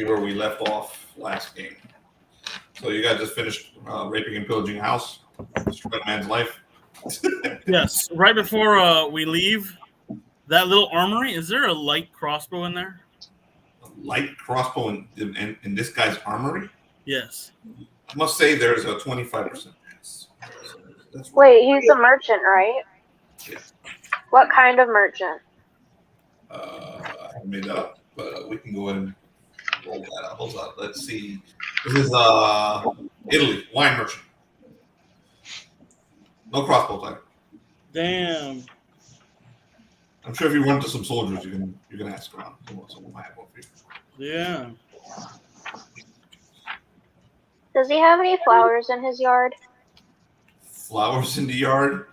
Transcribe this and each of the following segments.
where we left off last game. So you guys just finished raping and pillaging a house, destroyed a man's life. Yes. Right before we leave, that little armory, is there a light crossbow in there? A light crossbow in this guy's armory? Yes. I must say there's a 25% chance. So wait, he's a merchant, right? Yeah. What kind of merchant? I made that up, but we can go ahead and roll that out. Hold on. Let's see. This is Italy, wine merchant. No crossbow type. Damn. I'm sure if you run into some soldiers, you can ask around. Someone might have one for you. Yeah. Does he have any flowers in his yard? Flowers in the yard?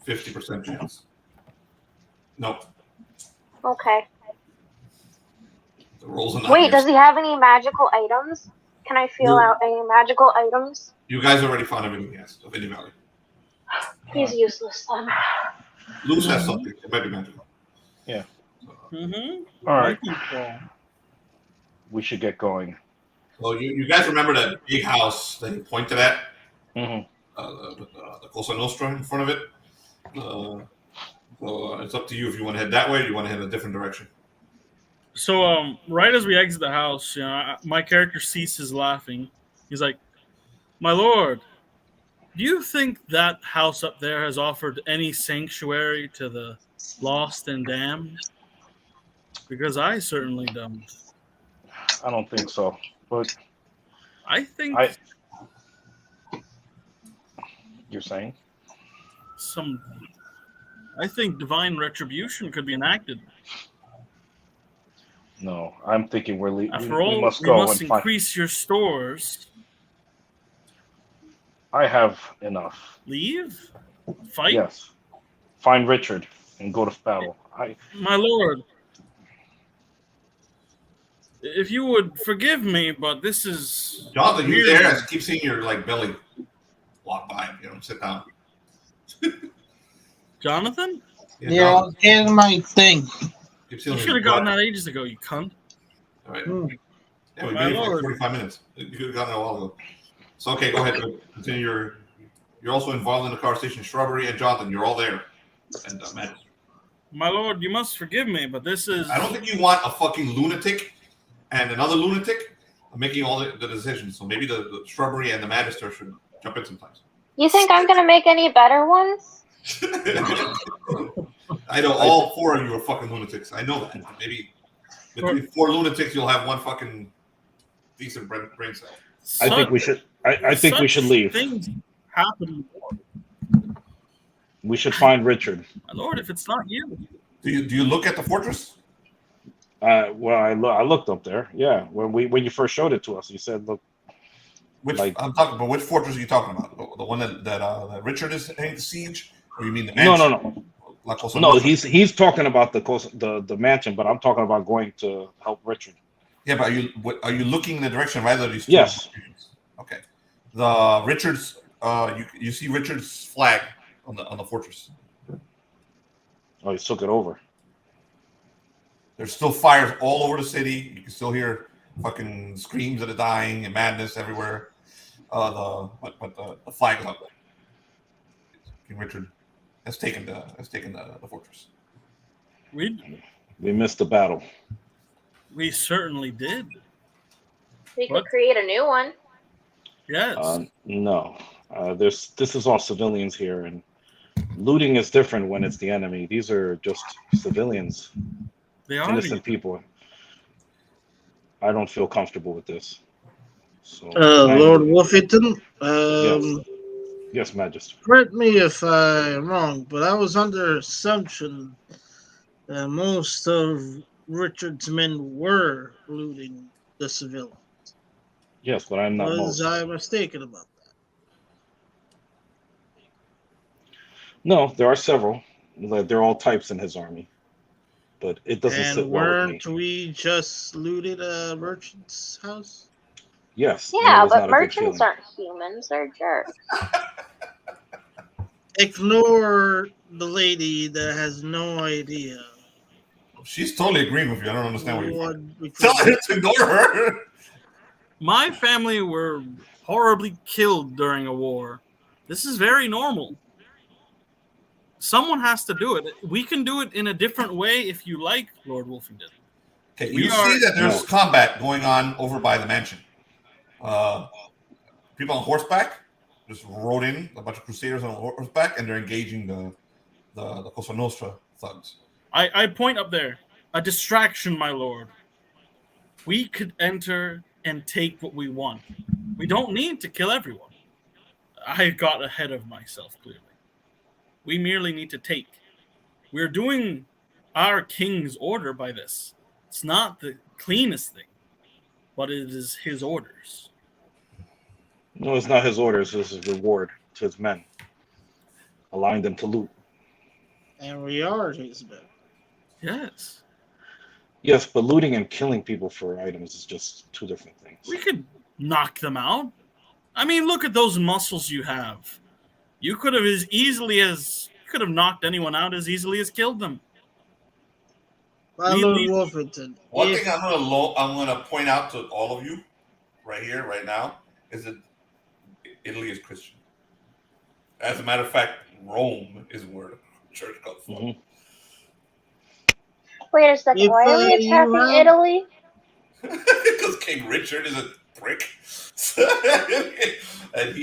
50% chance. No. Okay. The rolls are not Wait, here. does he have any magical items? Can I feel out any magical items? You guys already found everything, yes, of any value. He's useless then. Luz has something. It might be magical. Yeah. Mm-hmm. All right. We should get going. So you guys remember that big house that he pointed at? Mm-hmm. The Cosa Nostra in front of it? So it's up to you if you want to head that way or you want to head a different direction. So, right as we exit the house, my character ceases laughing. He's like, "My lord, do you think that house up there has offered any sanctuary to the lost and damned? Because I certainly don't." I don't think so, but I think you're saying? I think divine retribution could be enacted. No, I'm thinking we're leaving. After all, we must we go must and increase your stores. I have enough. Leave? Fight? Yes. Find Richard and go to battle. My lord, if you would forgive me, but this is... Jonathan, you there? I keep seeing your belly walk by. Sit down. Jonathan? Yeah, I was getting my thing. You should have gotten that ages ago, you cunt. All right. Yeah, we've been here for 45 minutes. You could have gotten it a while ago. So, okay, go ahead. Continue. You're also involved in the car station Shrubbery, and Jonathan, you're all there. And Magister. My lord, you must forgive me, but this is... I don't think you want a fucking lunatic and another lunatic making all the decisions. So maybe the Shrubbery and the Magister should jump in sometimes. You think I'm gonna make any better ones? I know all four of you are fucking lunatics. I know that. Maybe between 4 lunatics, you'll have one fucking decent brain cell. I think we should. I think we should leave. Things happen. We should find Richard. My lord, if it's not you. Do you look at the fortress? Well, I looked up there. Yeah, when you first showed it to us, you said, "Look." I'm talking about which fortress are you talking about? The one that Richard is hanging the siege, or you mean the mansion? No. No, he's talking about the mansion, but I'm talking about going to help Richard. Yeah, but are you looking in the direction of either of these two? Yes. Okay. The Richard's you see Richard's flag on the fortress. Oh, he took it over. There's still fires all over the city. You can still hear fucking screams of the dying and madness everywhere. The flag is up. King Richard has taken the fortress. We missed the battle. We certainly did. We could create a new one. Yes. No. This is all civilians here, and looting is different when it's the enemy. These are just civilians. They are innocent people. I don't feel comfortable with this. So, Lord Wolfenden, yes, Magister. correct me if I'm wrong, but I was under assumption that most of Richard's men were looting the civilians. Yes, but I'm not Was most. I mistaken about that? No, there are several. They're all types in his army. But it doesn't sit And well with me. weren't we just looted a merchant's house? Yes. Yeah, but merchants aren't humans, they're jerks. Ignore the lady that has no idea. She's totally agreeing with you. I don't understand what you're we Tell could- her to ignore her. My family were horribly killed during a war. This is very normal. Someone has to do it. We can do it in a different way if you like, Lord Wolfenden. Okay, We you are- see that there's No. combat going on over by the mansion. People on horseback just rode in, a bunch of Crusaders on horseback, and they're engaging the Cosa Nostra thugs. I point up there. A distraction, my lord. We could enter and take what we want. We don't need to kill everyone. I got ahead of myself, clearly. We merely need to take. We're doing our king's order by this. It's not the cleanest thing, but it is his orders. No, it's not his orders. It's his reward to his men, allowing them to loot. And we are his men. Yes. Yes, but looting and killing people for items is just two different things. We could knock them out. I mean, look at those muscles you have. You could have knocked anyone out as easily as killed them. My We Lord leave- Wolfenden, One if thing I'm gonna point out to all of you, right here, right now, is that Italy is Christian. As a matter of fact, Rome is where the church comes from. Mhm. Wait a second. If, Why are we you attacking have- Italy? Because King Richard is a prick. And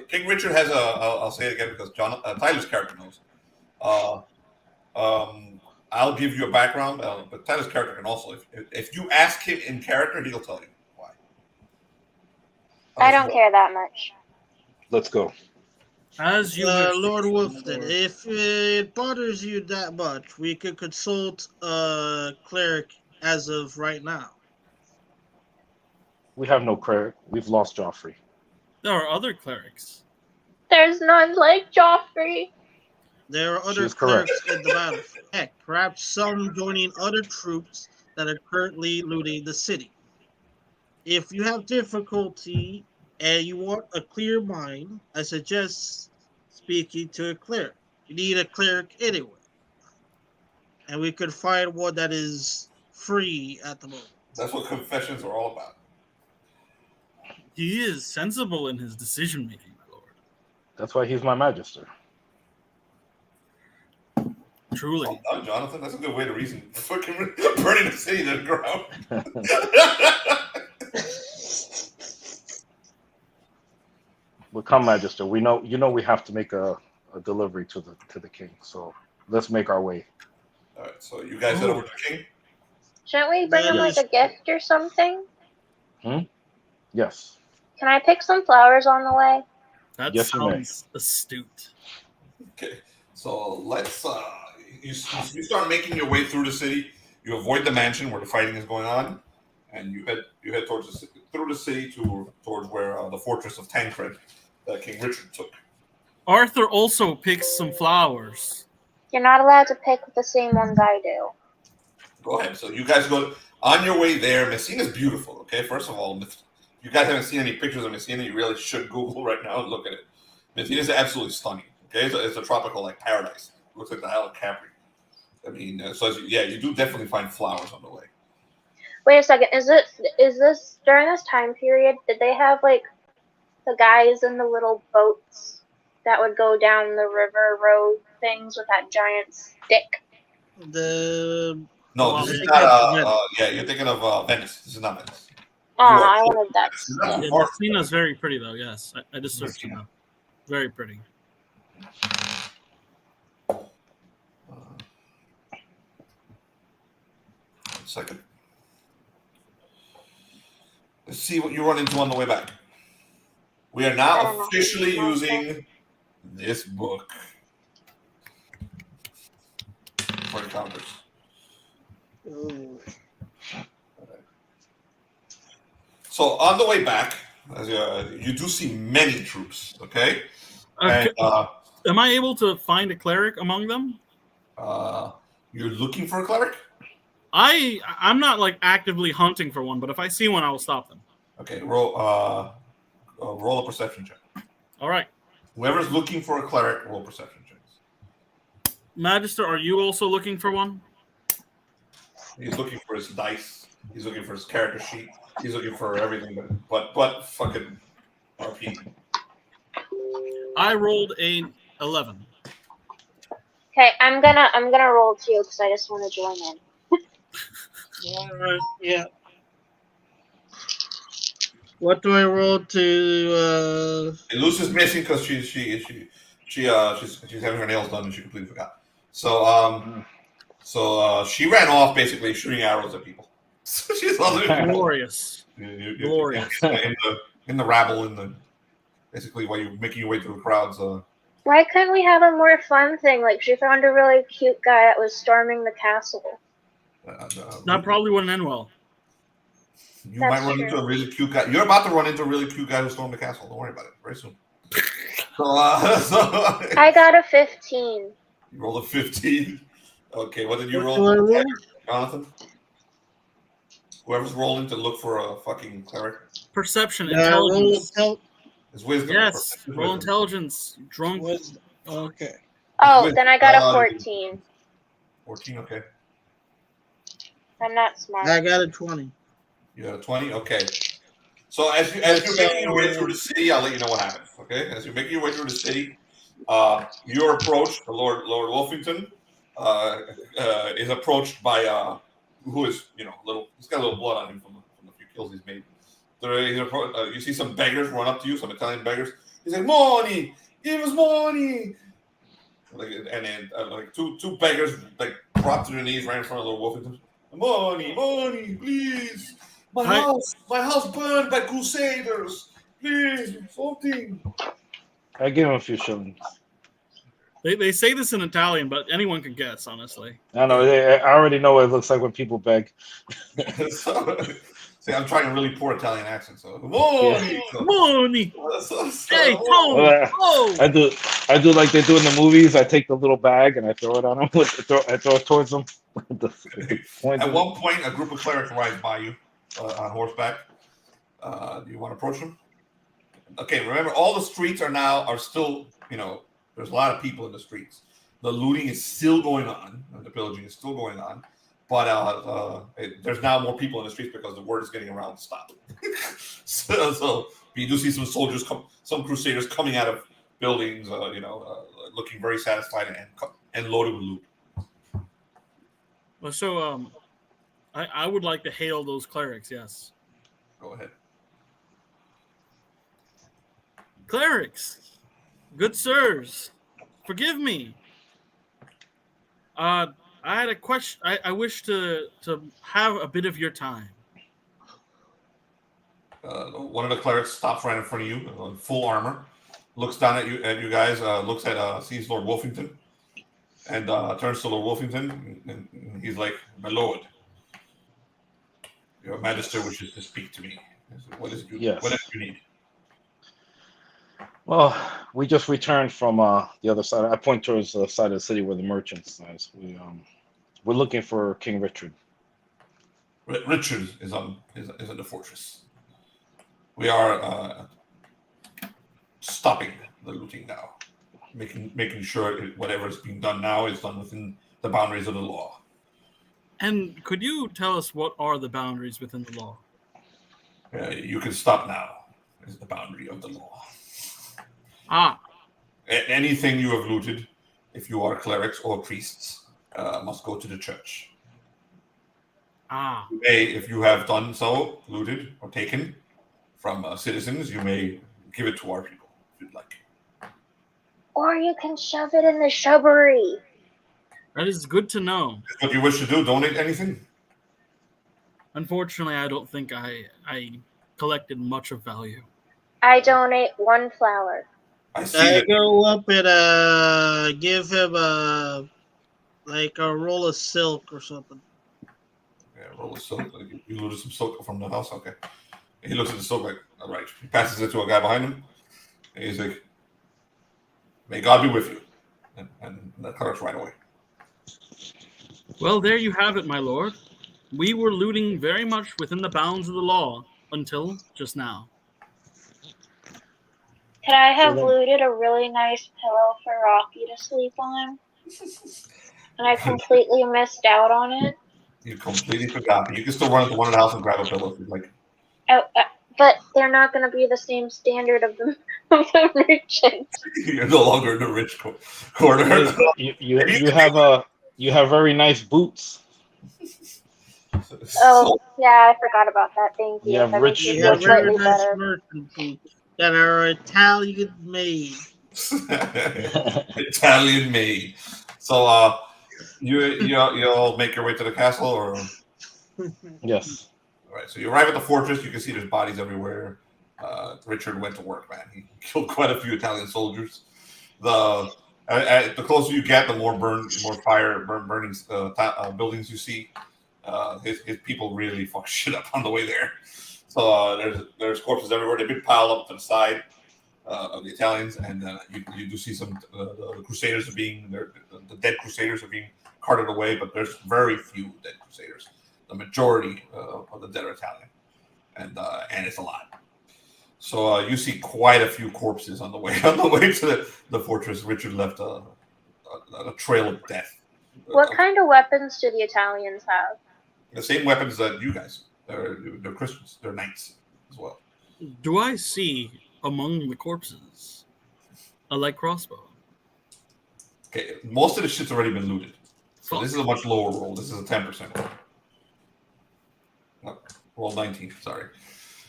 King Richard has I'll say it again because Tyler's character knows. I'll give you a background, but Tyler's character can also, if you ask him in character, he'll tell you why. I don't care that much. Let's go. As you wish, Lord my Wolfenden, lord. if it bothers you that much, we could consult a cleric as of right now. We have no cleric. We've lost Joffrey. There are other clerics. There's none like Joffrey. There are other She's correct. clerics in the battlefield. Heck, perhaps some joining other troops that are currently looting the city. If you have difficulty and you want a clear mind, I suggest speaking to a cleric. You need a cleric anyway. And we could find one that is free at the moment. That's what confessions are all about. He is sensible in his decision making, my lord. That's why he's my magister. Truly. Well done, Jonathan. That's a good way to reason. Fucking burning the city to the ground. But come, Magister, we know we have to make a delivery to the king. So let's make our way. All right, so you guys head over to King. Shouldn't we bring him like a gift or something? Yes. Can I pick some flowers on the way? That Yes, you may. sounds astute. Okay, so let's. You start making your way through the city. You avoid the mansion where the fighting is going on, and you head towards through the city towards where the fortress of Tancred that King Richard took. Arthur also picks some flowers. You're not allowed to pick the same ones I do. Go ahead. So you guys go on your way there. Messina's beautiful. Okay, first of all, if you guys haven't seen any pictures of Messina, you really should Google right now and look at it. Messina's absolutely stunning. Okay, it's a tropical like paradise. It looks like the Isle of Capri. I mean, you do definitely find flowers on the way. Wait a second. Is this during this time period? Did they have like the guys in the little boats that would go down the river road things with that giant stick? No, this is not. You're thinking of Venice. This is not Venice. Oh, I wanted that This is stick. not Yeah, far. Messina's very pretty, though. Yes, I just searched it Messina. up. Very pretty. Second. Let's see what you run into on the way back. We are I now don't know. officially using this book for encounters. Ooh. So on the way back, you do see many troops. Okay, Okay. and Am I able to find a cleric among them? you're looking for a cleric. I'm not like actively hunting for one, but if I see one, I will stop them. Okay, roll a perception check. All right. Whoever's looking for a cleric, roll perception checks. Magister, are you also looking for one? He's looking for his dice. He's looking for his character sheet. He's looking for everything, but fucking RP. I rolled a 11. Okay, I'm gonna roll too because I just want to join in. Alright, yeah. What do I roll to Lucy's missing because she's having her nails done and she completely forgot. So she ran off basically shooting arrows at people. So she's Glorious. Glorious. in the rabble, basically while you're making your way through the crowds. Why couldn't we have a more fun thing? Like she found a really cute guy that was storming the castle. That probably wouldn't end well. You That's might run into true. a really cute guy. You're about to run into a really cute guy who stormed the castle. Don't worry about it. Very soon. So I got a 15. You rolled a 15. Okay, what did you what do I roll, roll? Jonathan? Whoever's rolling to look for a fucking cleric. Perception, Roll intelligence. It's wisdom. Yes, It's roll wisdom. intelligence. Drunk. Wisdom. Okay. Oh, Wait, then I got a 14. 14, okay. I'm not smart. I got a 20. You got a 20? Okay. So as you're making your way through the city, I'll let you know what happens. Okay? As you're making your way through the city, your approach, the Lord Wolfenden, is approached by who is, he's got a little blood on him from the few kills he's made. You see some beggars run up to you, some Italian beggars. He's like, "Money, give us money!" And then two beggars drop to their knees right in front of Lord Wolfenden. Money, please! My house burned by Crusaders. Please, something. I give him a few shillings. They say this in Italian, but anyone can guess, honestly. I know. I already know what it looks like when people beg. See, I'm trying a really poor Italian accent. So money. Money. Hey, Well, Tom. Oh. I do like they do in the movies. I take the little bag and I throw it on them. I throw it towards them. At one point, a group of clerics rides by you on horseback. Do you want to approach them? Okay, remember, all the streets are still, there's a lot of people in the streets. The looting is still going on, and the pillaging is still going on. But there's now more people in the streets because the word is getting around to stop. so you do see some soldiers some Crusaders coming out of buildings, looking very satisfied and loaded with loot. Well, so I would like to hail those clerics. Yes, Go ahead. clerics, good sirs, forgive me. I had a question. I wish to have a bit of your time. One of the clerics stops right in front of you in full armor, looks down at you guys, sees Lord Wolfenden, and turns to Lord Wolfenden, and he's like, "My lord, your Magister wishes to speak to me. What is it? Yes. What you need?" Well, we just returned from the other side. I point towards the side of the city where the merchants are. We're looking for King Richard. Richard is in the fortress. We are stopping the looting now, making sure whatever is being done now is done within the boundaries of the law. And could you tell us what are the boundaries within the law? You can stop now. Is the boundary of the law. Ah, Anything you have looted, if you are clerics or priests, must go to the church. ah. You may, if you have done so, looted or taken from citizens, you may give it to our people if you'd like. Or you can shove it in the shrubbery. That is good to know. What you wish to do, donate anything? Unfortunately, I don't think I collected much of value. I donate 1 flower. I see I that. go up and give him a roll of silk or something. Yeah, roll of silk. You looted some silk from the house? Okay. He looks at the silk like, all right. He passes it to a guy behind him. And he's like, "May God be with you." And that cleric's right away. Well, there you have it, my lord. We were looting very much within the bounds of the law until just now. Could I have So then- looted a really nice pillow for Rocky to sleep on? And I completely missed out on it. You completely forgot. But you can still run into one of the house and grab a pillow if you'd like. But they're not going to be the same standard of the merchants. You're no longer in the rich corner. You have very nice boots. Oh, yeah, I forgot about that. Thank you. You have That rich- makes We me have feel very slightly nice better. merchant boots that are Italian made. Italian made. So you'll make your way to the castle, or Yes. all right. So you arrive at the fortress. You can see there's bodies everywhere. Richard went to work, man. He killed quite a few Italian soldiers. The closer you get, the more burning buildings you see. His people really fuck shit up on the way there. So there's corpses everywhere. They've been piled up to the side of the Italians, and you do see some the Crusaders the dead Crusaders are being carted away, but there's very few dead Crusaders. The majority of the dead are Italian, and it's a lot. So you see quite a few corpses on the way to the fortress. Richard left a trail of death. What kind of weapons do the Italians have? The same weapons that you guys. They're Christians. They're knights as well. Do I see among the corpses a light crossbow? Okay, most of the shit's already been looted. So this is a much lower roll. This is a 10% roll. No, roll 19. Sorry.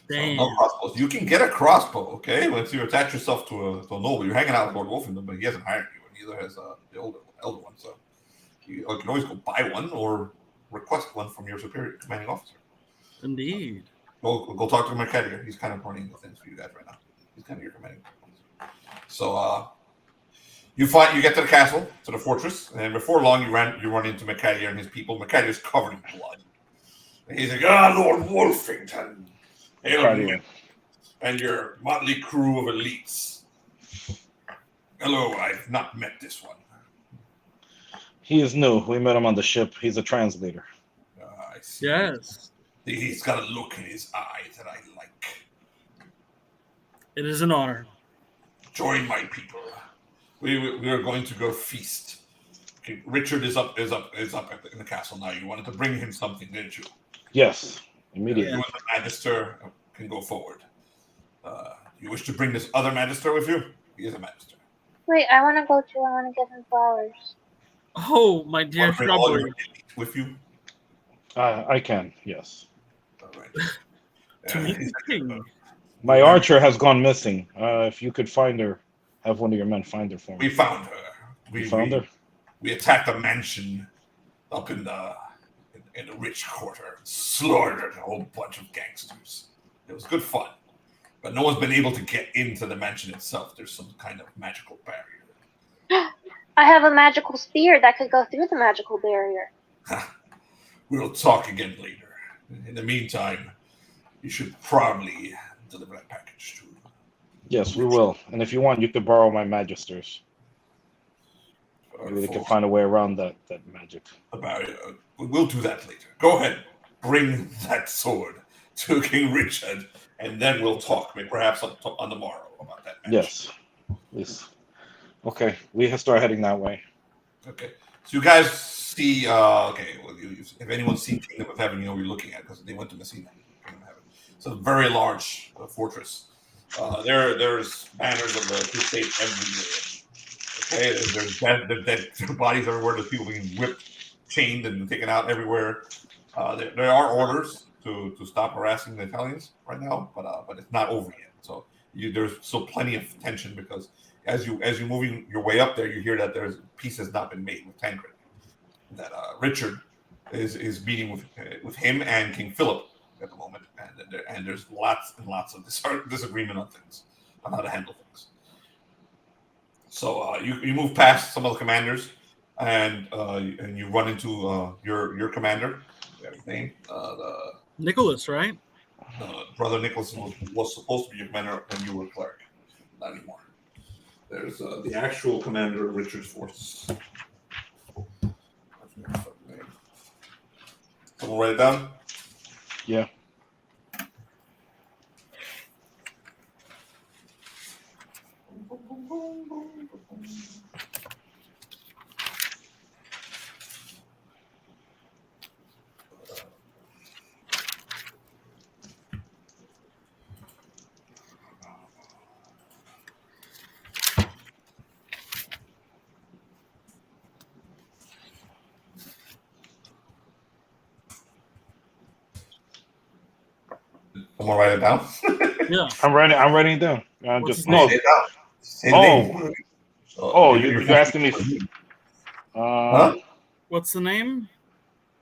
Damn. So no crossbows. You can get a crossbow, okay? Once you attach yourself to a noble, you're hanging out with Lord Wolfenden, but he hasn't hired you, and neither has the elder one. So you can always go buy one or request one from your superior commanding officer. Indeed. Go talk to Mercader. He's kind of running the things for you guys right now. He's kind of your commanding officer. So you get to the castle, to the fortress, and before long you run into Mercader and his people. Mercader is covered in blood. And he's like, Lord Wolfenden. Hail and your motley crew of elites. Hello, I've not met this one. He is new. We met him on the ship. He's a translator. I see. Yes. He's got a look in his eye that I like. It is an honor. Join my people. We are going to go feast. Okay, Richard is up in the castle now. You wanted to bring him something, didn't you? Yes, immediately. You and the Magister can go forward. You wish to bring this other Magister with you? He is a Magister. Wait, I want to go too. I want to give him flowers. Oh, my dear Want to bring all shrubbery. your elites with you? I can, yes. All right. To meet the king. My archer has gone missing. If you could find her, have one of your men find her for me. We found her. We found her? We attacked a mansion up in the rich quarter, slaughtered a whole bunch of gangsters. It was good fun, but no one's been able to get into the mansion itself. There's some kind of magical barrier. I have a magical spear that could go through the magical barrier. We'll talk again later. In the meantime, you should probably deliver that package to. Yes, we will. And if you want, you could borrow my Magisters. Maybe they can find a way around that magic. The barrier. We'll do that later. Go ahead. Bring that sword to King Richard, and then we'll talk. Maybe perhaps on the morrow about that match. Yes. Please. Okay, we start heading that way. Okay. So you guys see, if anyone's seen Kingdom of Heaven, you know what you're looking at because they went to Messina. Kingdom of Heaven. It's a very large fortress. There's banners of the crusade everywhere. Okay, there's dead bodies everywhere. There's people being whipped, chained, and taken out everywhere. There are orders to stop harassing the Italians right now, but it's not over yet. So there's still plenty of tension because as you're moving your way up there, you hear that peace has not been made with Tancred. That Richard is meeting with him and King Philip at the moment, and there's lots and lots of disagreement on things, on how to handle things. So you move past some of the commanders, and you run into your commander. His name, Nicholas, right? Brother Nicholas was supposed to be your commander when you were cleric. Not anymore. There's the actual commander of Richard's forces. Someone write it down? Yeah. Someone write it down. Yeah. I'm writing it down. I'm What's just his name? Say it down. Say the Oh. name. You're asking me. Huh? What's the name?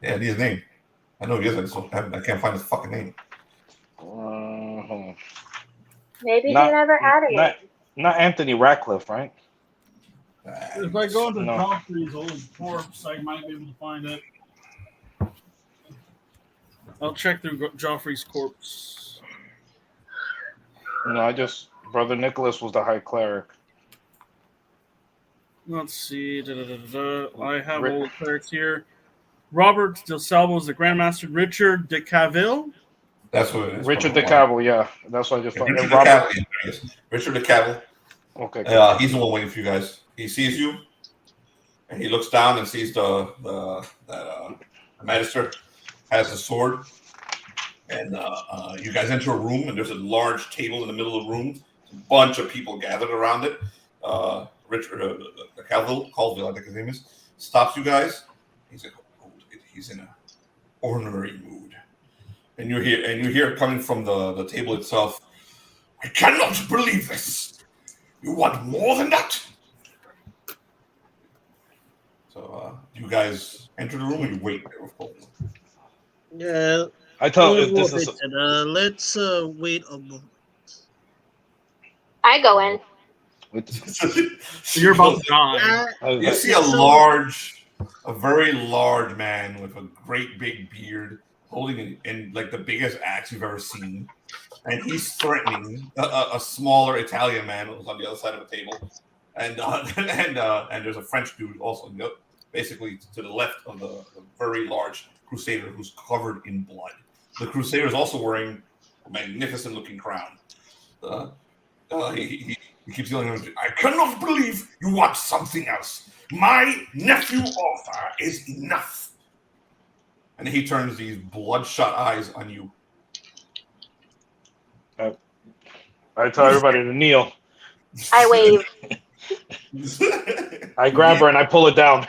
Yeah, I need his name. I know he is. I can't find his fucking name. Hold on. Maybe Not- he never had a name. Not Anthony Ratcliffe, right? If I go into No. Joffrey's old corpse, I might be able to find it. I'll check through Joffrey's corpse. No, Brother Nicholas was the High Cleric. Let's see. I have all the clerics here. Robert de Salvo is the Grandmaster. Richard de Caville. That's what it is. Richard the Cavill, yeah. That's what I just thought. Richard And the Robert. Cavill. Yes. Richard the Cavill. Okay. He's the one waiting for you guys. He sees you, and he looks down and sees the Magister has a sword, and you guys enter a room, and there's a large table in the middle of the room. A bunch of people gathered around it. Richard the Colville, I think his name is, stops you guys. He's like, he's in an ornery mood, and you hear coming from the table itself. I cannot believe this. You want more than that? So you guys enter the room and you wait there, of course. Yeah. I tell if this is Let's wait a moment. I go in. You're about to die. You see a very large man with a great big beard, holding in like the biggest axe you've ever seen, and he's threatening a smaller Italian man who's on the other side of the table, and there's a French dude also, basically to the left of the very large Crusader who's covered in blood. The Crusader is also wearing a magnificent-looking crown. He keeps yelling, I cannot believe you want something else. My nephew Arthur is enough. And he turns these bloodshot eyes on you. I tell everybody to kneel. I wave. I grab her and I pull it down.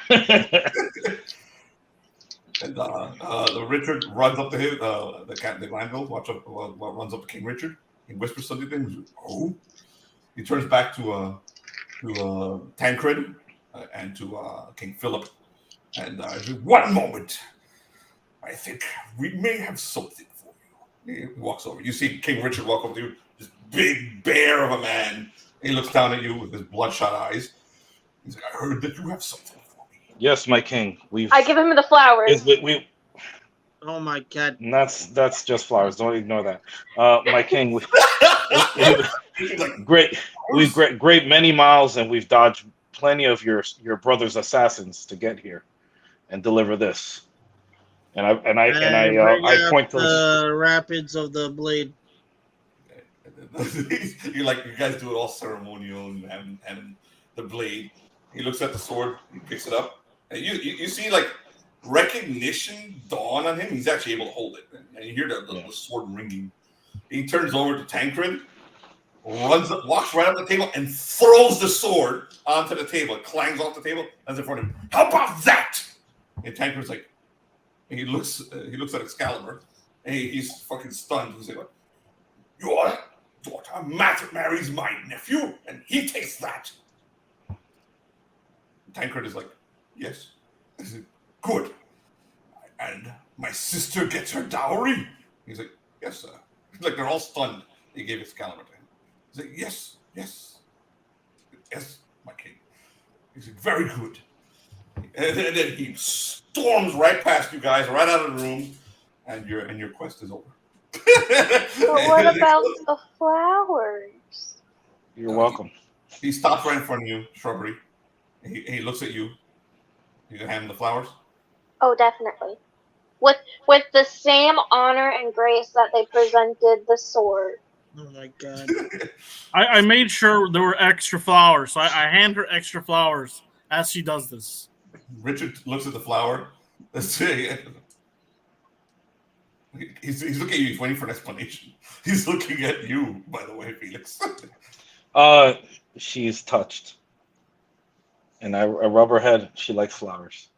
And the Richard runs up to him, the Glanville runs up to King Richard. He whispers something to him. Oh, he turns back to Tancred and to King Philip, and says, 1 moment. I think we may have something for you. He walks over. You see King Richard walk up to you, this big bear of a man. He looks down at you with his bloodshot eyes. He's like, I heard that you have something for me. Yes, my king. I give him the flowers. Oh my god. That's just flowers. Don't ignore that. My king, we've great many miles, and we've dodged plenty of your brother's assassins to get here and deliver this. And I point to the rapids of the blade. You guys do it all ceremonial and the blade. He looks at the sword, he picks it up, and you see like recognition dawn on him. He's actually able to hold it, and you hear the sword ringing. He turns over to Tancred, walks right up the table, and throws the sword onto the table. It clangs off the table, and in front of him. How about that? And Tancred's like, he looks at Excalibur, and he's fucking stunned. He's like, your daughter marries my nephew, and he takes that. Tancred is like, yes. He's like, good. And my sister gets her dowry? He's like, yes, sir. Like they're all stunned. He gave Excalibur to him. He's like, yes, my king. He's like, very good. And then he storms right past you guys, right out of the room, and your quest is over. But what about the flowers? You're welcome. He stops right in front of you, shrubbery. And he looks at you. You gonna hand him the flowers? Oh, definitely. With the same honor and grace that they presented the sword. Oh my god. I made sure there were extra flowers, so I hand her extra flowers as she does this. Richard looks at the flower. Let's see. He's looking at you. He's waiting for an explanation. He's looking at you, by the way, Felix. She's touched. And I rub her head. She likes flowers.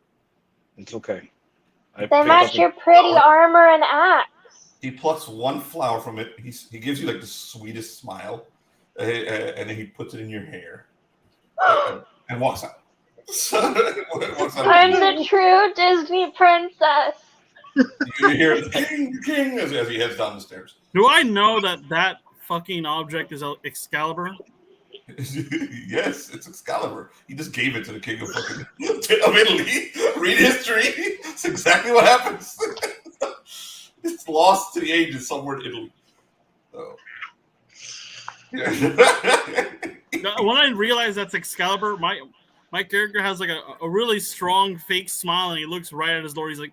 It's okay. They match your pretty armor and axe. He plucks one flower from it. He gives you like the sweetest smile, and then he puts it in your hair and walks out. I'm the true Disney princess. You hear the king as he heads down the stairs. Do I know that fucking object is Excalibur? Yes, it's Excalibur. He just gave it to the king of fucking of Italy. Read history. It's exactly what happens. It's lost to the ages somewhere in Italy. So. When I realize that's Excalibur, my character has like a really strong fake smile, and he looks right at his lord. He's like,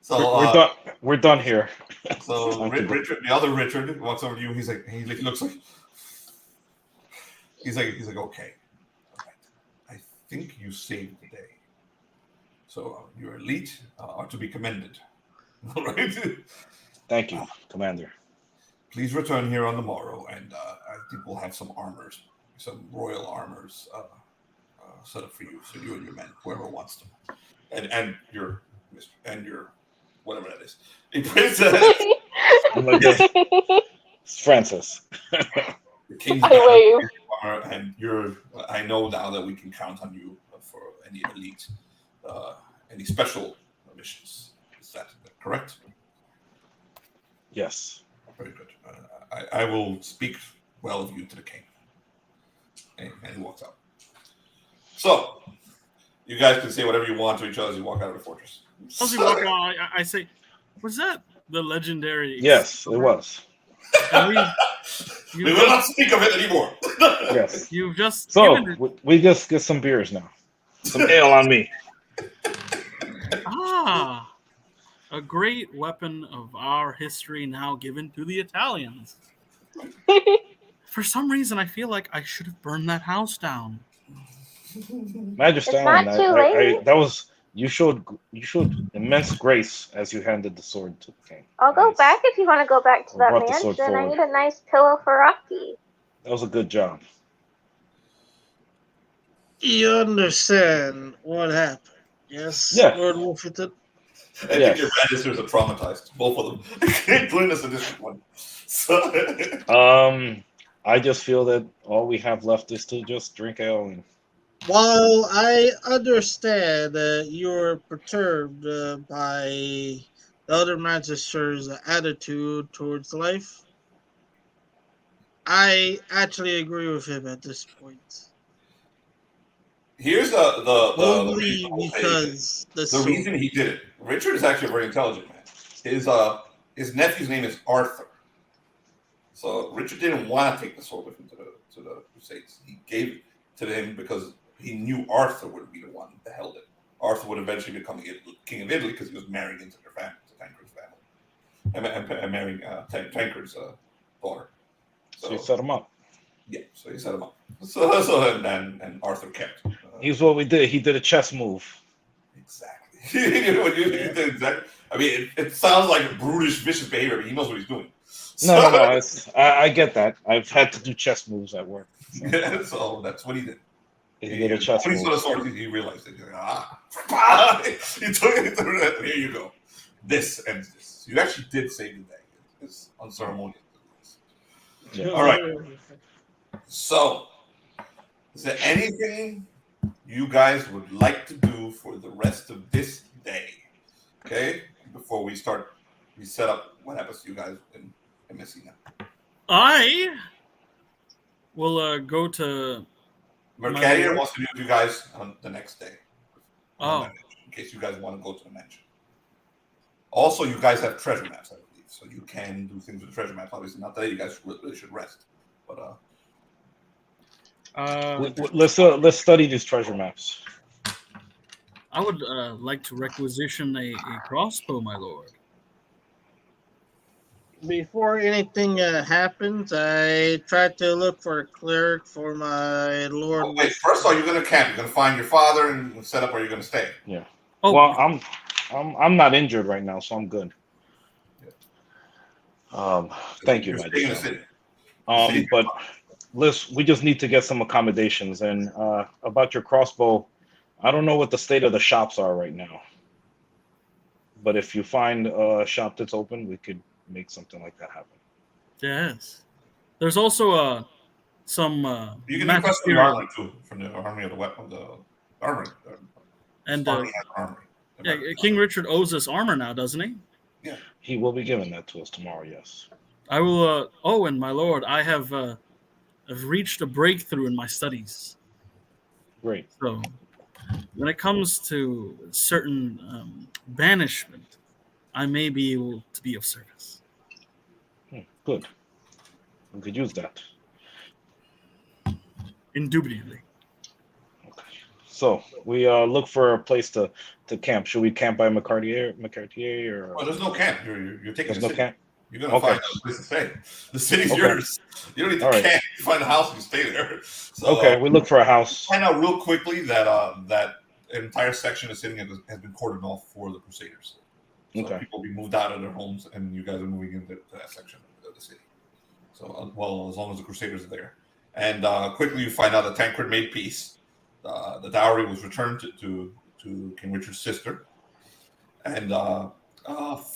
So we're done here. So Richard, the other Richard, walks over to you. He's like, he looks like, he's like, okay, all right. I think you saved the day. So your elite are to be commended. All right. Thank you, Commander. Please return here on the morrow, and I think we'll have some armors, some royal armors set up for you, so you and your men, whoever wants them, and your whatever that is. A princess. It's Francis. The king's I wave. And I know now that we can count on you for any elite, any special missions. Is that correct? Yes. Very good. I will speak well of you to the king. And he walks out. So, you guys can say whatever you want to each other as you walk out of the fortress. as we walk on, I say, was that the legendary? Yes, it was. We will not speak of it anymore. Yes. You've just we just get some beers now. Some ale on me. A great weapon of our history now given to the Italians. For some reason, I feel like I should have burned that house down. Magister, It's not too late. that was you showed immense grace as you handed the sword to the king. I'll go back if you want to go back to Or that brought the sword mansion. I forward. need a nice pillow for Rocky. That was a good job. You understand what happened? Yes, Yeah. Lord Wolfenden. I think your magisters are traumatized, both of them, including this additional one. So, I just feel that all we have left is to just drink ale. And While I understand that you're perturbed by the other magister's attitude towards life, I actually agree with him at this point. here's Only the because the reason he did it. Richard is actually a very intelligent man. His nephew's name is Arhtur. So Richard didn't want to take the sword with him to the Crusades. He gave it to him because he knew Arhtur would be the one that held it. Arhtur would eventually become king of Italy because he was married into their family, to Tancred's family, and marrying Tancred's daughter. so you set him up. Yeah, so he set him up. And Arhtur kept. Here's what we did. He did a chess move. Exactly. You did exactly. I mean, it sounds like brutish, vicious behavior, but he knows what he's doing. No. I get that. I've had to do chess moves at work. So. Yeah, so that's what he did. He did a chess When he saw the move. sword, he realized it. He took it. Here you go. This ends this. You actually did save the day. It's unceremonious. Yeah. All right. So, is there anything you guys would like to do for the rest of this day? Okay, before we set up what happens to you guys in Messina. I will go to. Mercadia wants to be with you guys on the next day. Oh. In case you guys want to go to the mansion. Also, you guys have treasure maps, I believe, so you can do things with the treasure maps. Obviously, not today. You guys really should rest. But Let's study these treasure maps. I would like to requisition a crossbow, my lord. Before anything happens, I tried to look for a cleric for my lord. oh, wait, first of all, you're going to camp. You're going to find your father and set up where you're going to stay. Yeah. Oh, Well, I'm not injured right now, so I'm good. Thank you, You're staying in the Magister. city. But we just need to get some accommodations. And about your crossbow, I don't know what the state of the shops are right now. But if you find a shop that's open, we could make something like that happen. Yes. There's also some You can request the Magister armor too from the army of the weapon, the armory. and Army has armory. yeah, King Richard owes us armor now, doesn't he? Yeah. He will be giving that to us tomorrow. Yes. I will. And my lord, I have reached a breakthrough in my studies. Great. So, when it comes to certain banishment, I may be able to be of service. Good. We could use that. Indubitably. Okay. So we look for a place to camp. Should we camp by McCartier, or? Well, there's no camp. You're taking There's the no city. camp. You're gonna find a place to stay. The city's Okay. yours. You don't need to All right. camp. You find a house and you stay there. So, Okay, we look for a house. Find out real quickly that that an entire section of the city has been cordoned off for the Crusaders. So Okay. people will be moved out of their homes, and you guys are moving into that section of the city. So, well, as long as the Crusaders are there. And quickly you find out that Tancred made peace. The dowry was returned to King Richard's sister. And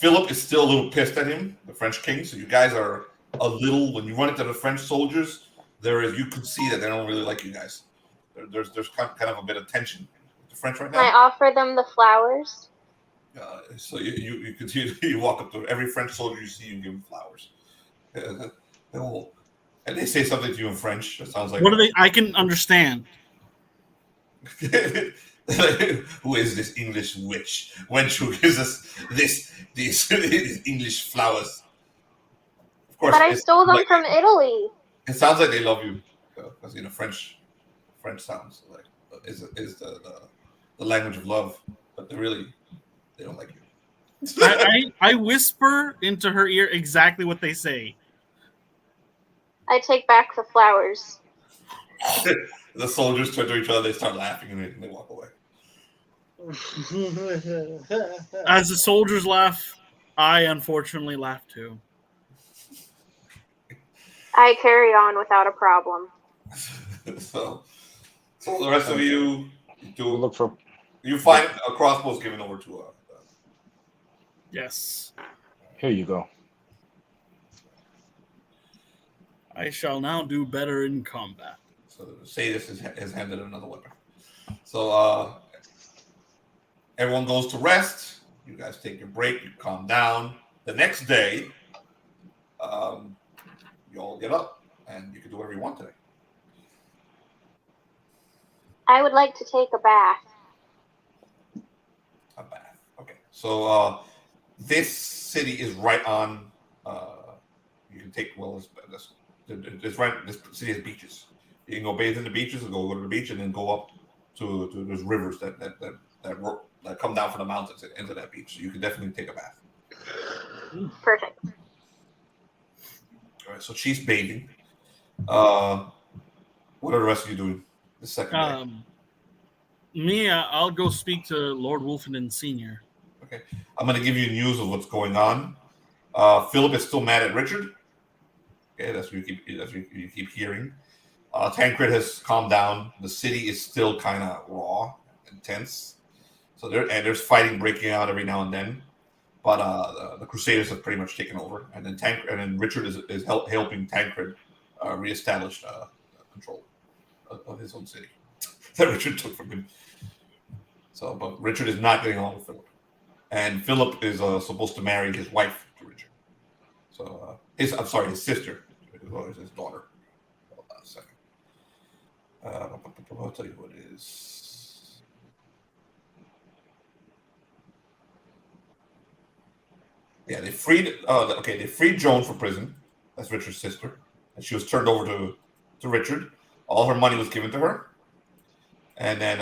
Philip is still a little pissed at him, the French king. So you guys are a little, when you run into the French soldiers, you can see that they don't really like you guys. There's kind of a bit of tension with the French right Can I now. offer them the flowers? So you continue, you walk up to every French soldier you see, you give them flowers. And they say something to you in French. It sounds like, What do they? I can understand. who is this English wench who gives us these English flowers? Of course, But I stole them from Italy. it sounds like they love you because French sounds like is the language of love, but they don't like you. I whisper into her ear exactly what they say. I take back the flowers. The soldiers turn to each other, they start laughing, and they walk away. As the soldiers laugh, I unfortunately laugh too. I carry on without a problem. so the rest of you We'll look for. you find a crossbow's given over to Yes. Here you go. I shall now do better in combat. So Sadis has handed another weapon. So everyone goes to rest. You guys take your break. You calm down. The next day, you all get up and you can do whatever you want today. I would like to take a bath. A bath. Okay. So this city is right on. You can take it's right. This city has beaches. You can go bathe in the beaches, and go to the beach, and then go up to there's rivers that come down from the mountains into that beach. So you can definitely take a bath. Perfect. All right. So she's bathing. What are the rest of you doing the second day? I'll go speak to Lord Wolfenden Sr. Okay. I'm going to give you news of what's going on. Philip is still mad at Richard. Okay, that's what you keep hearing. Tancred has calmed down. The city is still kind of raw and tense. So there's fighting breaking out every now and then. But the Crusaders have pretty much taken over, and then Richard is helping Tancred reestablish control of his own city that Richard took from him. So, but Richard is not getting along with Philip, and Philip is supposed to marry his wife to Richard. So his sister, his daughter. Hold on a second. I'll tell you what it is. Yeah, they freed. They freed Joan from prison. That's Richard's sister, and she was turned over to Richard. All her money was given to her, and then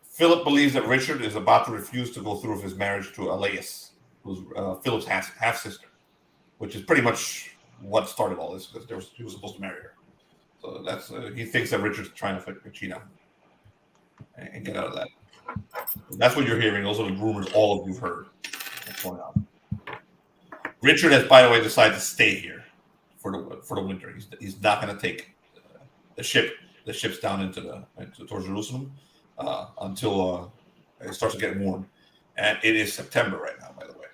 Philip believes that Richard is about to refuse to go through with his marriage to Elias, who's Philip's half sister, which is pretty much what started all this because he was supposed to marry her. So that's he thinks that Richard's trying to cheat on him and get out of that. That's what you're hearing. Those are the rumors all of you've heard. What's going on? Richard has, by the way, decided to stay here for the winter. He's not going to take the ships down towards Jerusalem until It starts to get warm, and it is September right now, by the way.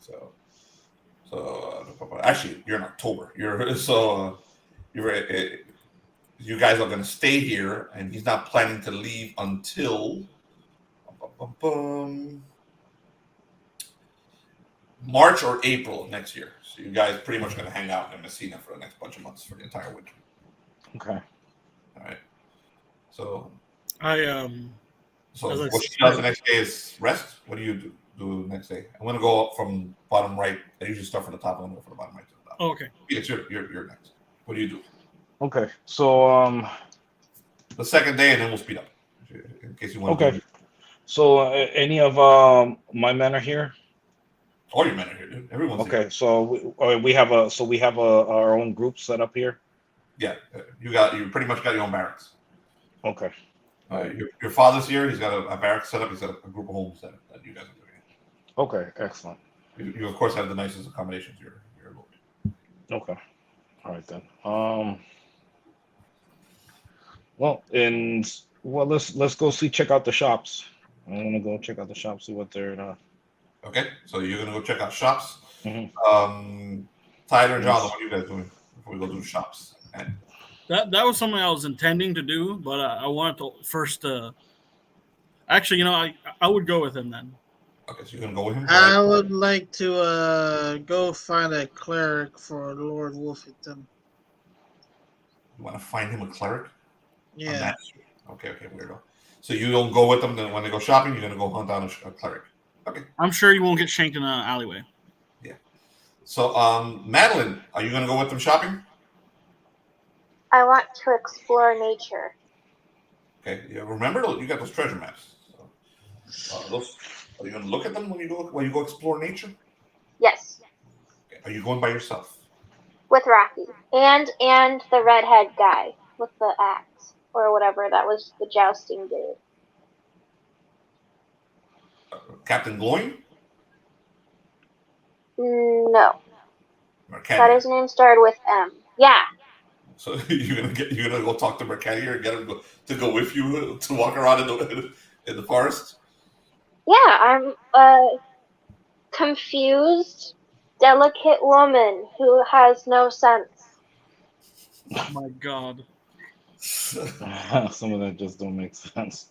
So actually, you're in October. You guys are going to stay here, and he's not planning to leave until March or April of next year. So you guys pretty much going to hang out in Messina for the next bunch of months for the entire winter. Okay. All right. So So what she does the next day is rest. What do you do the next day? I'm going to go up from bottom right. I usually start from the top. I'm going to go from the bottom right to the top. Oh, okay. It's you're next. What do you do? Okay. So The second day, and then we'll speed up in case you want. Okay. So any of my men are here? All your men are here, dude. Everyone's Okay. here. So we have our own group set up here. Yeah, you pretty much got your own barracks. Okay. Your father's here. He's got a barracks set up. He's got a group of homes that you guys are doing. Okay. Excellent. You of course have the nicest accommodations. Your lord. Okay. All right then. Let's go check out the shops. I'm gonna go check out the shops, see what they're. Okay, so you're gonna go check out shops. Mm-hmm. Tyler and John, what are you guys doing before we go do shops? And that was something I was intending to do, but I wanted to first. Actually, I would go with him then. Okay, so you're gonna go with him. I would like to go find a cleric for Lord Wolfenden. You want to find him a cleric? Yeah. Okay, weirdo. So you don't go with them. Then when they go shopping, you're gonna go hunt down a cleric. Okay. I'm sure you won't get shanked in an alleyway. Yeah. So, Madeline, are you gonna go with them shopping? I want to explore nature. Okay. Yeah, remember, you got those treasure maps. So, are you gonna look at them when you go explore nature? Yes, Okay. Are you going by yourself? with Rocky and the redhead guy with the axe or whatever that was the jousting dude. Captain Gloin? No, Mercadier. that his name started with M. Yeah. So you're gonna go talk to Mercadier and get him to go with you to walk around in the forest? Yeah, I'm a confused, delicate woman who has no sense. Oh my God. Some of that just don't make sense.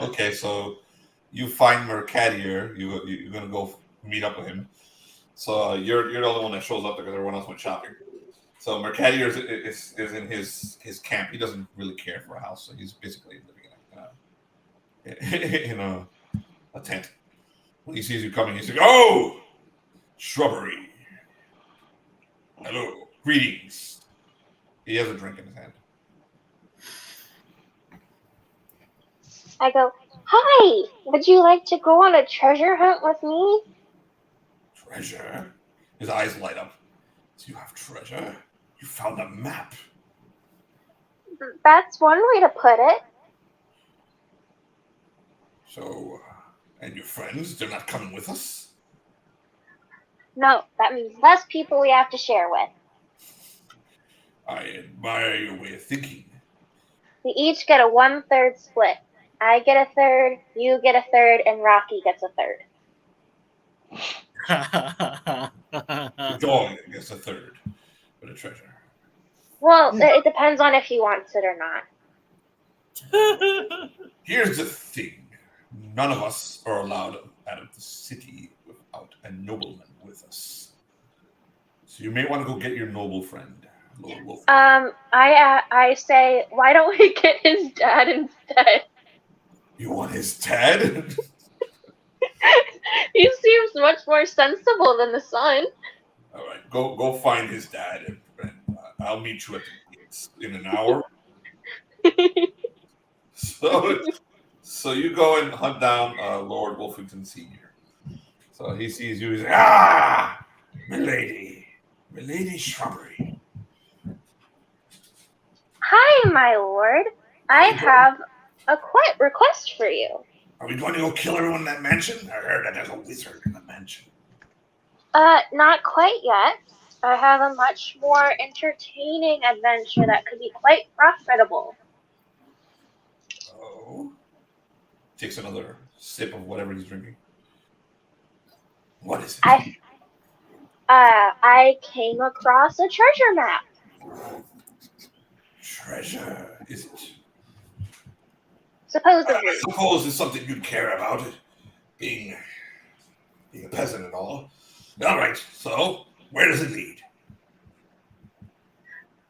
Okay, so you find Mercadier. You're gonna go meet up with him. So you're the only one that shows up because everyone else went shopping. So Mercadier is in his camp. He doesn't really care for a house, so he's basically living in a tent. When he sees you coming, he's like, "Oh, shrubbery. Hello, greetings." He has a drink in his hand. I go, "Hi, would you like to go on a treasure hunt with me?" Treasure? His eyes light up. So you have treasure? You found a map. That's one way to put it. So, and your friends, they're not coming with us? No, that means less people we have to share with. I admire your way of thinking. We each get a 1/3 split. I get a third, you get a third, and Rocky gets a third. The dog gets a third for the treasure. Well, it depends on if he wants it or not. Here's the thing. None of us are allowed out of the city without a nobleman with us. So you may want to go get your noble friend, Lord Wolf. I say, why don't we get his dad instead? You want his dad? He seems much more sensible than the son. All right, go find his dad, and I'll meet you at the gates in an hour. So you go and hunt down Lord Wolfenden Sr. So he sees you. He's like, "Ah, milady shrubbery." Hi, my lord. I have a request for you. Are we going to go kill everyone in that mansion? I heard that there's a wizard in the mansion. Not quite yet. I have a much more entertaining adventure that could be quite profitable. Oh. Takes another sip of whatever he's drinking. What is it? I came across a treasure map. Treasure, is it? Supposedly. I suppose it's something you'd care about, being a peasant and all. All right, so where does it lead?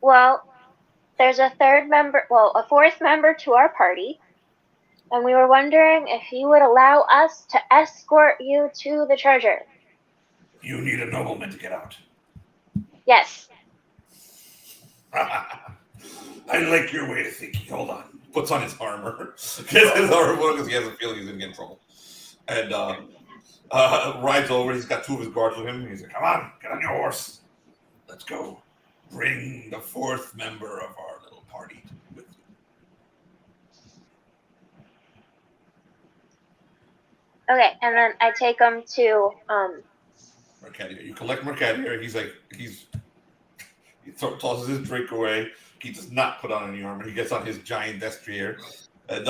Well, there's a fourth member to our party, and we were wondering if you would allow us to escort you to the treasure. You need a nobleman to get out. Yes. I like your way of thinking. Hold on. Puts on his armor. Gets his armor because he has a feeling he's going to get in trouble. And rides over. He's got two of his guards with him. He's like, come on, get on your horse. Let's go. Bring the fourth member of our little party with you. Okay, and then I take him to Mercadier. You collect Mercadier. He tosses his drink away. He does not put on any armor. He gets on his giant destrier. And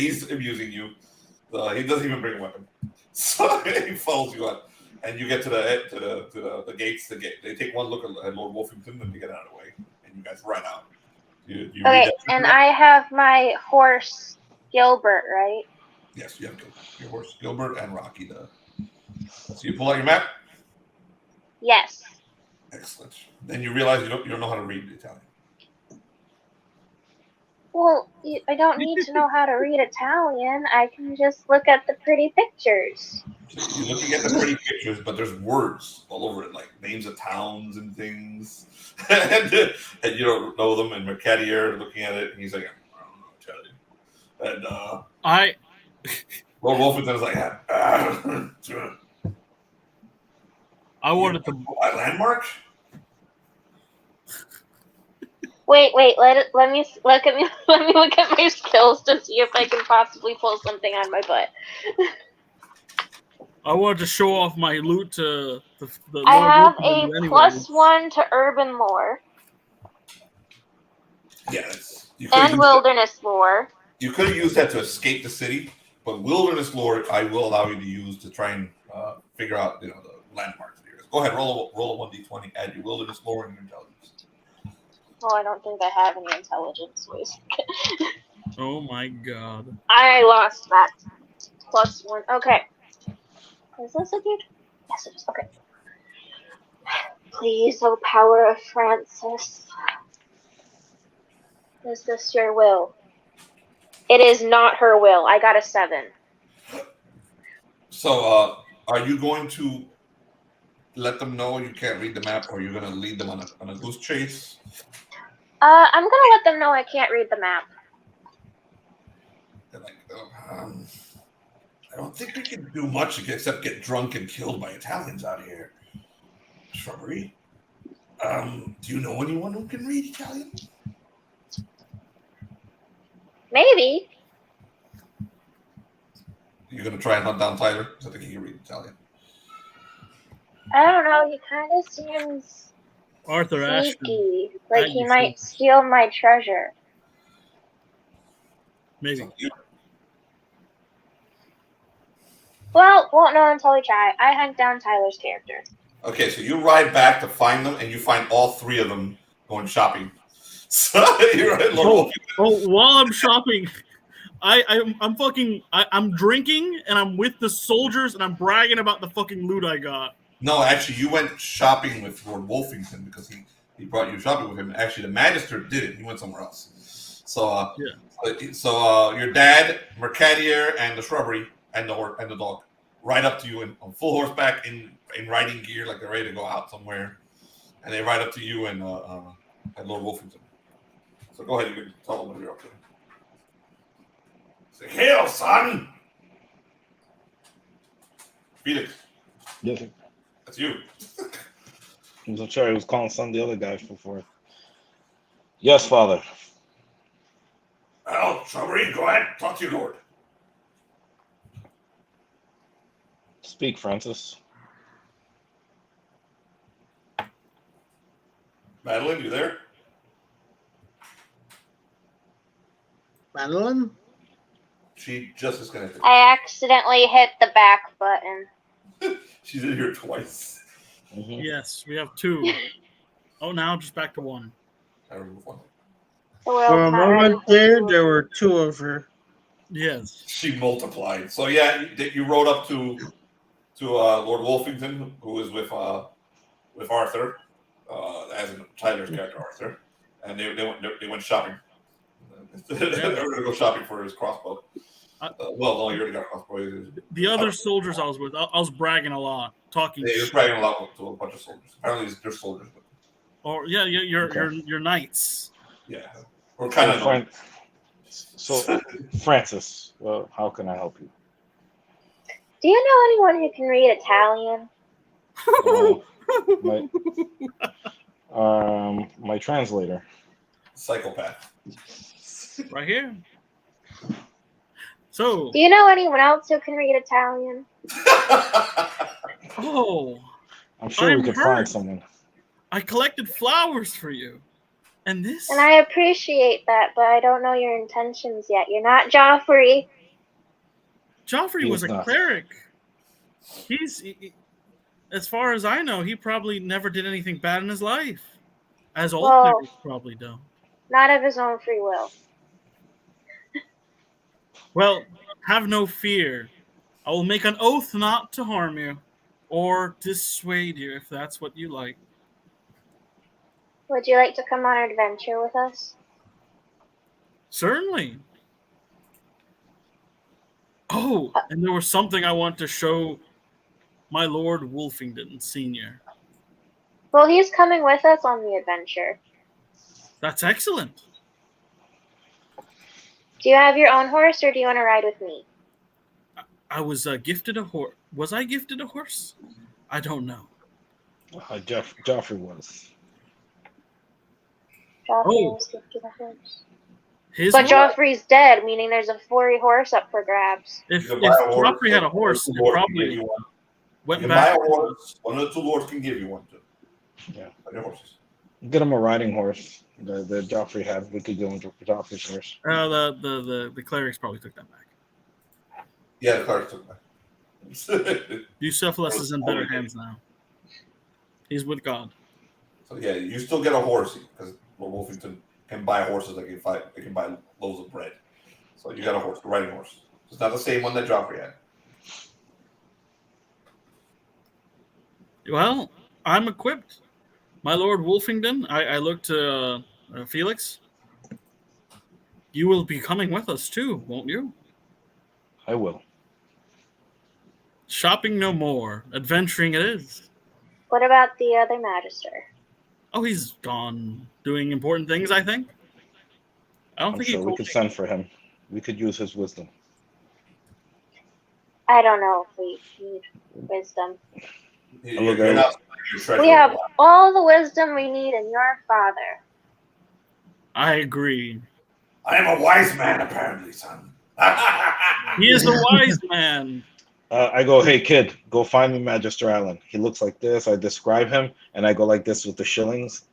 he's amusing you. He doesn't even bring a weapon. So he follows you up. And you get to the gates. They take one look at Lord Wolfenden and they get out of the way. And you guys run out. You okay, and I have my horse Gilbert, right? Yes, you have Gilbert. Your horse Gilbert and Rocky. So you pull out your map? Yes. Excellent. Then you realize you don't know how to read Italian. Well, I don't need to know how to read Italian. I can just look at the pretty pictures. So you're looking at the pretty pictures, but there's words all over it, like names of towns and things. and you don't know them. And Mercadier looking at it, and he's like, I don't know Italian. And Lord Wolfenden is like, I wanted to. A landmark? Wait. Let me look at my skills to see if I can possibly pull something on my butt. I wanted to show off my loot to the. I have Lord a +1 to urban lore. Yes. And wilderness lore. You could have used that to escape the city, but wilderness lore I will allow you to use to try and figure out the landmarks. Go ahead, roll a 1d20, add your wilderness lore and your intelligence. Well, I don't think I have any intelligence. Oh my god. I lost that. +1. Okay. Is this a dude? Yes, it is. Okay. Please, O power of Francis. Is this your will? It is not her will. I got a 7. So, are you going to let them know you can't read the map, or you're going to lead them on a goose chase? I'm going to let them know I can't read the map. They're like, I don't think we can do much except get drunk and killed by Italians out here. Shrubbery. Do you know anyone who can read Italian? Maybe. You're going to try and hunt down Tyler? Because I think he can read Italian. I don't know. He kind of seems Arthur Ashton. sneaky. Like he might steal my treasure. Maybe. Well, won't know until we try. I hunt down Tyler's character. Okay, so you ride back to find them, and you find all 3 of them going shopping. So you're right, Lord. While I'm shopping, I'm drinking and I'm with the soldiers and I'm bragging about the fucking loot I got. No, actually, you went shopping with Lord Wolfenden because he brought you shopping with him. Actually, the Magister didn't. He went somewhere else. So your dad, Mercadier, and the Shrubbery and the dog ride up to you on full horseback in riding gear, like they're ready to go out somewhere, and they ride up to you and Lord Wolfenden. So go ahead, you can tell them what you're up to. Say, hail, son! Felix. Yes, sir. That's you. I'm so sure he was calling some of the other guys before. Yes, Father. Well, Shrubbery, go ahead. Talk to your lord. Speak, Francis. Madeline, you there? Madeline? She just disconnected. I accidentally hit the back button. She's in here twice. Mhm. Yes, we have 2. Oh, now just back to 1. I remove one. The For a world's not ready moment for there, two. there were 2 of her. Yes. She multiplied. So yeah, you rode up to Lord Wolfenden, who was with Arhtur, as in Tyler's character Arhtur, and they went shopping. They were gonna go shopping for his crossbow. Well, no, you already got a crossbow. The other soldiers I was with, I was bragging a lot, talking. Yeah, he was bragging a lot to a bunch of soldiers. Apparently, they're soldiers. Or your knights. Yeah, we're kind of. So, Francis, how can I help you? Do you know anyone who can read Italian? My translator. Psychopath. Right here. So. Do you know anyone else who can read Italian? Oh. I'm sure we could find someone. I collected flowers for you. And this? And I appreciate that, but I don't know your intentions yet. You're not Joffrey. Joffrey was a cleric. As far as I know, he probably never did anything bad in his life. As all clerics probably do. Not of his own free will. Well, have no fear. I will make an oath not to harm you or dissuade you if that's what you like. Would you like to come on an adventure with us? Certainly. Oh, and there was something I want to show my Lord Wolfenden, Sr. Well, he's coming with us on the adventure. That's excellent. Do you have your own horse, or do you want to ride with me? I was gifted a horse. Was I gifted a horse? I don't know. Joffrey was. Joffrey was gifted a horse. But Joffrey's dead, meaning there's a free horse up for grabs. If Joffrey had a horse, it probably went back. Buy a horse. One of the 2 lords can give you one too. Yeah. Your horses. Get him a riding horse. The Joffrey had. We could go into Joffrey's horse. The clerics probably took that back. Yeah, the clerics took that. Bucephalus is in better hands now. He's with God. So yeah, you still get a horse because Lord Wolfenden can buy horses that can buy loaves of bread. So you got a horse, a riding horse. It's not the same one that Joffrey had. Well, I'm equipped. My Lord Wolfenden, I look to Felix. You will be coming with us too, won't you? I will. Shopping no more. Adventuring it is. What about the other Magister? Oh, he's gone doing important things, I think. I don't I'm think sure he we could send for him. We could use his wisdom. I don't know if we need wisdom. We We have all the wisdom we need in your father. I agree. I am a wise man, apparently, son. He is a wise man. I go, hey kid, go find me Magister Allan. He looks like this. I describe him, and I go like this with the shillings.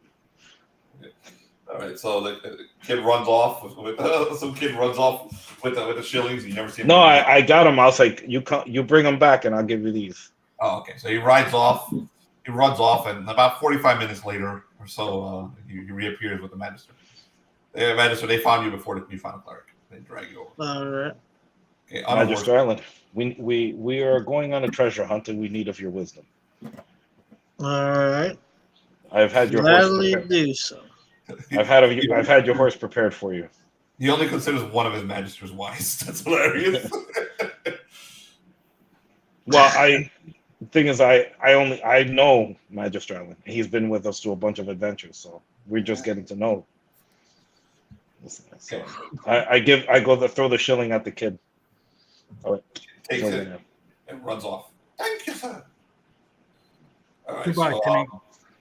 All right, so the kid runs off with some kid runs off with the shillings. You never see him. No, I got him. I was like, you bring him back, and I'll give you these. Oh, okay. So he rides off. He runs off, and about 45 minutes later or so, he reappears with the Magister. The Magister, they found you before you found a cleric. They drag you over. All right. Okay, Magister Allan, we are going on a treasure hunt, and we need of your wisdom. All right. I've had your horse Gladly prepared. do so. I've had your horse prepared for you. He only considers one of his Magisters wise. That's hilarious. Well, the thing is, I know Magister Allan. He's been with us to a bunch of adventures, so we're just getting to know. So I throw the shilling at the kid. Oh, Takes it and runs off. Thank you, sir. All right, Goodbye,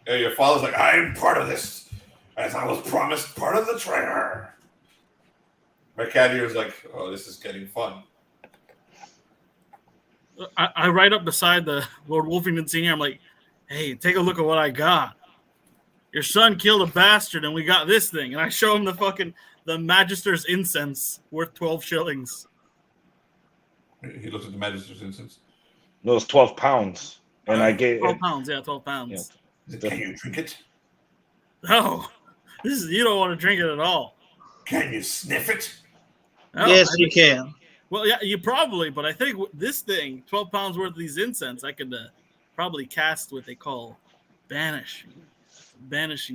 so, your father's like, I am part of this, as I was promised part of the treasure. Mercadier's like, oh, this is getting fun. I ride up beside the Lord Wolfenden Sr. I'm like, hey, take a look at what I got. Your son killed a bastard, and we got this thing. And I show him the Magister's incense worth 12 shillings. He looks at the Magister's incense. No, it's 12 pounds. And I gave 12 pounds. Yeah, 12 pounds. Yeah. Can you drink it? No, you don't want to drink it at all. Can you sniff it? No, Yes, you can. Well, yeah, you probably, but I think this thing, 12 pounds worth of these incense, I could probably cast what they call banishing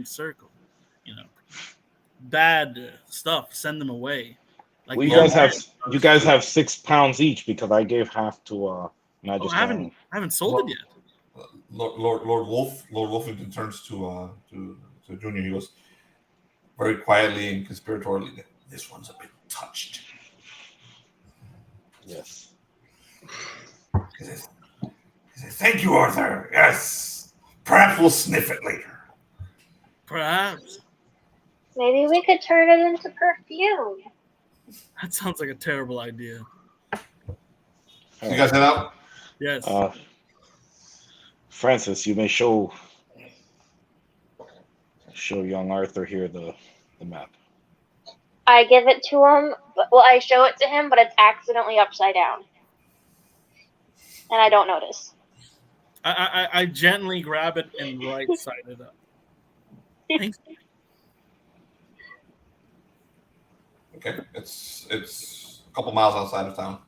circle. You know, bad stuff, send them away. Like well, you guys have 6 pounds each because I gave half to Magister. I haven't sold it yet. Lord Wolfenden turns to Junior. He goes very quietly and conspiratorially, "This one's a bit touched." Yes. He says, "Thank you, Arthur. Yes. Perhaps we'll sniff it later." Perhaps. Maybe we could turn it into perfume. That sounds like a terrible idea. You guys head out? Yes. Francis, you may show young Arthur here the map. I give it to him, I show it to him, but it's accidentally upside down. And I don't notice. I gently grab it and right side it up. Thanks. Okay, it's a couple miles outside of town.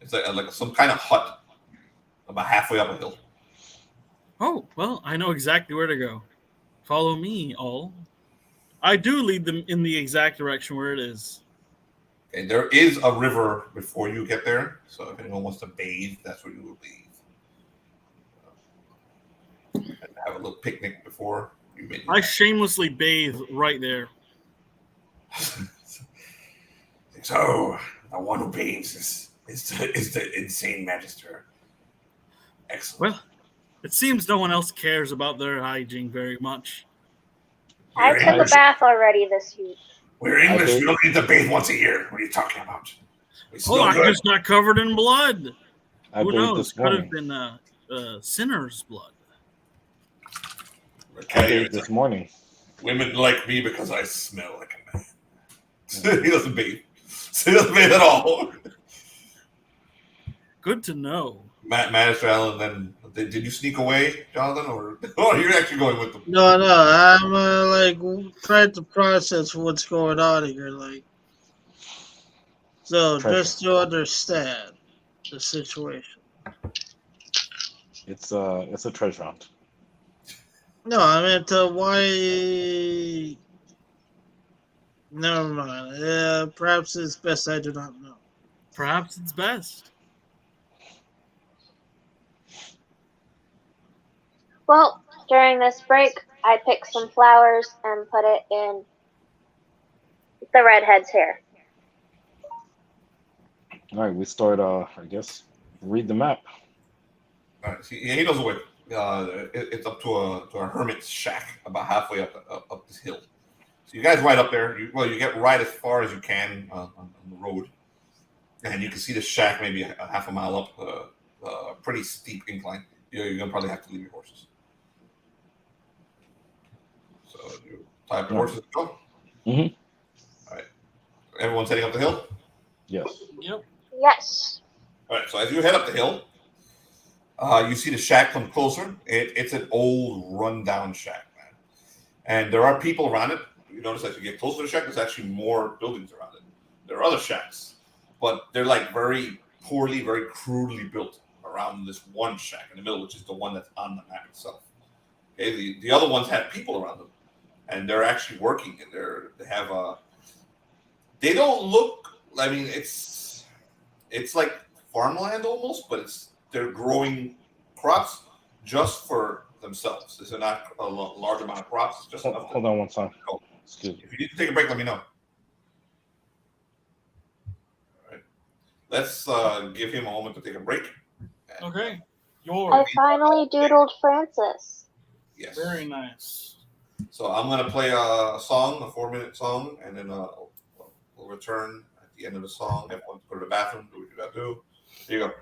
It's like some kind of hut about halfway up a hill. Oh, well, I know exactly where to go. Follow me, all. I do lead them in the exact direction where it is. Okay, there is a river before you get there, so if anyone wants to bathe, that's where you will bathe. And have a little picnic before you bathe. I shamelessly bathe right there. So the one who bathes is the insane Magister. Excellent. Well, it seems no one else cares about their hygiene very much. I took a bath already this week. We're English. We don't need to bathe once a year. What are you talking about? I just got covered in blood. Who knows? This morning. Could have been sinner's blood. I bathed this morning. Women like me because I smell like a man. He doesn't bathe. He doesn't bathe at all. Good to know. Magister Allan, then did you sneak away, Jonathan, or you're actually going with them? No, I'm trying to process what's going on here. Just to understand the situation. It's a treasure hunt. No, I meant why. Never mind. Perhaps it's best I do not know. Perhaps it's best. Well, during this break, I picked some flowers and put it in the redhead's hair. All right, we start. I guess read the map. All right, he knows the way. It's up to a hermit's shack about halfway up this hill. So you guys ride up there. You get right as far as you can on the road, and you can see the shack maybe a half a mile up a pretty steep incline. You're gonna probably have to leave your horses. So you tie up your horses and go. Mm-hmm. All right. Everyone's heading up the hill? Yes. Yep. Yes. All right. So as you head up the hill, you see the shack come closer. It's an old, rundown shack, man. And there are people around it. You notice as you get closer to the shack, there's actually more buildings around it. There are other shacks, but they're like very poorly, very crudely built around this one shack in the middle, which is the one that's on the map itself. Okay, the other ones have people around them, and they're actually working, and they don't look. I mean, it's like farmland almost, but they're growing crops just for themselves. This is not a large amount of crops. It's just enough. Hold on one second. Excuse me. If you need to take a break, let me know. All right, let's give him a moment to take a break. Okay. I finally doodled Francis. Yes. Very nice. So I'm going to play a song, a 4-minute song, and then we'll return at the end of the song. Everyone go to the bathroom, do what you got to do. Here you go.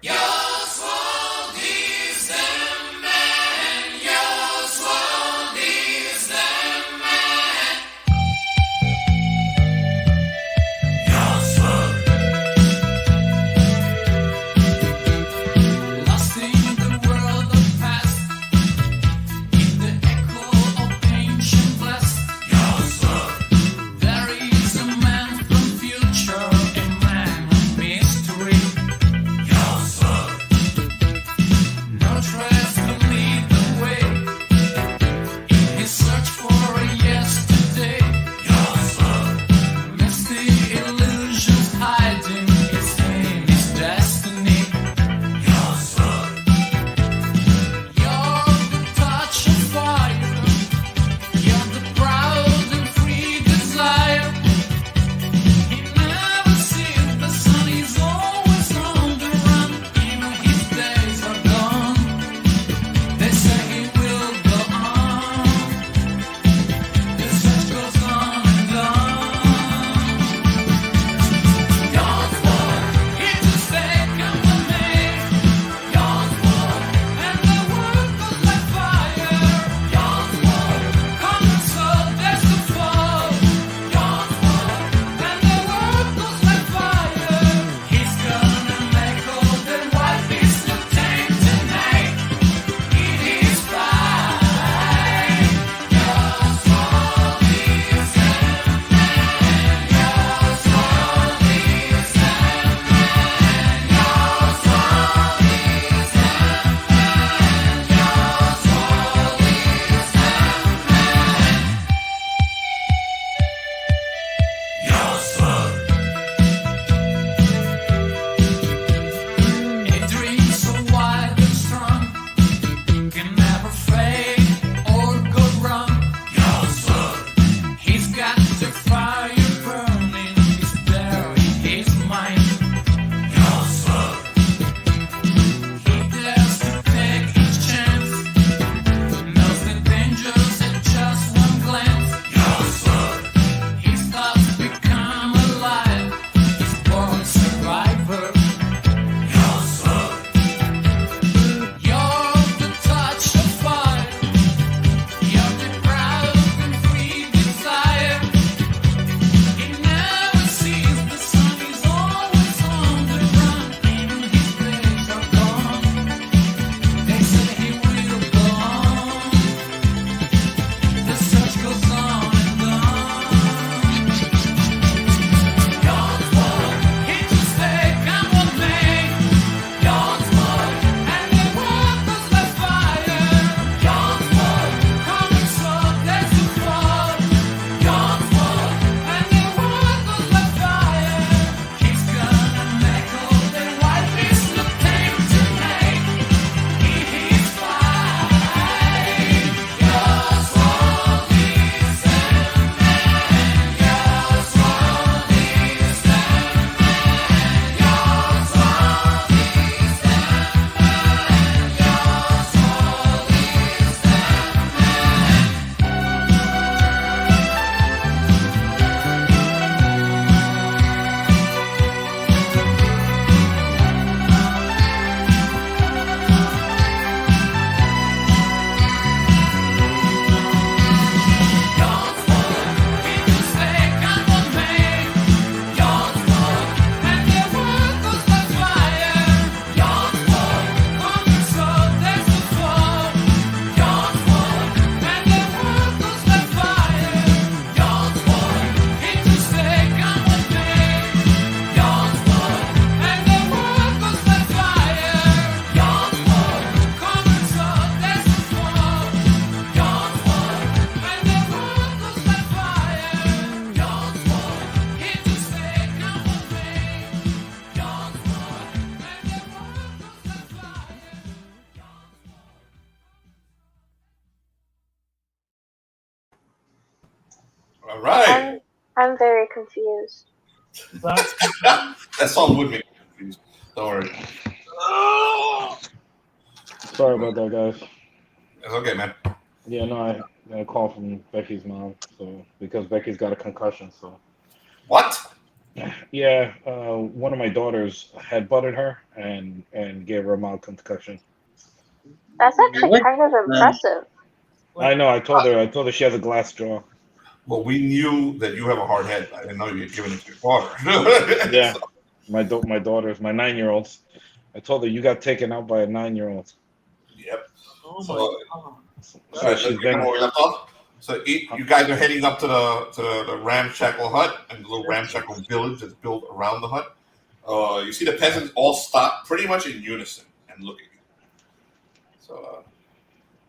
All right. I'm very confused. That song would make me confused. Don't worry. Sorry about that, guys. It's okay, man. Yeah, no, I got a call from Becky's mom, so because Becky's got a concussion, so What? yeah, one of my daughters had butted her and gave her a mild concussion. That's actually What? kind of impressive. I know. I told her she has a glass jaw. Well, we knew that you have a hard head. I didn't know you had given it to your father. Yeah, my daughters, my 9-year-olds. I told her you got taken out by a 9-year-old. Yep. Oh my So, god. all So right, she's let's pick up where we left off. So you guys are heading up to the ramshackle hut and the little ramshackle village that's built around the hut. You see the peasants all stop pretty much in unison and look at you. So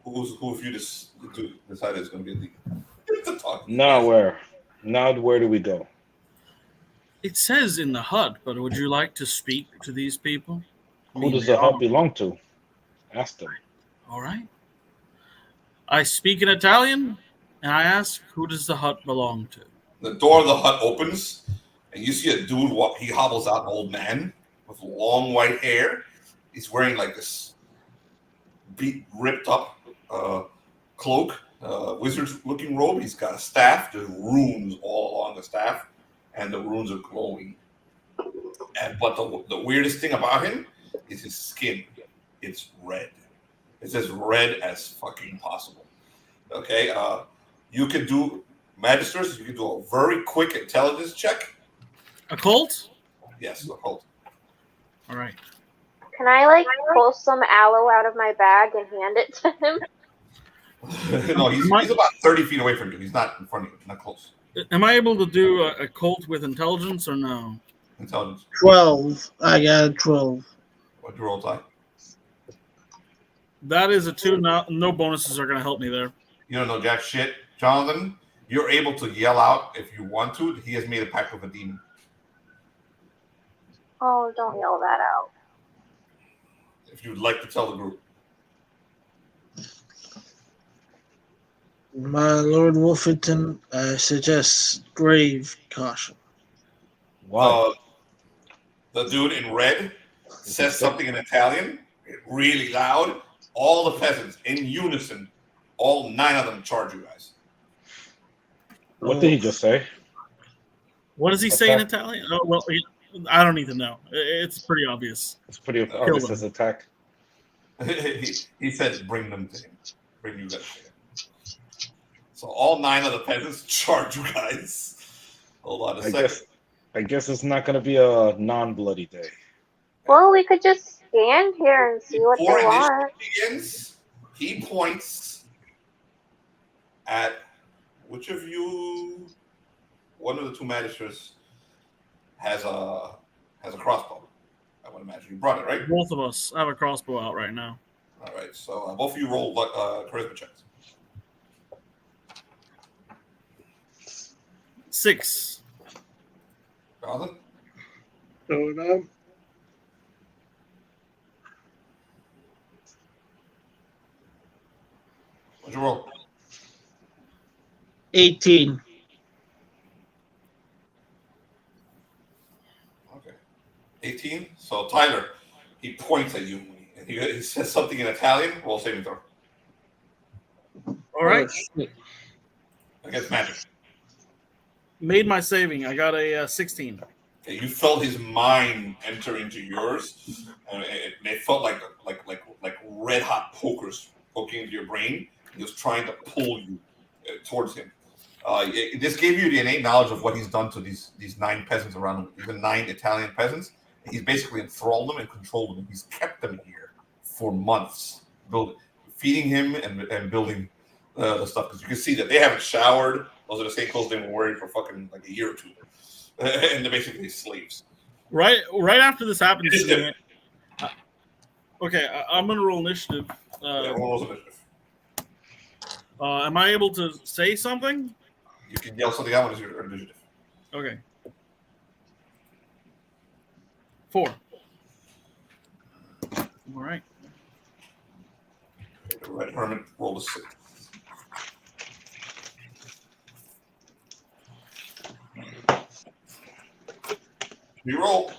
who if you just decide it's going to be the talk? Now where do we go? It says in the hut, but would you like to speak to these people? Who does the hut belong to? Ask them. All right. I speak in Italian, and I ask, who does the hut belong to? The door of the hut opens, and you see a dude walk. He hobbles out, an old man with long white hair. He's wearing like this ripped up cloak, wizard-looking robe. He's got a staff. There's runes all along the staff, and the runes are glowing. But the weirdest thing about him is his skin. It's red. It's as red as fucking possible. Okay, you could do Magisters. You can do a very quick intelligence check. Occult? Yes, occult. All right. Can I pull some aloe out of my bag and hand it to him? No, he's about 30 feet away from you. He's not in front of you. Not close. Am I able to do a cult with intelligence or no? Intelligence. 12. I got 12. What'd you roll, Ty? That is a 2. No bonuses are going to help me there. You don't know jack shit. Jonathan, you're able to yell out if you want to. He has made a pact with a demon. Oh, don't yell that out. If you would like to tell the group. My Lord Wolfenden, I suggest grave caution. Wow. The dude in red says something in Italian, really loud. All the peasants in unison, all 9 of them charge you guys. What did he just say? What does he say in Italian? Oh, well, I don't need to know. It's pretty obvious. It's pretty obvious as attack. he said, "Bring them to him. Bring you guys to him." So all 9 of the peasants charge you guys. Hold on a second. I guess it's not going to be a non-bloody day. Well, we could just stand here and see what they want. Begins, he points at which of you, one of the 2 magisters, has a crossbow. I would imagine you brought it, right? Both of us have a crossbow out right now. All right, so both of you roll charisma checks. 6. Jonathan? Hold on. What'd you roll? 18. Okay. 18. So Tyler, he points at you and he says something in Italian. Roll saving throw. All right. Against magic. Made my saving. I got a 16. Okay, you felt his mind enter into yours, and it felt like red hot pokers poking into your brain. He was trying to pull you towards him. This gave you the innate knowledge of what he's done to these 9 peasants around him, even 9 Italian peasants. He's basically enthralled them and controlled them. He's kept them here for months, feeding him and building the stuff. Because you can see that they haven't showered. Those are the same clothes they were wearing for fucking like a year or 2. And they're basically slaves. Right after this happens. Okay, I'm gonna roll initiative. Roll initiative. Am I able to say something? You can yell something out when it's your initiative. Okay. 4. All right. The red hermit rolled a 6. You roll.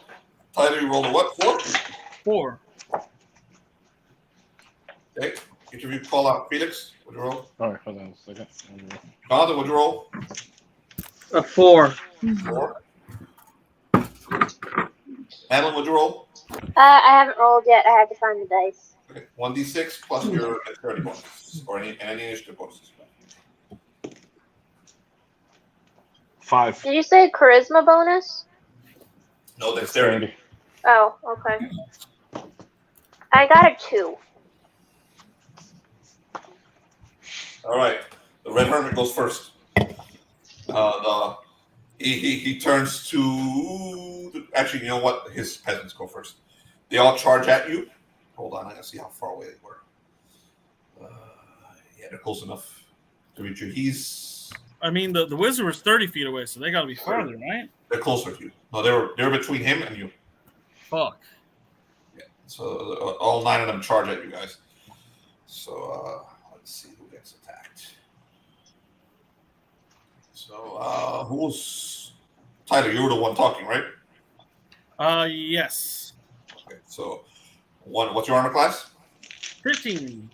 Tyler, you rolled a what? 4? 4. Okay. Each of you call out Felix. What'd you roll? All right, hold on a second. Jonathan, what'd you roll? A 4. 4. Madeline, what'd you roll? I haven't rolled yet. I had to find the dice. Okay. 1d6 plus your dexterity bonus or any initiative bonuses. 5. Did you say charisma bonus? No dexterity. Oh, okay. I got a 2. All right. The Red Hermit goes first. He turns to. Actually, you know what? His peasants go first. They all charge at you. Hold on, I gotta see how far away they were. Yeah, they're close enough to reach you. I mean, the wizard was 30 feet away, so they got to be farther, right? They're closer to you. No, they're between him and you. Fuck. Yeah. So all 9 of them charge at you guys. So let's see who gets attacked. So who's Tyler? You were the one talking, right? Yes. Okay. So what's your armor class? 15.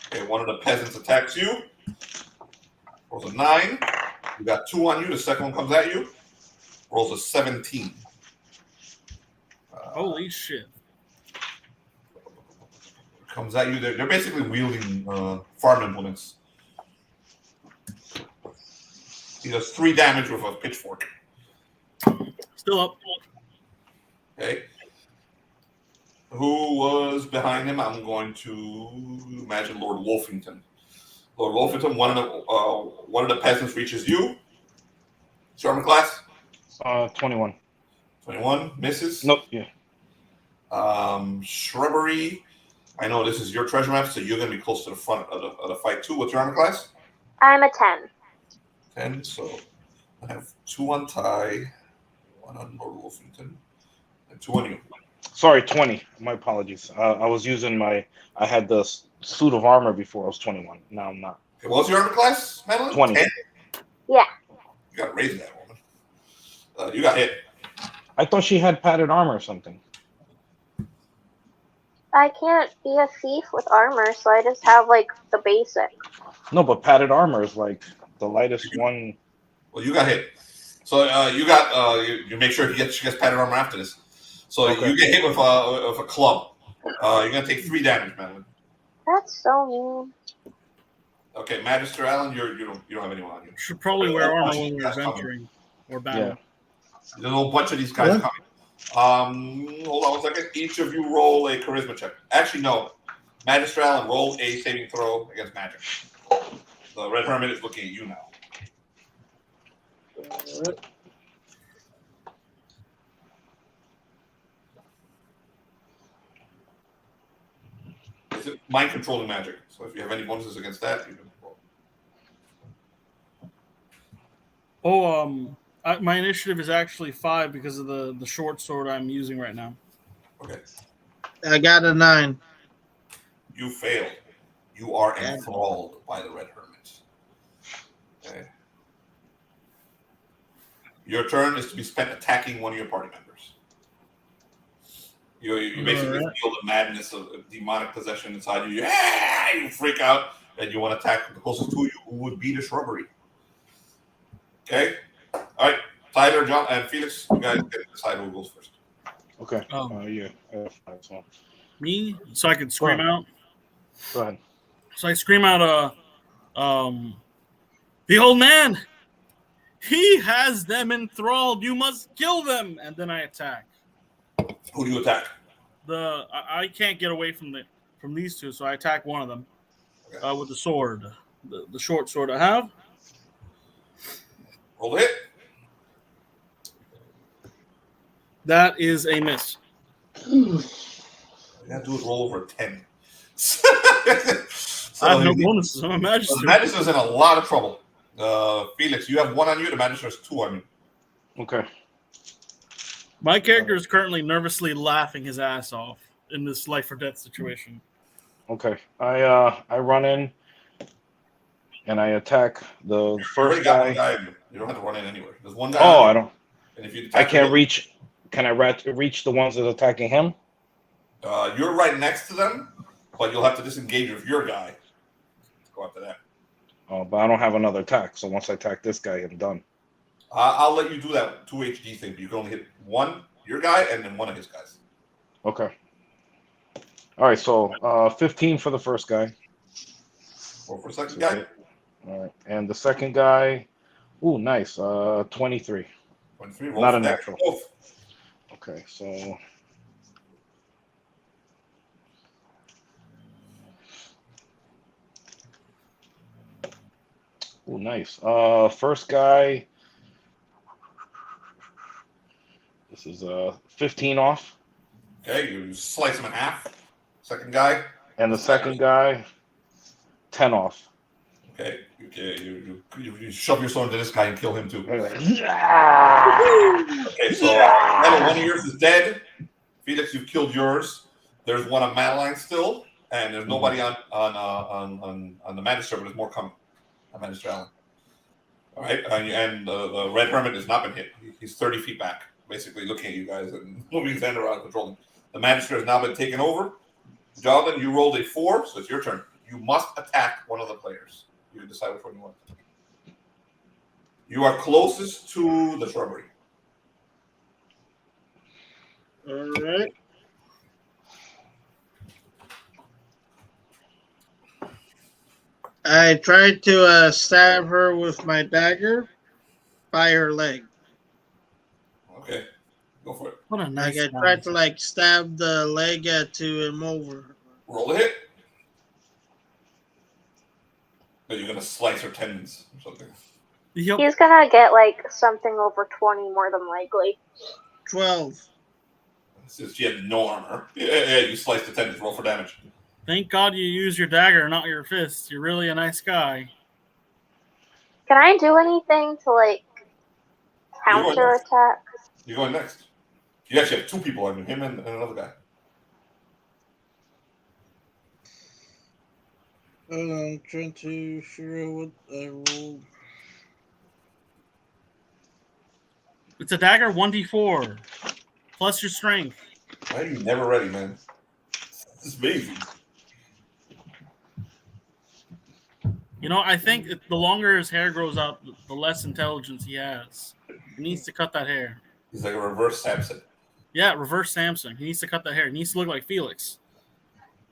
Okay. One of the peasants attacks you. Rolls a 9. You got 2 on you. The second one comes at you. Rolls a 17. Holy shit. Comes at you. They're basically wielding farm implements. He does 3 damage with a pitchfork. Still up. Okay. Who was behind him? I'm going to imagine Lord Wolfenden. Lord Wolfenden, one of the peasants reaches you. What's your armor class? 21. 21 misses. Nope. Yeah. Shrubbery. I know this is your treasure map, so you're going to be close to the front of the fight too. What's your armor class? I'm a 10. 10. So I have 2 on Ty, 1 on Lord Wolfenden, and 2 on you. Sorry, 20. My apologies. I was using I had the suit of armor before I was 21. Now I'm not. Okay, what was your armor class, Madeline? 20. 10? Yeah. You got to raise that woman. You got hit. I thought she had padded armor or something. I can't be a thief with armor, so I just have like the basic. No, but padded armor is like the lightest one. Well, you got hit. So you got you make sure she gets padded armor after this. So Okay. you get hit with a club. You're gonna take 3 damage, Madeline. That's so mean. Okay, Magister Allan, you don't have anyone on you. Should probably wear armor when we're venturing or battle. Yeah. There's a whole bunch of these guys coming. Hold on 1 second. Each of you roll a charisma check. Actually, no. Magister Allan, roll a saving throw against magic. The Red Hermit is looking at you now. It's mind controlling magic. So if you have any bonuses against that, you can roll. My initiative is actually 5 because of the short sword I'm using right now. Okay. I got a 9. You failed. You are enthralled by the Red Hermit. Okay. Your turn is to be spent attacking one of your party members. You basically feel the madness of demonic possession inside you. You freak out, and you want to attack the closest to you, who would be the shrubbery. Okay? All right. Tyler, John, and Felix, you guys get to decide who goes first. Okay. Oh. Yeah. So. Me? So I can scream out? Go ahead. So I scream out, the old man! He has them enthralled! You must kill them! And then I attack. Who do you attack? I can't get away from these two, so I attack one of them with the sword. The short sword I have. Roll hit. That is a miss. You have to do it roll over 10. I have no bonuses. I'm a magister. The Magister's in a lot of trouble. Felix, you have 1 on you. The Magister has 2 on you. Okay. My character is currently nervously laughing his ass off in this life or death situation. Okay. I run in and I attack the first got guy. one guy. You don't have to run in anywhere. There's one guy. Oh, I don't. And if you I can't reach. can I reach the ones that are attacking him? You're right next to them, but you'll have to disengage with your guy. Go after that. Oh, but I don't have another attack. So once I attack this guy, I'm done. I'll let you do that 2 HD thing, but you can only hit one, your guy, and then one of his guys. Okay. All right, so 15 for the first guy. Or for the second guy? All right, and the second guy, ooh, nice, 23. 23. Not a natural. Okay, so ooh, nice. First guy, this is 15 off. Okay, you slice him in half. Second guy. And the second guy, 10 off. Okay, you shove your sword into this guy and kill him too. Okay, so one of yours is dead. Felix, you've killed yours. There's one on Madeline still, and there's nobody on the Magister, but there's more coming. On Magister Allan. All right, and the Red Hermit has not been hit. He's 30 feet back, basically looking at you guys and moving his hand around, controlling. The Magister has now been taken over. Jonathan, you rolled a 4, so it's your turn. You must attack one of the players. You can decide which one you want. You are closest to the shrubbery. All right. I tried to stab her with my dagger by her leg. Okay, go for it. What a nice I tried to stab the leg to move over. Roll a hit. But you're gonna slice her tendons or something. Yep. He's gonna get something over 20 more than likely. 12. Since she had no armor. Yeah, you sliced the tendons. Roll for damage. Thank God you use your dagger, not your fist. You're really a nice guy. Can I do anything to counter attack? You're going next. You actually have 2 people, I mean, him and another guy. I'm trying to figure out what I rolled. It's a dagger 1d4 plus your strength. Why are you never ready, man? This is amazing. You know, I think the longer his hair grows out, the less intelligence he has. He needs to cut that hair. He's like a reverse Samson. Yeah, reverse Samson. He needs to cut that hair. He needs to look like Felix.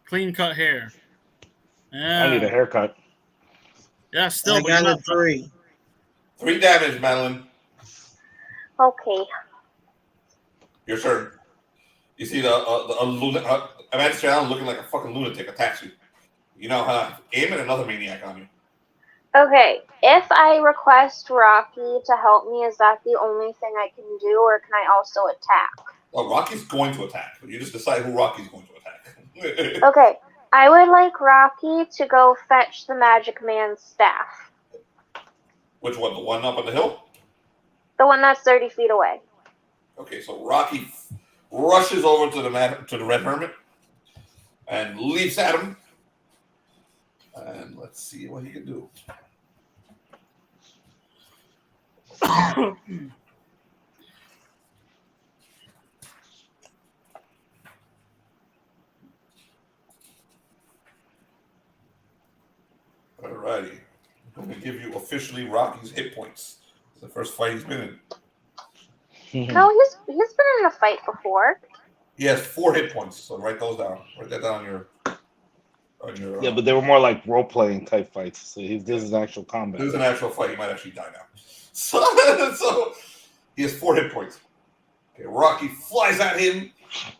Clean cut hair. Yeah. I need a haircut. Yeah, still. I got a 3. 3 damage, Madeline. Okay. Your turn. You see Magister Allan looking like a fucking lunatic attacks you. You know how to aim at another maniac on you. Okay. If I request Rocky to help me, is that the only thing I can do, or can I also attack? Well, Rocky's going to attack, but you just decide who Rocky's going to attack. Okay. I would like Rocky to go fetch the Magic Man's staff. Which one? The one up on the hill? The one that's 30 feet away. Okay, so Rocky rushes over to the Red Hermit and leaps at him. And let's see what he can do. Alrighty. I'm going to give you officially Rocky's hit points. It's the first fight he's been in. No, he's been in a fight before. He has 4 hit points, so write those down. Write that down on your Yeah, but they were more like role-playing type fights. So this is actual combat. This is an actual fight. He might actually die now. So he has 4 hit points. Okay, Rocky flies at him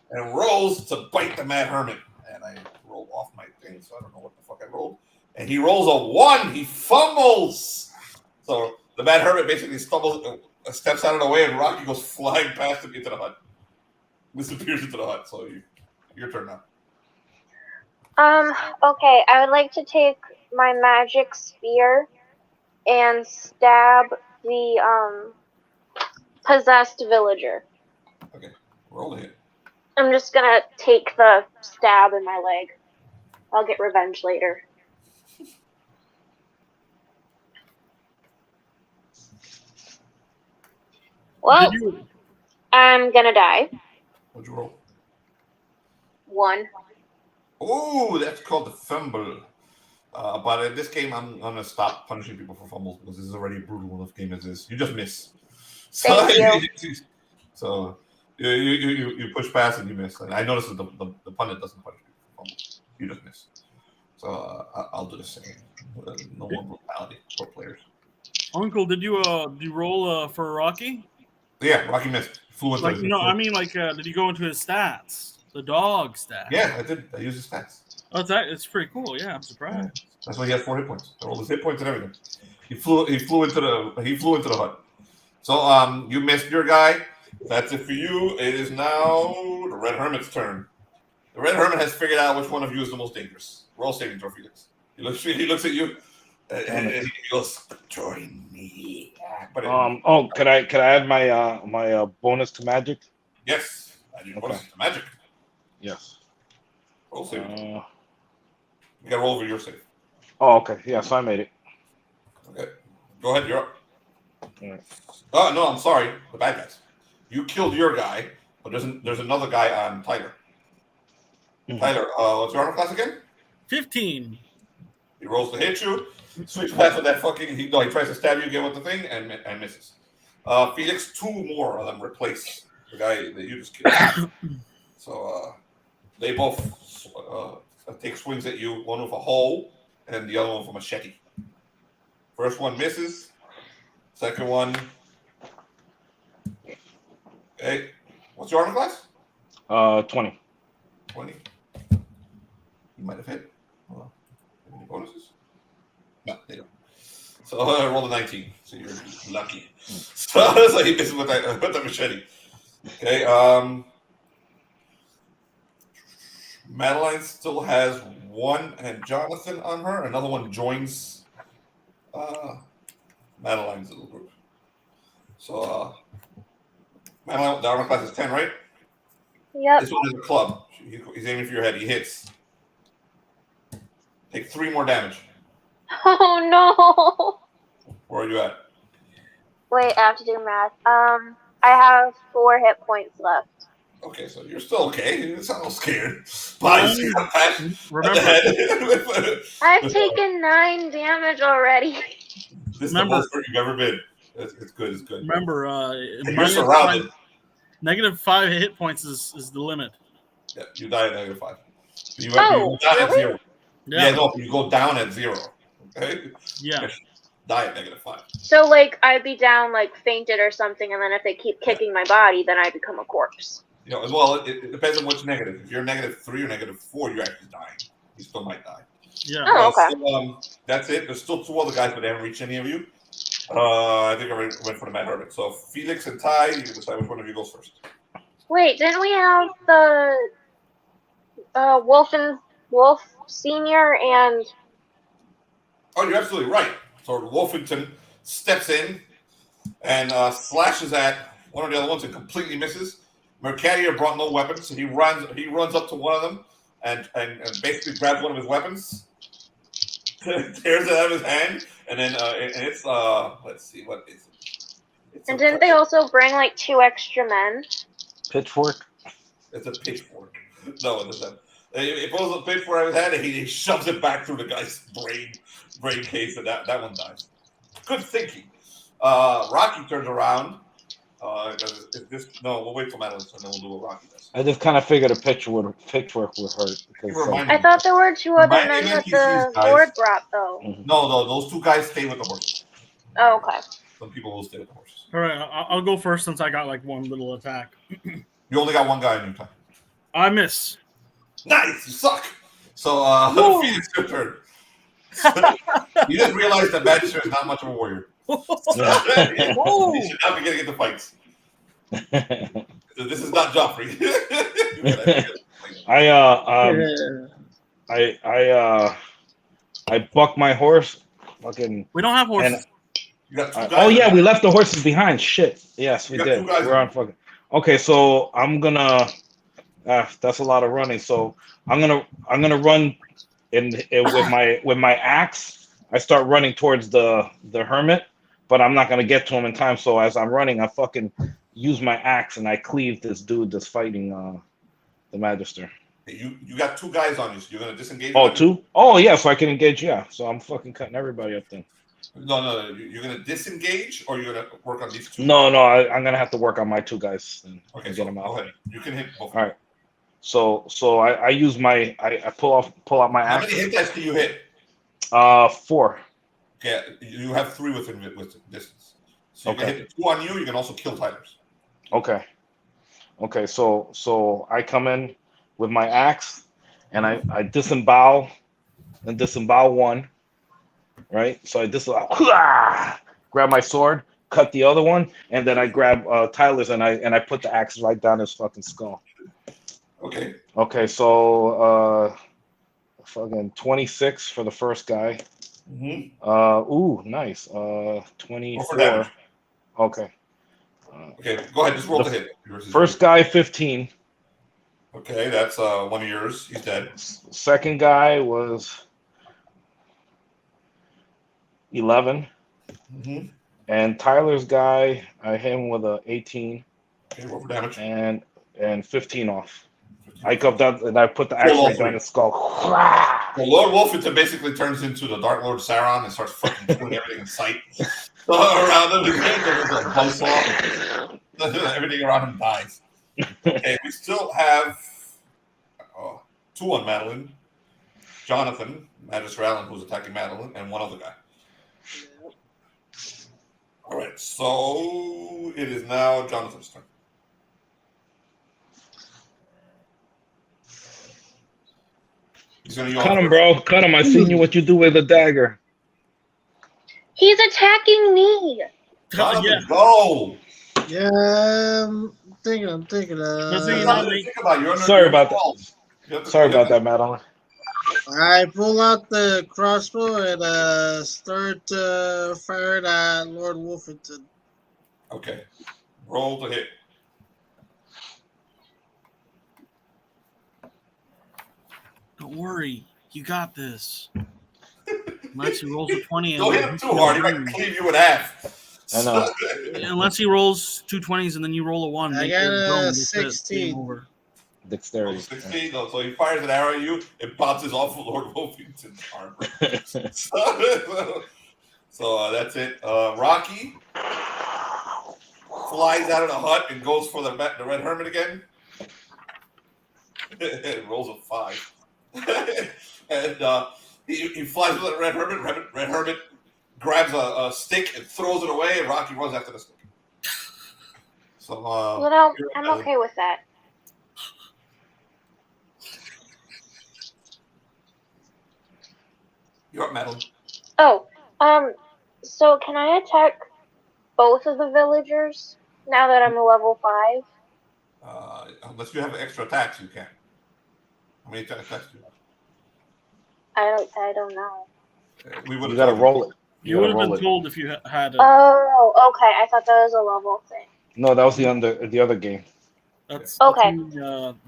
and rolls to bite the Mad Hermit. And I rolled off my thing, so I don't know what the fuck I rolled. And he rolls a 1. He fumbles. So the Mad Hermit basically steps out of the way, and Rocky goes flying past him into the hut. Disappears into the hut. So your turn now. Okay, I would like to take my magic spear and stab the possessed villager. Okay, roll a hit. I'm just gonna take the stab in my leg. I'll get revenge later. Well, I'm gonna die. What'd you roll? 1. Oh, that's called the fumble. But in this game, I'm gonna stop punishing people for fumbles because this is already a brutal enough game as is. You just miss. So, Thank you. so you push past and you miss. And I noticed that the pundit doesn't punish people for fumbles. You just miss. So I'll do the same. No more brutality for players. Uncle, did you roll for Rocky? Yeah, Rocky missed. Flew into his did you go into his stats? The dog stats. Yeah, I did. I used his stats. Oh, it's pretty cool. Yeah, I'm surprised. That's why he has 4 hit points. I rolled his hit points and everything. He flew into the hut. So you missed your guy. That's it for you. It is now the Red Hermit's turn. The Red Hermit has figured out which one of you is the most dangerous. Roll saving throw, Felix. He looks at you and he goes, "Join me." But can I add my bonus to magic? Yes, I do bonus to magic. Yes. Roll saving. You got to roll over your save. Oh, okay. Yeah, so I made it. Okay. Go ahead, you're up. All right. Oh, no, I'm sorry. The bad guys. You killed your guy, but there's another guy on Tyler. Mm-hmm. Tyler, what's your armor class again? 15. He rolls to hit you. Switch past with that fucking... He tries to stab you again with the thing and misses. Felix, 2 more of them replace the guy that you just killed. So they both... take swings at you, one with a hoe and the other one with a machete. First one misses. Second one. Okay. What's your armor class? 20. 20. You might have hit. Hold on. Any bonuses? No, they don't. So I rolled a 19. So you're lucky. So he misses with the machete. Okay. Madeline still has 1 and Jonathan on her. Another one joins Madeline's little group. So Madeline, the armor class is 10, right? Yep. This one is a club. He's aiming for your head. He hits. Take 3 more damage. Oh no! Where are you at? Wait, I have to do math. I have 4 hit points left. Okay, so you're still okay. You sound scared. But I've taken 9 damage already. This is the most hurt you've ever been. It's good. It's good. Remember, you're surrounded. -5 hit points is the limit. Yeah, you die at -5. So you Oh, go down at really? 0. Yeah, no, you go down at 0. Okay? Yeah. Die at -5. So, like, I'd be down, like, fainted or something, and then if they keep kicking my body, then I become a corpse. You know, as well, it depends on which negative. If you're -3 or -4, you're actually dying. You still might die. Yeah. Oh, okay. So, that's it. There's still 2 other guys, but they haven't reached any of you. I think I already went for the Mad Hermit. So Felix and Ty, you can decide which one of you goes first. Wait, didn't we have the Wolf Senior and... Oh, you're absolutely right. So Wolfenden steps in and slashes at one of the other ones and completely misses. Mercadier brought no weapons, so he runs up to one of them and basically grabs one of his weapons, tears it out of his hand, and then it's let's see, what is it? And didn't they also bring like 2 extra men? Pitchfork. It's a pitchfork. No, it doesn't. It pulls a pitchfork out of his hand and he shoves it back through the guy's brain case, and that one dies. Good thinking. Rocky turns around. We'll wait till Madeline, so then we'll do what Rocky does. I just kind of figured a pitchfork would hurt. Because, I thought there were 2 other men that the Lord brought, though. Mm-hmm. No, those 2 guys stay with the horses. Oh, okay. Some people will stay with the horses. All right, I'll go first since I got like 1 little attack. You only got 1 guy in your time. I miss. Nice, you suck. So, Felix, your turn. You just realized that Magister is not much of a warrior. He should not be getting into fights. This is not Joffrey. I buck my horse. Fucking. We don't have horses. We left the horses behind. Shit. Yes, we did. We're on fucking. Okay, so I'm gonna. That's a lot of running. So I'm gonna run with my axe. I start running towards the hermit, but I'm not gonna get to him in time. So as I'm running, I fucking use my axe and I cleave this dude that's fighting the Magister. You got 2 guys on you, so you're gonna disengage. Oh, 2? Oh yeah, so I can engage. Yeah, so I'm fucking cutting everybody up then. No. You're gonna disengage, or you're gonna work on these 2. No, I'm gonna have to work on my 2 guys and Okay, get them out. Go ahead. You can hit both. All right. So I use my I pull out my axe. How many hit dice do you hit? 4. Yeah, you have 3 with distance. So you can hit 2 on you. You can also kill Tyler's. Okay. So I come in with my axe and I disembowel 1. Right. So I grab my sword, cut the other one, and then I grab Tyler's and I put the axe right down his fucking skull. Okay. Okay. So fucking 26 for the first guy. Mm-hmm. Nice. 24. Okay. Okay, go ahead. Just roll the hit. First guy, 15. Okay, that's 1 of yours. He's dead. Second guy was 11. Mm-hmm. And Tyler's guy, I hit him with a 18. Okay, roll for damage. And 15 off. I got that, and I put the axe right down his skull. Well, Lord Wolfenden basically turns into the Dark Lord Sauron and starts fucking killing everything in sight. So around him, there's a buzzsaw. Everything around him dies. Okay, we still have 2 on Madeline. Jonathan, Magister Allan, who's attacking Madeline, and 1 other guy. All right, so it is now Jonathan's turn. He's gonna cut him, bro. Cut him. I seen you what you do with a dagger. He's attacking me. Jonathan, go. Yeah, I'm thinking. Think about Sorry about that. Sorry about that, Madeline. I pull out the crossbow and start firing at Lord Wolfenden. Okay. Roll to hit. Don't worry, you got this. Unless he rolls a 20. Don't hit him too hard. He might cleave you in half. I know. Unless he rolls 2 20s and then you roll a 1. I got a 16. Dexterity. 16. So he fires an arrow at you. It bounces off of Lord Wolfenden's armor. So that's it. Rocky flies out of the hut and goes for the Red Hermit again. It rolls a 5. And he flies with the Red Hermit. Red Hermit grabs a stick and throws it away, and Rocky runs after the stick. So, I'm okay with that. You're up, Madeline. Oh, so can I attack both of the villagers now that I'm a level 5? Unless you have extra attacks, you can. How many attacks do you have? I don't know. You gotta roll it. You would have been told if you had. Oh, okay. I thought that was a level thing. No, that was the other game. That's okay.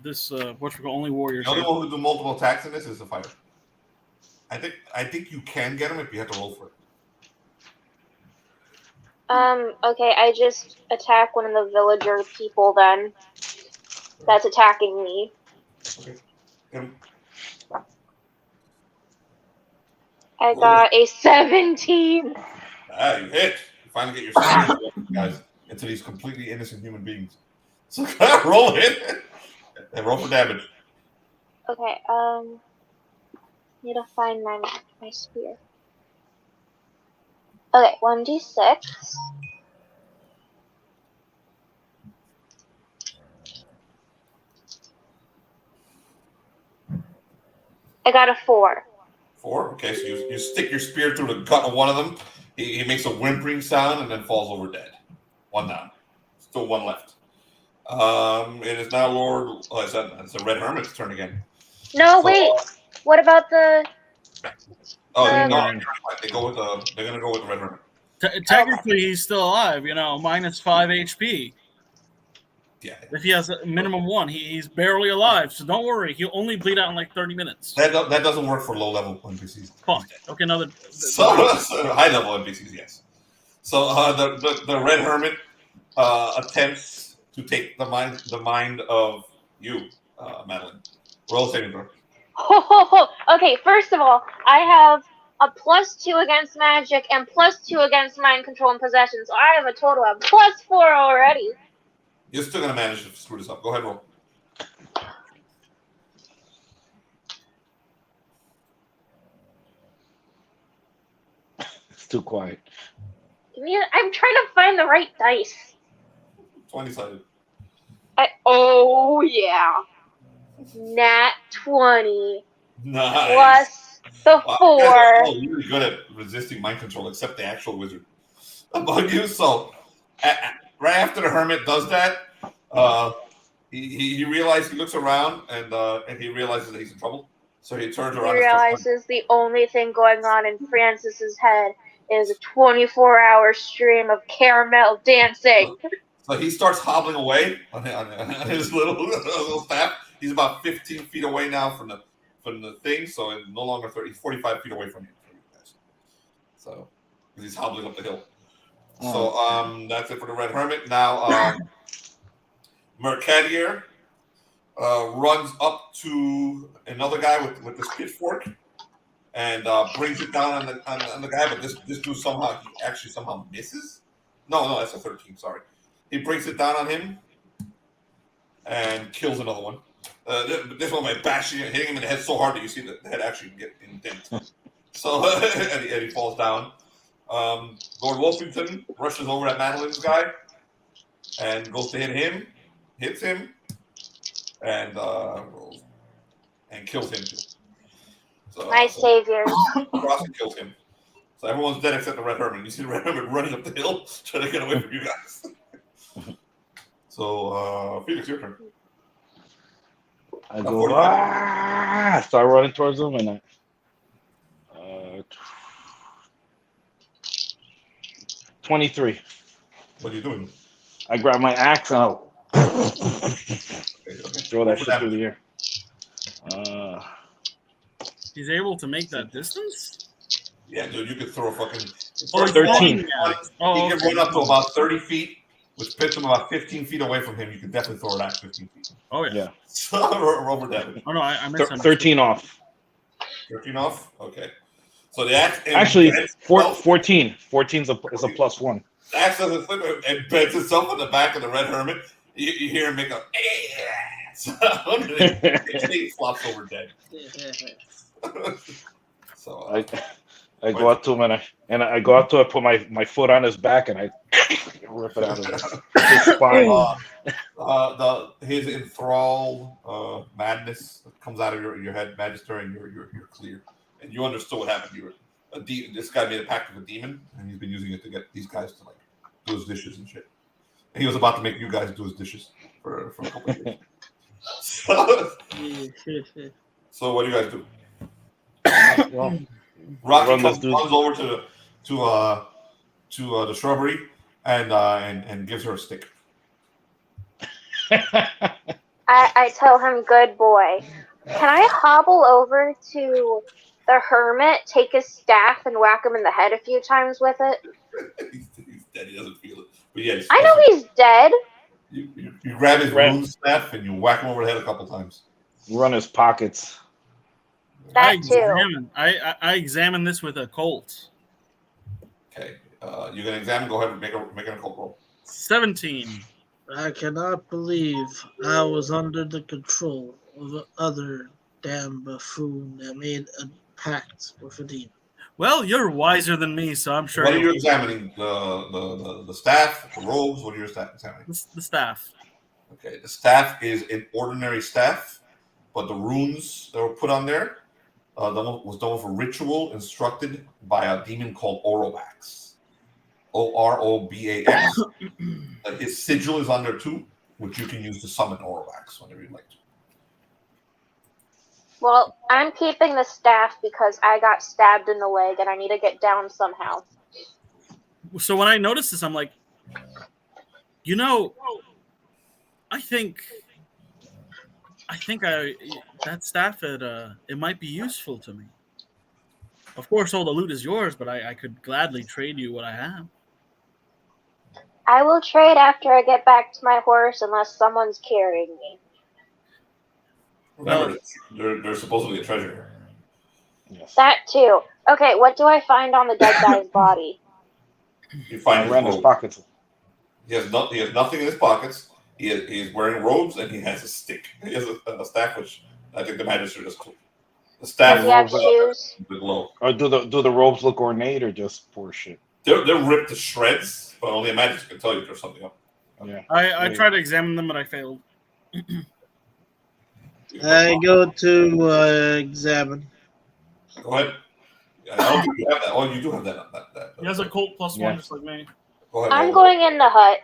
This what we call only warriors. The only one who do multiple attacks in this is the fighter. I think you can get him if you have to roll for it. Okay, I just attack one of the villager people then. That's attacking me. Okay. I got a 17. Ah, you hit. You finally get your spear, guys, into these completely innocent human beings. So roll it and roll for damage. Okay, need to find my spear. Okay, 1d6. I got a 4. 4? Okay, so you stick your spear through the gut of one of them. He makes a whimpering sound and then falls over dead. 1 down. Still 1 left. It is now Lord... Oh, it's the Red Hermit's turn again. No, wait. What about the... Oh, no, they go with they're going to go with the Red Hermit. Technically, he's still alive, minus 5 HP. Yeah. If he has a minimum 1, he's barely alive. So don't worry, he'll only bleed out in like 30 minutes. That doesn't work for low-level NPCs. Fuck. Okay, another... So high-level NPCs, yes. So the Red Hermit attempts to take the mind of you, Madeline. Roll saving throw. Okay, first of all, I have a +2 against magic and +2 against mind control and possession, so I have a total of +4 already. You're still gonna manage to screw this up. Go ahead, roll. It's too quiet. I'm trying to find the right dice. 20-sided. Oh yeah, nat 20 Nice. plus the 4. You guys are really good at resisting mind control, except the actual wizard above you. So, right after the hermit does that, he realizes, he looks around and he realizes that he's in trouble. So he turns around. He realizes the only thing going on in Francis's head is a 24-hour stream of caramel dancing. So he starts hobbling away on his little staff. He's about 15 feet away now from the thing, so it's no longer 30. He's 45 feet away from you guys. So because he's hobbling up the hill. So that's it for the Red Hermit. Now Mercadier runs up to another guy with this pitchfork and brings it down on the guy, but this dude somehow misses. No, that's a 13. Sorry. He brings it down on him and kills another one. This one by bashing it, hitting him in the head so hard that you see the head actually get indent. So and he falls down. Lord Wolfenden rushes over at Madeline's guy and goes to hit him, hits him, and kills him too. So, My savior. Crossan kills him. So everyone's dead except the Red Hermit. You see the Red Hermit running up the hill, trying to get away from you guys. So, Felix, your turn. I go, start running towards them, and 23. What are you doing? I grab my axe and I'll throw that shit through the air. He's able to make that distance? Yeah, dude, you could throw a fucking... 13. He can run up to about 30 feet, which puts him about 15 feet away from him. You can definitely throw it at 15 feet. Oh, yeah. So, over damage. Oh, no, I missed 13 off. 13 off? Okay. So the axe... Actually, 14. 14 is a +1. The axe doesn't flip and bends itself on the back of the Red Hermit. You hear him make a sound, and he flops over dead. So I go out to him and I go out to it, put my foot on his back, and I rip it out of his spine. His enthralled madness comes out of your head, Magister, and you're clear. And you understood what happened. This guy made a pact with a demon, and he's been using it to get these guys to like do his dishes and shit. And he was about to make you guys do his dishes for a couple of years. So what do you guys do? Well, Rocky runs over to the shrubbery and gives her a stick. I tell him, good boy. Can I hobble over to the hermit, take his staff, and whack him in the head a few times with it? He's dead. He doesn't feel it. But yeah, I know he's dead. You grab his rune staff and you whack him over the head a couple times. You run his pockets. That too. I examine this with a Colt. Okay, you're gonna examine. Go ahead and make an occult roll. 17. I cannot believe I was under the control of the other damn buffoon that made a pact with a demon. Well, you're wiser than me, so I'm sure. What are you examining? The staff, the robes. What are you examining? The staff. Okay, the staff is an ordinary staff, but the runes that were put on there was done for ritual instructed by a demon called Orobax. Orobax. His sigil is on there too, which you can use to summon Orobax whenever you'd like to. Well, I'm keeping the staff because I got stabbed in the leg and I need to get down somehow. So when I noticed this, I'm like, I think that staff it might be useful to me. Of course, all the loot is yours, but I could gladly trade you what I have. I will trade after I get back to my horse unless someone's carrying me. Remember, there's supposedly a treasure. Yes. That too. Okay, what do I find on the dead guy's body? You find his pockets. He has nothing in his pockets. He's wearing robes and he has a stick. He has a staff, which I think the Magister just took. The staff. Does he have shoes? Low. Or do the robes look ornate or just poor shit? They're ripped to shreds, but only a Magister can tell you if there's something up. Yeah. I tried to examine them, but I failed. I go to examine. Go ahead. Yeah, I don't think you have that. Oh, you do have that. He has a Colt +1, just like me. Go ahead. I'm going in the hut.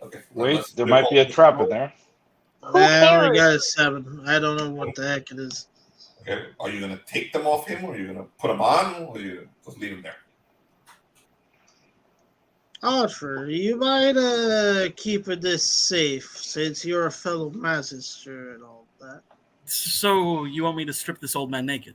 Okay. Wait, there might be a trap in there. Who I only got a cares? 7. I don't know what the heck it is. Okay. Are you gonna take them off him, or are you gonna put them on, or are you just leave them there? Arthur, you might keep this safe since you're a fellow Magister and all that. So you want me to strip this old man naked?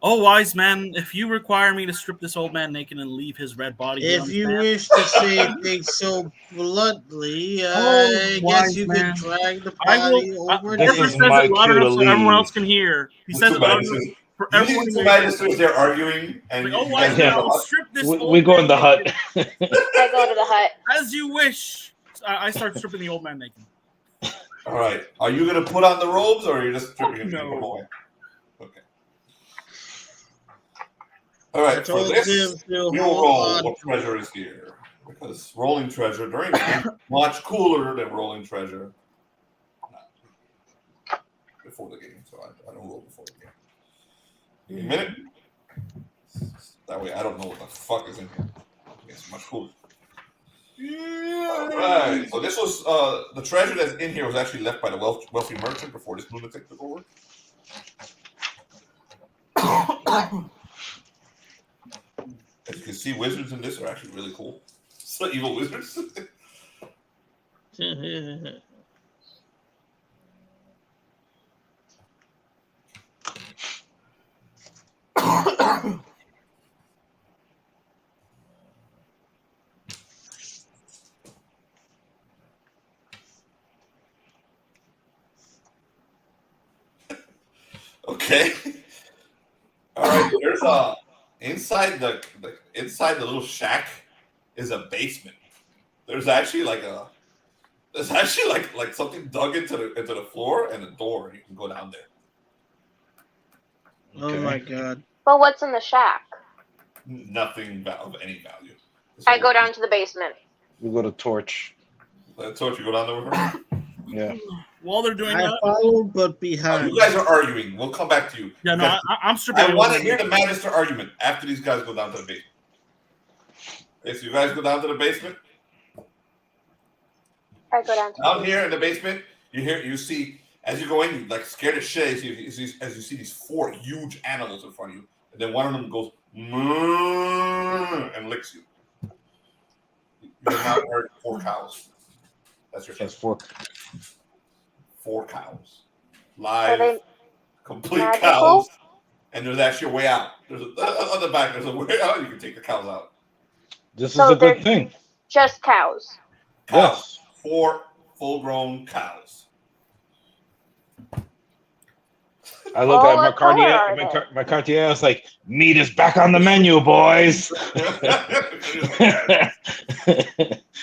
Oh, wise man, if you require me to strip this old man naked and leave his red body, If you wish to say things so bluntly, I guess you could drag the body over This Arthur is says my it loud cue to enough so everyone leave. else can hear. He says it loud enough for everyone to The hear. Magisters, they're arguing, and Like, oh, you wise guys man, go I'll strip this old We go man in the hut. naked. I go to the hut. As you wish. I start stripping the old man naked. All right. Are you gonna put on the robes, or are you just stripping him No. away? Okay. All right. For this, we will roll what treasure is here, because rolling treasure during the game is much cooler than rolling treasure before the game. So I don't roll before the game. Give me a minute. That way, I don't know what the fuck is in here. It's much cooler. Right. So this was the treasure that's in here was actually left by the wealthy merchant before this lunatic took over. As you can see, wizards in this are actually really cool. So evil wizards. Okay. All right. There's inside the little shack is a basement. There's actually like something dug into the floor and a door. You can go down there. Oh my god. But what's in the shack? Nothing of any value. I go down to the basement. We go to torch. Torch, you go down there with her? Yeah. While they're doing I that, follow, but behind. You guys are arguing. We'll come back to you. yeah, no, I'm stripping. I want to hear the Magister argument after these guys go down to the basement. Okay, so you guys go down to the basement. I go down to Down here in the basement, you see, as you go in, you like scared as shit as you see these 4 huge animals in front of you. And then one of them goes and licks you. You have now heard 4 cows. That's your That's first. 4 cows. Are Live, they complete magical? cows. And there's actually a way out. There's on the back, there's a way out. You can take the cows out. This is So a good they're- thing. just cows? Cows. 4 full-grown cows. I look Oh, at my what color Cartier. are My Cartier is like, meat is back on the menu, boys.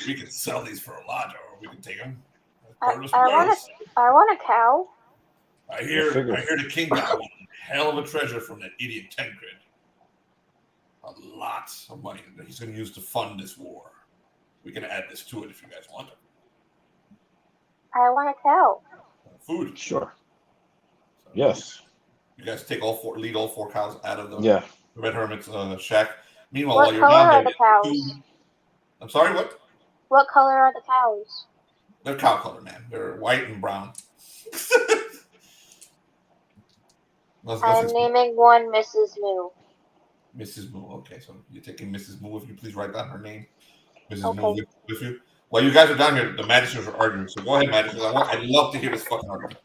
We can sell these for a lot, or we can take them. I want a cow. I hear the king got one hell of a treasure from that idiot Tancred. A lot of money that he's going to use to fund this war. We can add this to it if you guys want it. I want a cow. Food. Sure. So, Yes. You guys lead all 4 cows out of the Red Hermit's shack. Meanwhile, What while you're color down are there, the cows? I'm sorry, what? What color are the cows? They're cow color, man. They're white and brown. I'm naming one Mrs. Moo. Mrs. Moo. Okay, so you're taking Mrs. Moo. If you please write down her name. Mrs. Okay. Moo with you. While you guys are down here, the Magisters are arguing. So go ahead, Magisters. I'd love to hear this fucking argument.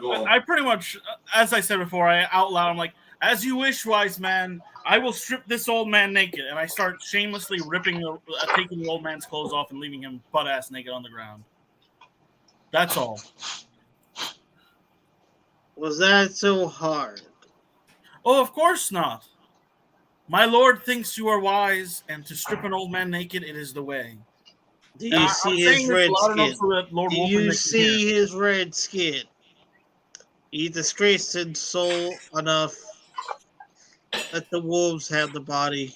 Go on. I pretty much, as I said before, I out loud, I'm like, As you wish, wise man. I will strip this old man naked. And I start shamelessly taking the old man's clothes off and leaving him butt-ass naked on the ground. That's all. Was that so hard? Oh, of course not. My lord thinks you are wise, and to strip an old man naked, it is the way. Do you see his red skin? Do you see his red skin? He disgraced his soul enough that the wolves have the body,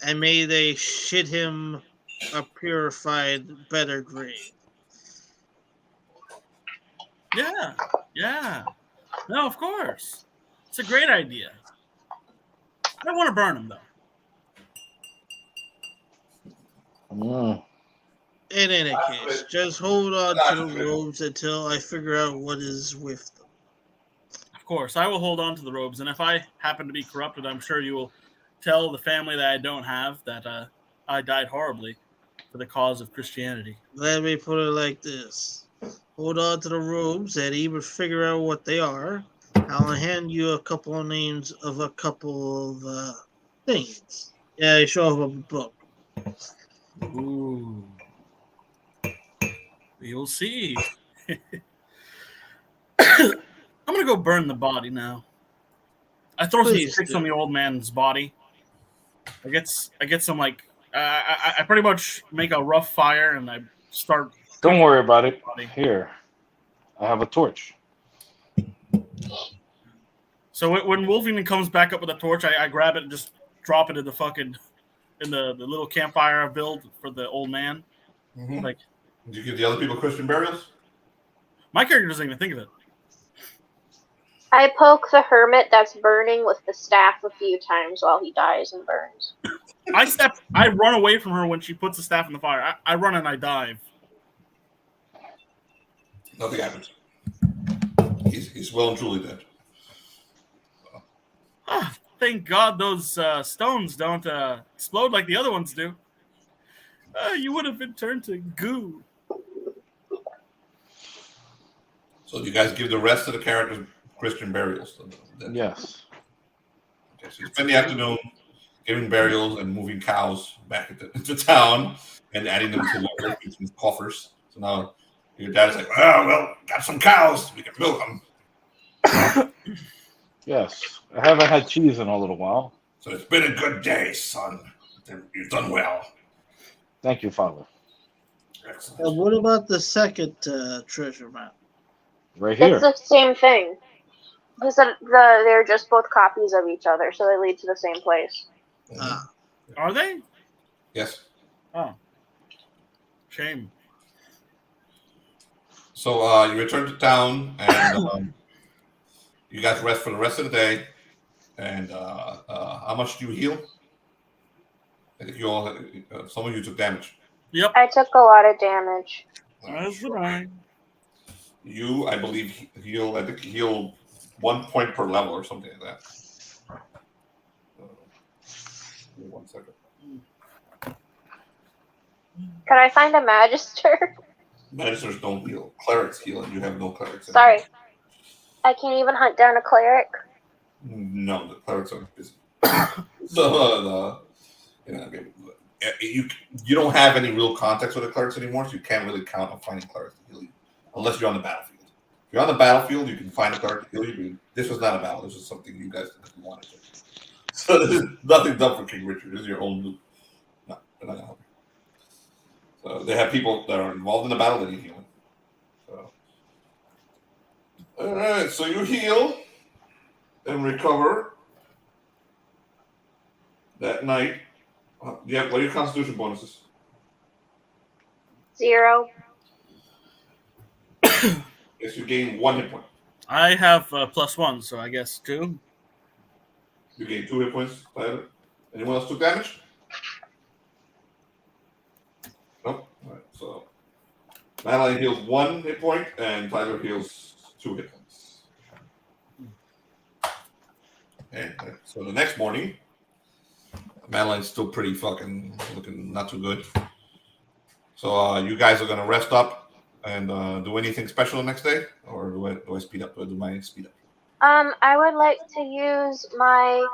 and may they shit him a purified, better grave. Yeah. No, of course. It's a great idea. I don't want to burn him, though. In any case, just hold on to the robes until I figure out what is with them. Of course, I will hold on to the robes, and if I happen to be corrupted, I'm sure you will tell the family that I don't have that I died horribly for the cause of Christianity. Let me put it like this. Hold on to the robes and even figure out what they are. I'll hand you a couple of names of a couple of things. Yeah, I show him a book. Ooh. You'll see. I'm going to go burn the body now. I throw some sticks on the old man's body. I get some, like, I pretty much make a rough fire and I start. Don't worry about it. Here, I have a torch. So when Wolfenden comes back up with a torch, I grab it and just drop it in the fucking the little campfire I build for the old man. Mm-hmm. Like, did you give the other people Christian burials? My character doesn't even think of it. I poke the hermit that's burning with the staff a few times while he dies and burns. I run away from her when she puts the staff in the fire. I run and I dive. Nothing happens. He's well and truly dead. Thank God those stones don't explode like the other ones do. You would have been turned to goo. So do you guys give the rest of the characters Christian burials? Yes. Okay, so you spend the afternoon giving burials and moving cows back into town and adding them to some coffers. So now your dad's like, oh, well, got some cows. We can milk them. Yes. I haven't had cheese in a little while. So it's been a good day, son. You've done well. Thank you, Father. Excellent. And what about the second treasure map? Right here. It's the same thing. Because they're just both copies of each other, so they lead to the same place. Are they? Yes. Oh. Shame. So you return to town, and you guys rest for the rest of the day. And how much do you heal? I think you all, some of you took damage. Yep. I took a lot of damage. That's right. You, I believe, heal 1 point per level or something like that. 1 second. Can I find a Magister? Magisters don't heal. Clerics heal, and you have no clerics. Sorry. I can't even hunt down a cleric. No, the clerics are busy. So, you don't have any real context with the clerics anymore, so you can't really count on finding clerics to heal you, unless you're on the battlefield. If you're on the battlefield, you can find a cleric to heal you. This was not a battle. This was something you guys wanted to. So this is nothing done for King Richard. This is your own loot. No, they're not going to help you. So they have people that are involved in the battle that need healing. So, all right, so you heal and recover that night. Yeah, what are your constitution bonuses? 0. Yes, you gain 1 hit point. I have +1, so I guess 2. You gain 2 hit points. Tyler. Anyone else took damage? Nope. All right, so Madeline heals 1 hit point, and Tyler heals 2 hit points. And so the next morning, Madeline's still pretty fucking looking not too good. So you guys are gonna rest up and do anything special the next day, or do I speed up? Do I do my speed up? I would like to use my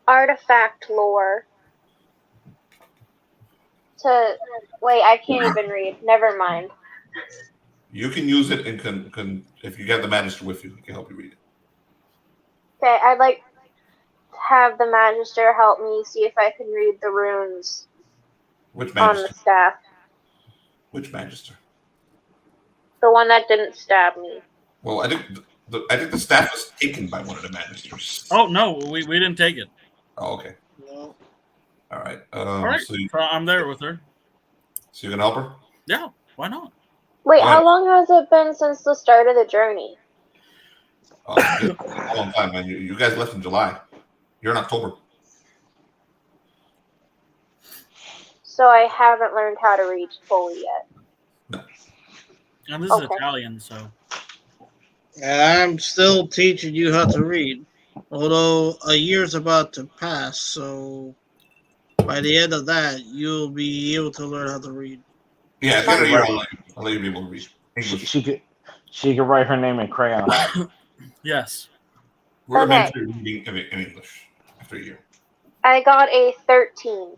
artifact lore to. Wait, I can't even read. Never mind. You can use it and can if you get the Magister with you, he can help you read it. Okay, I'd like to have the Magister help me see if I can read the runes Which on Magister? the staff. Which Magister? The one that didn't stab me. Well, I think the staff was taken by one of the Magisters. Oh no, we didn't take it. Oh, okay. No. All right. All right, So I'm there with her. you can help her? Yeah, why not? Wait, Go how ahead. long has it been since the start of the journey? It's been a long time, man. You guys left in July. You're in October. So I haven't learned how to read fully yet. And this is Okay. Italian, so. I'm still teaching you how to read. Although a year's about to pass, so by the end of that, you'll be able to learn how to read. Yeah, at the end of the year, I'll let you be able to read English. She could write her name in crayon. Yes. We're Okay. eventually reading in English after a year. I got a 13.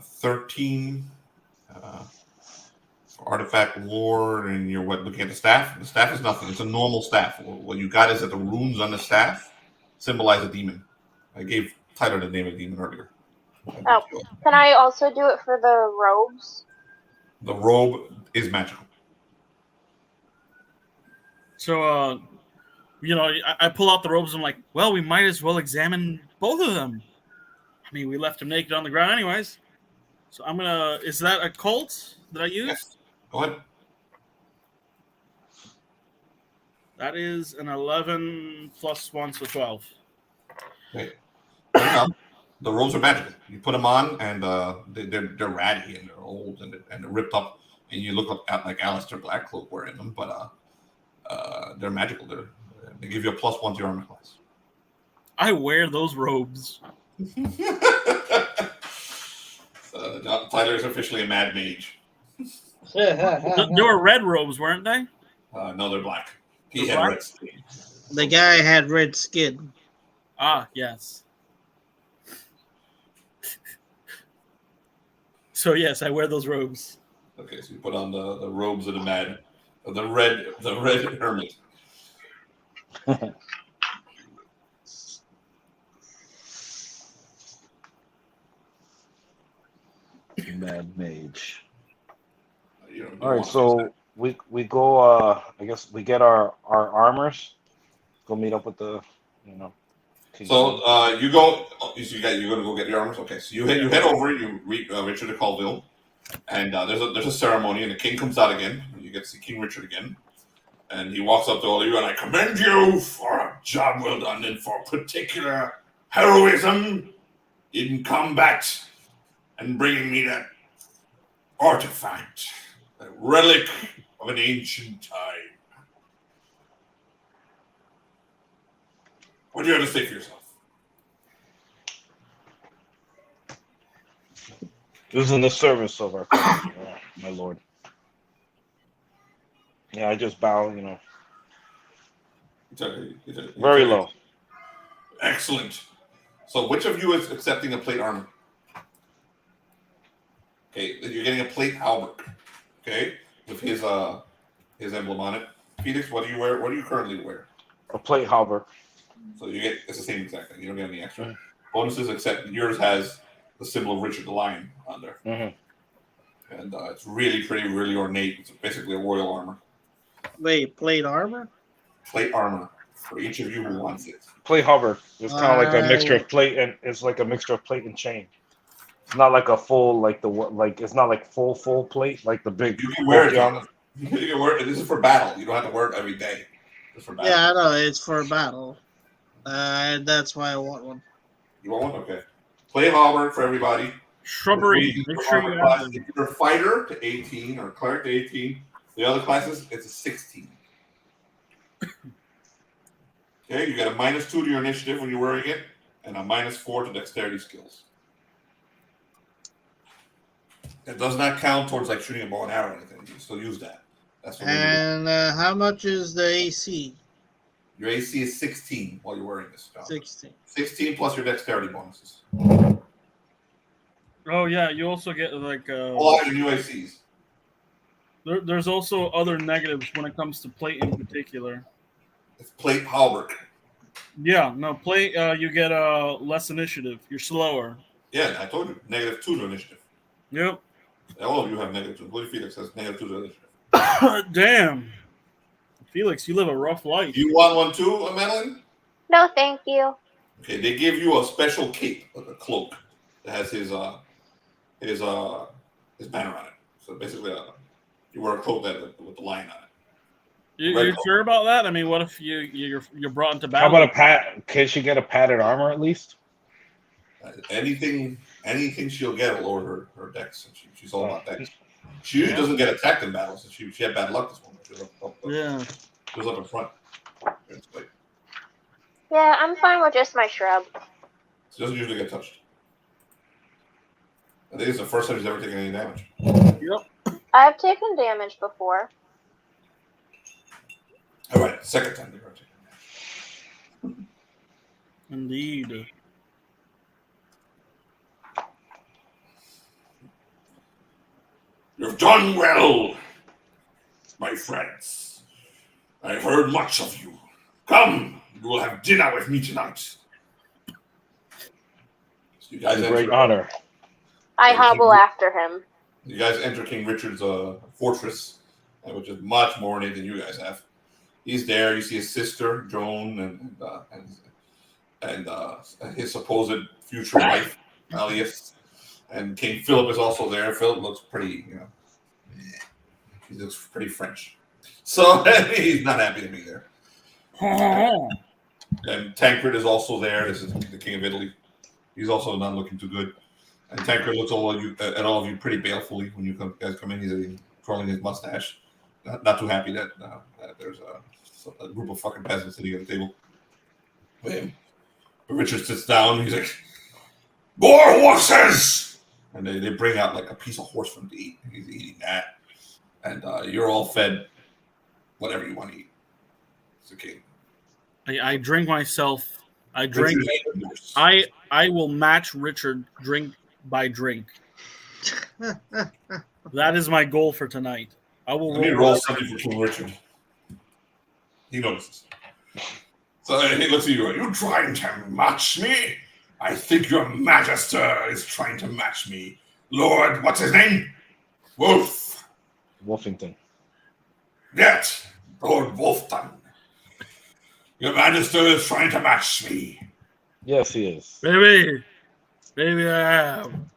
13 artifact lore, and you're looking at the staff. The staff is nothing. It's a normal staff. What you got is that the runes on the staff symbolize a demon. I gave Tyler the name of the demon earlier. Oh, can I also do it for the robes? The robe is magical. So, I pull out the robes. I'm like, well, we might as well examine both of them. I mean, we left him naked on the ground anyways. So I'm gonna. Is that a cult that I used? Yes. Go ahead. That is an 11 plus 1, so 12. Okay. The robes are magical. You put them on, and they're ratty and they're old and they're ripped up, and you look like Alistair Blackcloak wearing them, but they're magical. They give you a +1 to your armor class. I wear those robes. Tyler is officially a mad mage. They were red robes, weren't they? No, they're black. He They're had black? red skin. The guy had red skin. Ah, yes. So yes, I wear those robes. Okay, so you put on the robes of the red hermit. Mad mage. You All right, so we go. I guess we get our armors. Go meet up with the, King. So you go. You're gonna go get your armors. Okay, so you head over. You meet Richard of Colville, and there's a ceremony, and the king comes out again. You get to see King Richard again, and he walks up to all of you, and I commend you for a job well done and for particular heroism in combat and bringing me that artifact, that relic of an ancient time. What do you have to say for yourself? This is in the service of our country, my lord. Yeah, I just bow, very low. Excellent. So which of you is accepting a plate armor? Okay, you're getting a plate halberd. Okay, with his emblem on it. Felix, what do you wear? What do you currently wear? A plate halberd. So it's the same exact thing. You don't get any extra bonuses, except yours has the symbol of Richard the Lion on there, and it's really pretty, really ornate. It's basically a royal armor. Wait, plate armor? Plate armor for each of you who wants it. Plate halberd. It's kind of like a mixture of plate and it's like a mixture of plate and chain. It's not like a full it's not like full plate like the big. You can wear it. You can wear it. This is for battle. You don't have to wear it every day. It's for battle. Yeah, I know it's for battle. That's why I want one. You want one? Okay. Plate halberd for everybody. Shrubbery. Make sure you have if you're a fighter to 18 or cleric to 18, the other classes it's a 16. Okay, you got a -2 to your initiative when you're wearing it, and a -4 to dexterity skills. It does not count towards like shooting a bow and arrow or anything. You can still use that. That's what And how much is the AC? Your AC is 16 while you're wearing this. John. 16. 16 plus your dexterity bonuses. Oh yeah, you also get like All your new ACs. there's also other negatives when it comes to plate in particular. It's plate halberd. Yeah, no plate. You get less initiative. You're slower. Yeah, I told you -2 to initiative. Yep. All of you have -2. Bloody Felix has -2 to initiative. Damn. Felix, you live a rough life. Do you want one too, Madeline? No, thank you. Okay, they give you a special cape, like a cloak, that has his banner on it. So basically, you wear a cloak with the lion on it. You're sure about that? I mean, what if you're brought into How battle? about a pat? Can she get a padded armor at least? Anything she'll get will lower her dex. She's all about dex. She usually doesn't get attacked in battle, so she had bad luck this one. She was up in front. Yeah, I'm fine with just my shrub. She doesn't usually get touched. I think it's the first time she's ever taken any damage. Yep. I've taken damage before. All right, second time they're taking damage. Indeed. You've done well, my friends. I've heard much of you. Come, you will have dinner with me tonight. So you guys It's a great honor. I hobble after him. You guys enter King Richard's fortress, which is much more ornate than you guys have. He's there. You see his sister Joan and his supposed future wife Alias, and King Philip is also there. Philip looks pretty, he looks pretty French, so he's not happy to be there. And Tancred is also there. This is the King of Italy. He's also not looking too good. And Tancred looks at all of you pretty balefully when you guys come in. He's twirling his mustache, not too happy that there's a group of fucking peasants sitting at the table. But Richard sits down. He's like, "More horses!" And they bring out like a piece of horse for him to eat. He's eating that, and you're all fed whatever you want to eat. It's the king. I drink myself. I drink. I will match Richard drink by drink. That is my goal for tonight. I will roll something for King Richard. He notices. So he looks at you. Are you trying to match me? I think your Magister is trying to match me. Lord, what's his name? Wolfenden. Yet, Lord Wolfenden. Your Magister is trying to match me. Yes, he is. Maybe I am.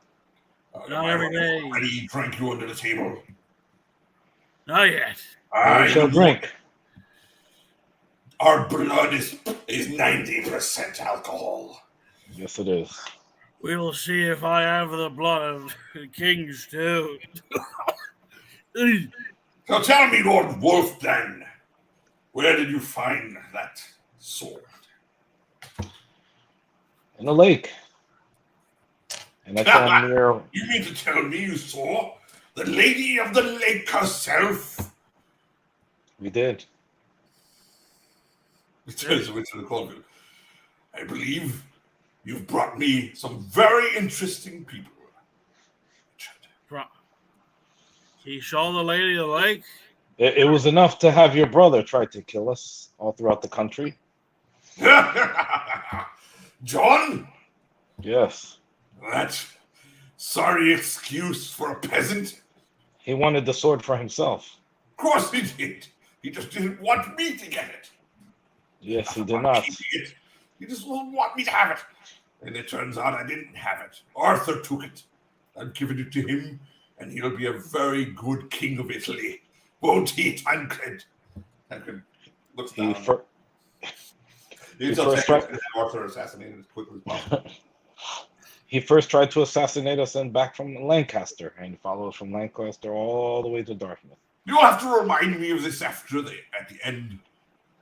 Not every day. I drank you under the table. Not yet. I shall drink. Our blood is 90% alcohol. Yes, it is. We will see if I have the blood of kings too. So tell me, Lord Wolfenden, where did you find that sword? In the lake. And I found near. You mean to tell me you saw the Lady of the Lake herself? We did. I believe you've brought me some very interesting people. He saw the Lady of the Lake? It was enough to have your brother try to kill us all throughout the country. John? Yes. That sorry excuse for a peasant? He wanted the sword for himself. Of course he did. He just didn't want me to get it. Yes, he did not. He just won't want me to have it. And it turns out I didn't have it. Arthur took it. I've given it to him, and he'll be a very good king of Italy. Won't he, Tancred? Tancred looks down. Arthur assassinated as quickly as possible. He first tried to assassinate us and back from Lancaster, and followed us from Lancaster all the way to Dartmouth. You'll have to remind me of this at the end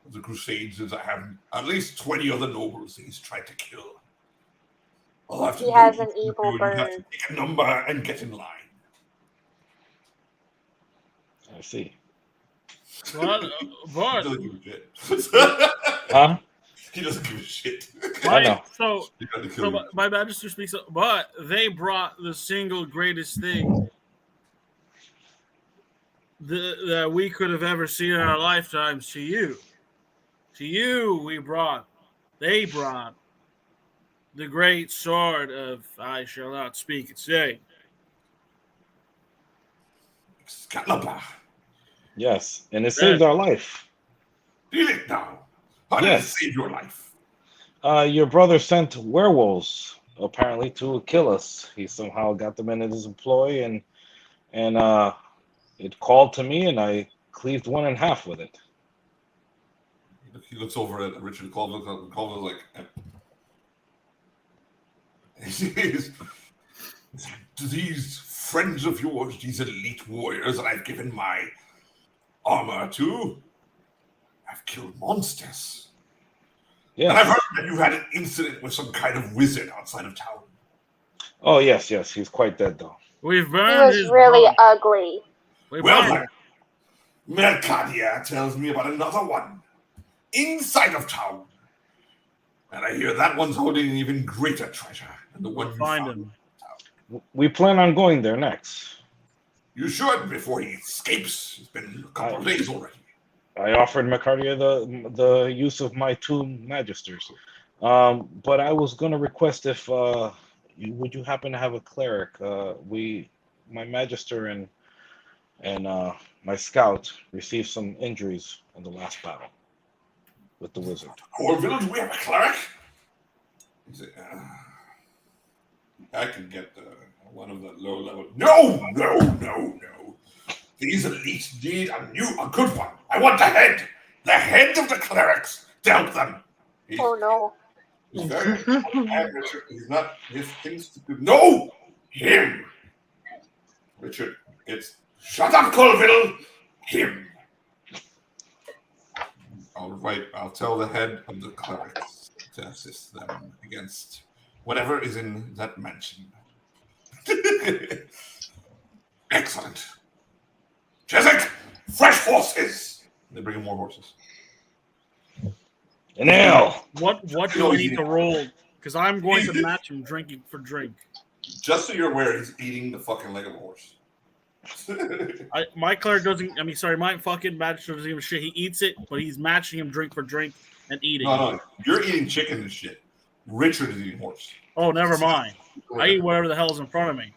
of the Crusades, as I have at least 20 other nobles he's tried to kill. He has an evil bird. You have to take a number and get in line. I see. But He doesn't give a shit. Huh? He doesn't give a shit. I know. So my Magister speaks up, but they brought the single greatest thing that we could have ever seen in our lifetimes to you. To you, they brought the great sword of I shall not speak its name. Excalibur. Yes, and it saved our life. Did it now? How did it save your life? Your brother sent werewolves apparently to kill us. He somehow got them in his employ, and it called to me, and I cleaved one in half with it. He looks over at Richard Colville. Colville's like, these friends of yours, these elite warriors that I've given my armor to, have killed monsters. Yes. And I've heard that you had an incident with some kind of wizard outside of town. Oh, yes, he's quite dead, though. We've He burned was his really body. ugly. Well, Mercadia tells me about another one inside of town. And I hear that one's holding an even greater treasure than the one you Find found. him. We plan on going there next. You should before he escapes. It's been a couple of days already. I offered Mercadia the use of my 2 Magisters. But I was going to request if would you happen to have a cleric? My Magister and my scout received some injuries in the last battle with the wizard. Corville, do we have a cleric? I can get one of the low level. No. These elites need a good one. I want the head. The head of the clerics. Dump them. Oh no. He's very Richard. He's not his things to do. No, him. Richard, it's shut up, Colville. Him. I'll tell the head of the clerics to assist them against whatever is in that mansion. Excellent. Chiswick, fresh horses. They bring in more horses. An ale. What do I need to roll? Because I'm going to match him drinking for drink. Just so you're aware, he's eating the fucking leg of a horse. My cleric doesn't. My fucking Magister doesn't give a shit. He eats it, but he's matching him drink for drink and eating. No, you're eating chicken and shit. Richard is eating horse. Oh, never mind. I eat whatever the hell's in front of me.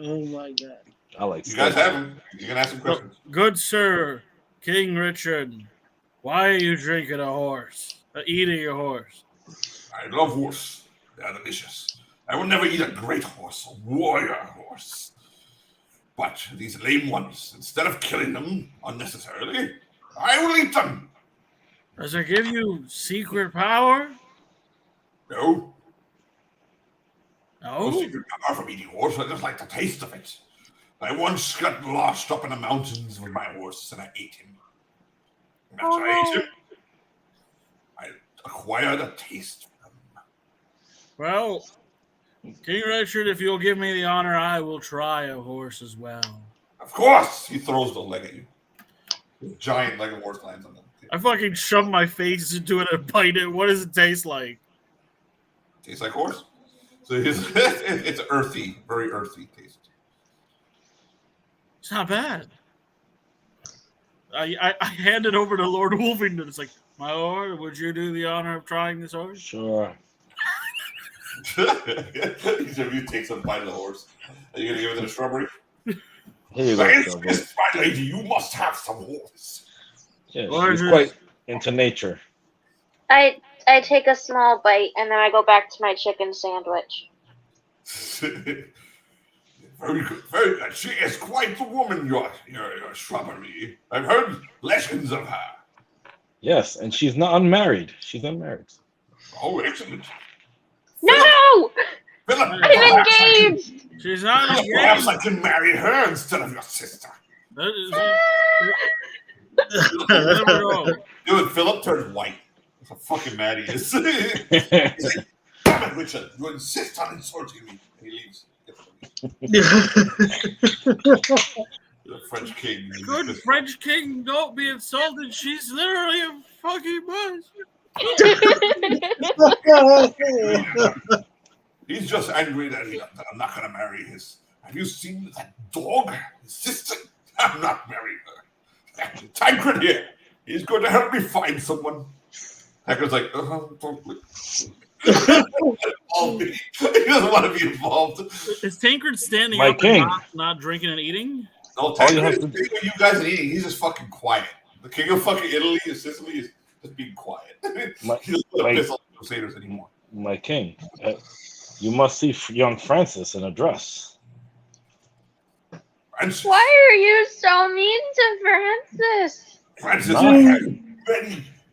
Oh my god. I like you guys have him. You can ask some questions. Good sir, King Richard, why are you drinking a horse? Eating a horse? I love horse. They are delicious. I will never eat a great horse, a warrior horse. But these lame ones, instead of killing them unnecessarily, I will eat them. Does it give you secret power? No. No? No secret power from eating horse. I just like the taste of it. I once got lost up in the mountains with my horse, and I ate him. And after I ate him, I acquired a taste for them. Well, King Richard, if you'll give me the honor, I will try a horse as well. Of course! He throws the leg at you. The giant leg of horse lands on them. I fucking shove my face into it and bite it. What does it taste like? Tastes like horse. So it's earthy, very earthy taste. It's not bad. I hand it over to Lord Wolfenden. It's like, my lord, would you do the honor of trying this horse? Sure. You take some bite of the horse. Are you going to give it to the shrubbery? Here you go. Yes, my lady, you must have some horse. Yeah, he's quite into nature. I take a small bite and then I go back to my chicken sandwich. Very good, very good. She is quite the woman, your shrubbery. I've heard legends of her. Yes, and she's not unmarried. She's unmarried. Oh, excellent. No! Philip, I'm engaged! She's not engaged. Perhaps I can marry her instead of your sister. Dude, Philip turned white. That's how fucking mad he is. He's like, damn it, Richard, you insist on insulting me. And he leaves. The French king. Good French king, don't be insulted. She's literally a fucking bus. He's just angry that I'm not going to marry his. Have you seen that dog? His sister? I'm not marrying her. Tancred here. He's going to help me find someone. Tancred's like, totally. He doesn't want to be involved. Is Tancred standing My up king. and not drinking and eating? No, Tancred is big with you guys and eating. He's just fucking quiet. The king of fucking Italy and Sicily is just being quiet. He doesn't want to piss off the Crusaders anymore. My king, you must see young Francis in a dress. Francis. Why are you so mean to Francis? Francis has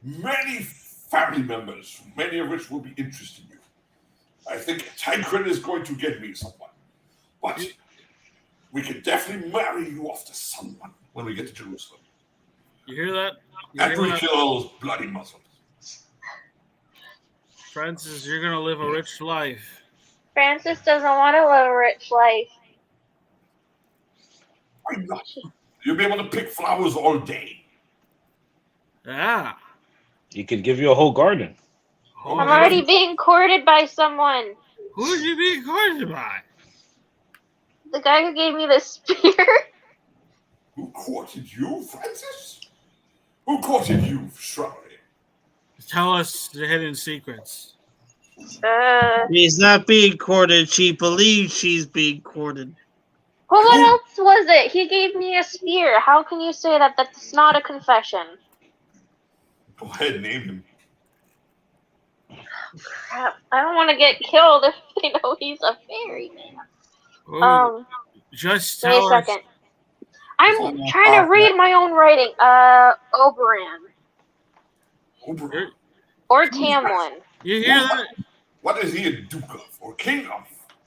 many family members, many of which will be interested in you. I think Tancred is going to get me someone. But we can definitely marry you off to someone when we get to Jerusalem. You hear that? After we kill all those bloody Muslims. Francis, you're going to live a rich life. Francis doesn't want to live a rich life. Why not? You'll be able to pick flowers all day. Yeah. He could give you a whole garden. Oh, I'm already being courted by someone. Who'd you be courted by? The guy who gave me the spear. Who courted you, Francis? Who courted you, Shroud? Tell us the hidden secrets. She's not being courted. She believes she's being courted. Well, what else was it? He gave me a spear. How can you say that that's not a confession? Go ahead and name him. Crap. I don't want to get killed if they know he's a fairy man. Ooh, just Wait a tell us. second. I'm trying to read my own writing. Oberon. Oberon. Or Tamlin. You hear that? What is he a duke of or king of?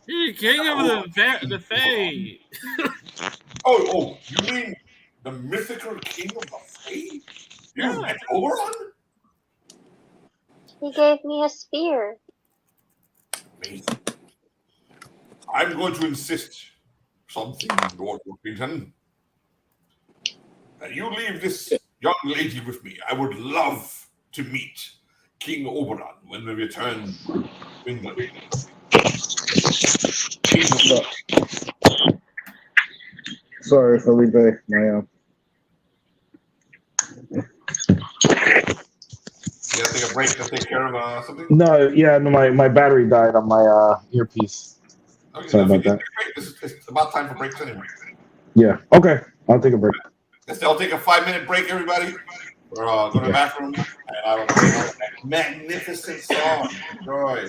He's king of the Fae. Oh, you mean the mythical king of the Fae? You met Oberon? He gave me a spear. Amazing. I'm going to insist something, Lord Wolfenden. That you leave this young lady with me. I would love to meet King Oberon when we return to England. Sorry, Felipe. You gotta take a break to take care of something? No, my battery died on my earpiece. Okay, Sorry about that. It's about time for breaks anyway. Yeah. Okay. I'll take a break. I'll take a 5-minute break, everybody. We're go to the bathroom, and I will play that magnificent song. Enjoy.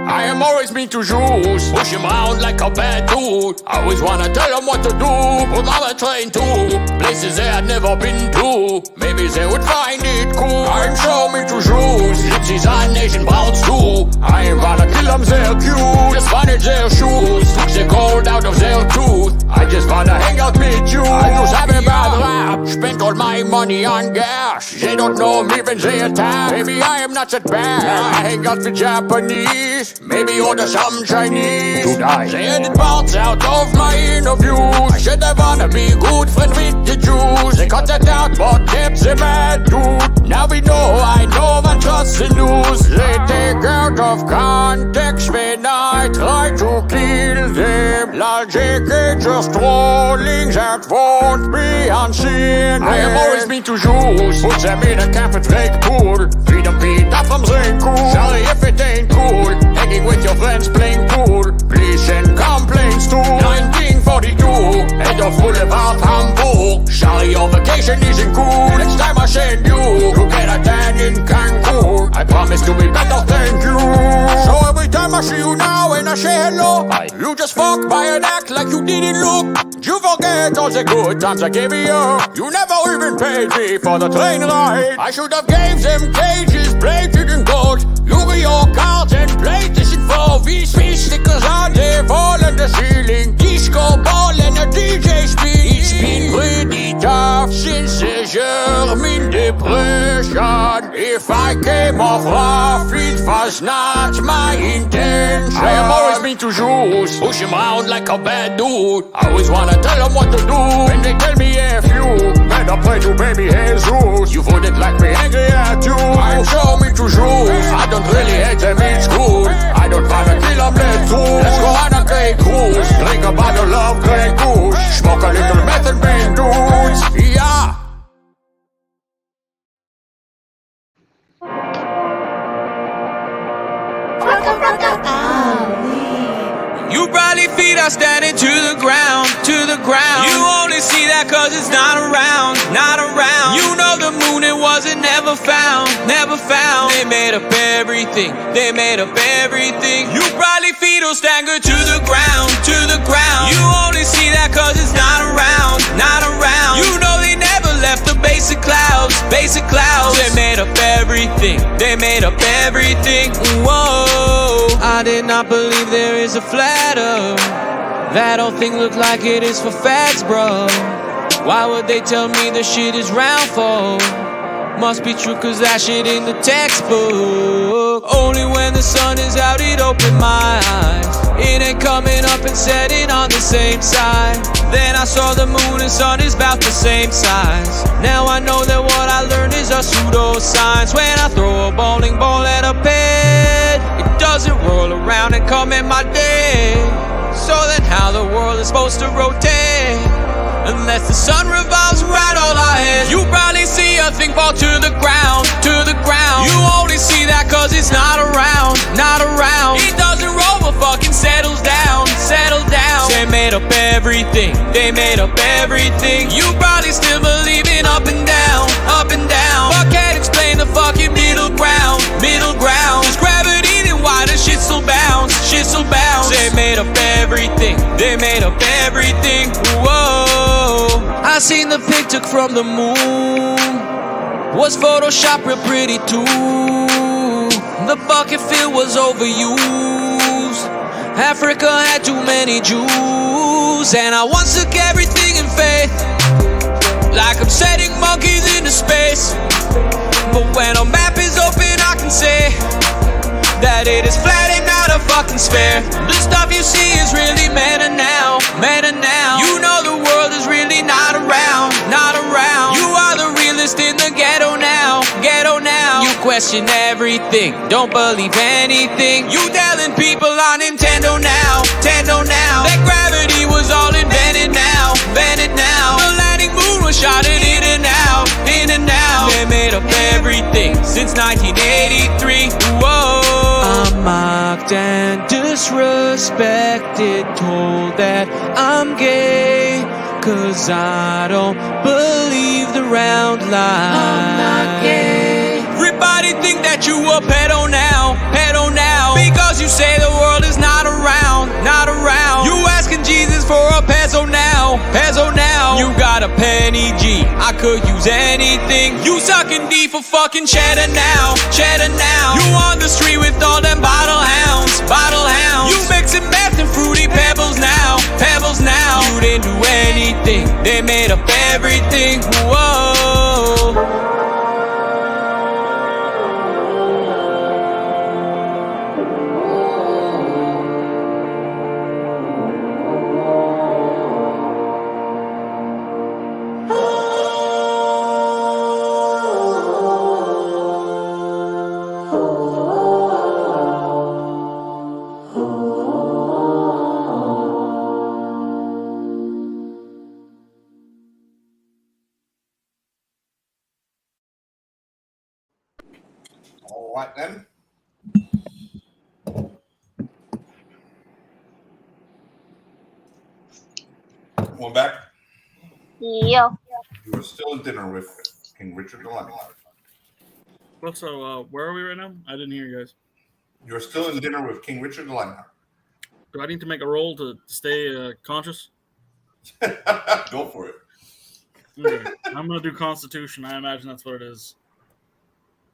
I am always mean to Jews, push him around like a bad dude. I always wanna tell them what to do, but I'm a train too. Places they had never been to, maybe they would find it cool. I'm so mean to Jews, gypsies and nation browns too. I ain't wanna kill them, they're cute, just wanted their shoes. Took the gold out of their tooth, I just wanna hang out with you. I just have a bad rap, spent all my money on gas. They don't know me when they attack, maybe I am not that bad. I hang out with Japanese, maybe order some Chinese. They edit parts out of my interviews. I said I wanna be good friend with the Jews. They cut that out but kept the mad dude. Now we know I know and trust the news. They take out of context when I try to kill them. Logic is just trolling that won't be unseen. I am always mean to Jews, put them in a Catholic fake pool. Feed them beat up from saying cool. Sorry if it ain't cool, hanging with your friends playing pool. Please send complaints to 1942 Adolf Boulevard, Hamburg. Sorry your vacation isn't cool. Next time I send you to get a tan in Cancun. I promise to be better, thank you. So every time I see you now and I say hello, you just fuck by and act like you didn't look. You forget all the good times I gave you. You never even paid me for the train ride. I should have gave them cages plated in gold. Yu-Gi-Oh cards and PlayStation 4 VC stickers on the wall and the ceiling. Disco ball and a DJ speed. It's been pretty tough since the German depression. if I came off rough, it was not my intention. I have always been too juice, push him out like a bad dude. I always wanna tell them what to do, and they tell me F you. Better play to baby Jesus. You wouldn't like me angry at you. I'm show me to juice. I don't really hate them, it's cool. I don't wanna kill them, let's do. Let's go on a great cruise. Drink a bottle of Grey Goose. Smoke a little meth and bang dudes. Yeah. You probably feet are standing to the ground, to the ground. You only see that cause it's not around, not around. You know the moon, it wasn't never found, never found. They made up everything, they made up everything. You probably feet will stagger to the ground, to the ground. You only see that cause it's not around, not around. You know they never left the basic clouds, basic clouds. They made up everything, they made up everything. Whoa, I did not believe there is a flat earth. That whole thing look like it is for facts, bro. Why would they tell me the shit is round for? Must be true cause that shit in the textbook. Only when the sun is out it opened my eyes. It ain't coming up and setting on the same side. Then I saw the moon and sun is about the same size. Now I know that what I learned is a pseudoscience. When I throw a bowling ball at a pit, it doesn't roll around and come in my day. So then how the world is supposed to rotate unless the sun revolves right all our heads? You probably see a thing fall to the ground, to the ground. You only see that cause it's not around, not around. It doesn't roll but fucking settles down, settles down. They made up everything, they made up everything. You probably still believe in up and down, up and down. But can't explain the fucking middle ground, middle ground. Cause gravity then why the shit still bounce, shit still bounce. They made up everything, they made up everything. Whoa, I seen the pic took from the moon. Was Photoshop real pretty too? The bucket fill was overused. Africa had too many Jews. And I once took everything in faith, like I'm setting monkeys into space. But when a map is open I can say that it is flat and not a fucking sphere. The stuff you see is really meta now, meta now. You know the world is really not around, not around. You are the realist in the ghetto now, ghetto now. You question everything, don't believe anything. You telling people on Nintendo now, Nintendo now. That gravity was all invented now, invented now. The landing moon was shot in and out, in and out. They made up everything since 1983. Whoa, I'm mocked and disrespected, told that I'm gay cause I don't believe the round lie. I'm not gay. Everybody think that you a pedo now, pedo now. Because you say the world is not around, not around. You asking Jesus for a peso now, peso now. You got a penny G, I could use anything. You sucking D for fucking cheddar now, cheddar now. You on the street with all them bottle hounds, bottle hounds. You mixing meth and fruity pebbles now, pebbles now. You didn't do anything, they made up everything. Whoa. All right then. One back. Yo. You are still in dinner with King Richard the Lionheart. So, where are we right now? I didn't hear you guys. You're still in dinner with King Richard the Lionheart. Do I need to make a roll to stay conscious? Go for it. Okay. I'm going to do Constitution. I imagine that's what it is.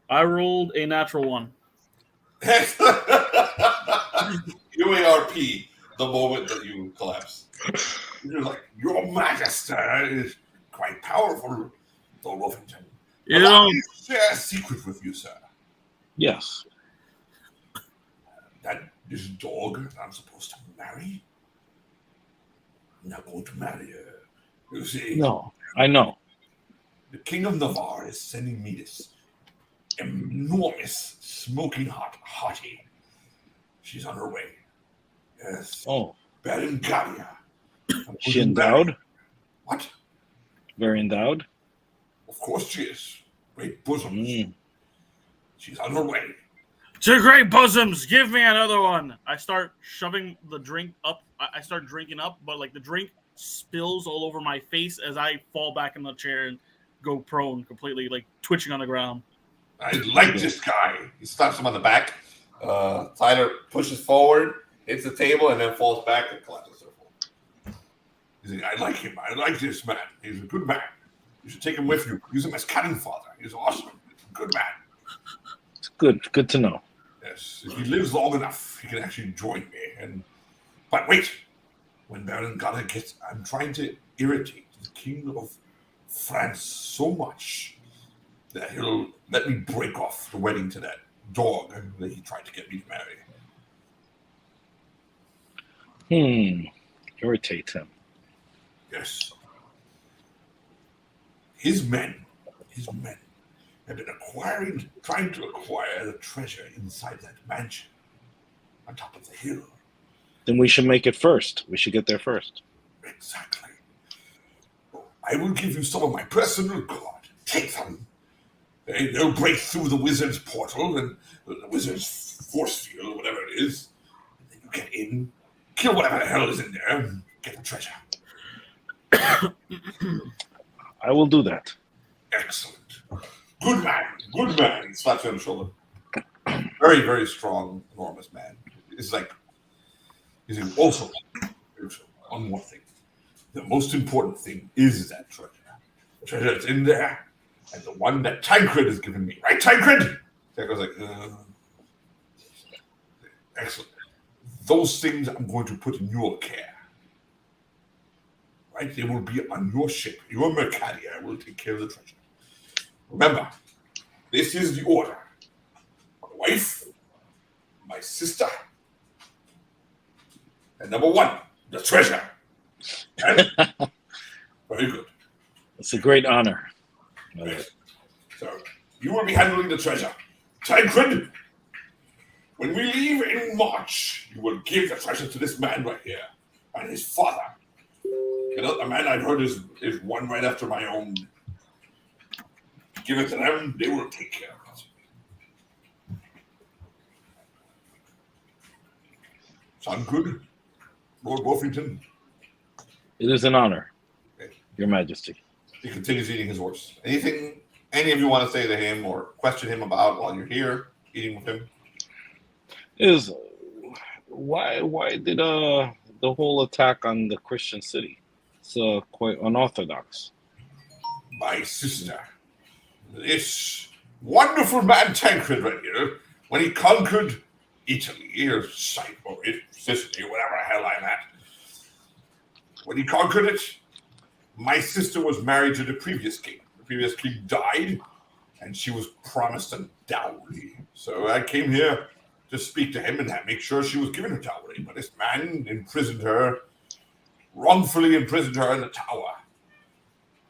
I rolled a natural 1. UARP, the moment that you collapse. You're like, your Magister is quite powerful, Lord Wolfenden. Allow me to share a secret with you, sir. Yes. That this dog that I'm supposed to marry, I'm not going to marry her. You see? No, I know. The King of Navarre is sending me this enormous, smoking hot hottie. She's on her way. Yes. Oh. Berengaria. She endowed? What? Very endowed? Of course she is. Great bosoms. She's on her way. To great bosoms, give me another one. I start shoving the drink up. I start drinking up, but like the drink spills all over my face as I fall back in the chair and go prone, completely like twitching on the ground. I like this guy. He slaps him on the back. Tyler pushes forward, hits the table, and then falls back and collapses. He's like, I like him. I like this man. He's a good man. You should take him with you. Use him as cannon fodder. He's awesome. He's a good man. It's good. Good to know. Yes. If he lives long enough, he can actually join me. But wait. When Baron Gala gets... I'm trying to irritate the King of France so much that he'll let me break off the wedding to that dog that he tried to get me to marry. Irritate him. Yes. His men have been trying to acquire the treasure inside that mansion on top of the hill. Then we should make it first. We should get there first. Exactly. I will give you some of my personal guard. Take them. They'll break through the wizard's portal and the wizard's force field, whatever it is. And then you get in, kill whatever the hell is in there, and get the treasure. I will do that. Excellent. Good man. Good man. He slaps you on the shoulder. Very, very strong, enormous man. It's like, he's also, one more thing. The most important thing is that treasure. The treasure that's in there, and the one that Tancred has given me. Right, Tancred? Tancred's like, excellent. Those things I'm going to put in your care. Right? They will be on your ship. Your Mercadia will take care of the treasure. Remember, this is the order. My wife, my sister, and number one, the treasure. Okay? Very good. It's a great honor. Right. So, you will be handling the treasure. Tancred, when we leave in March, you will give the treasure to this man right here and his father. You know, the man I've heard is one right after my own. Give it to them, they will take care of it. Sound good, Lord Wolfenden? It is an honor, Okay. Your Majesty. He continues eating his horse. Anything any of you want to say to him or question him about while you're here eating with him? Is why did the whole attack on the Christian city? It's quite unorthodox. My sister, this wonderful man Tancred right here, when he conquered Italy or Sicily or Sicily, whatever the hell I'm at, when he conquered it, my sister was married to the previous king. The previous king died, and she was promised a dowry. So I came here to speak to him and make sure she was given her dowry. But this man imprisoned her, wrongfully imprisoned her in the tower.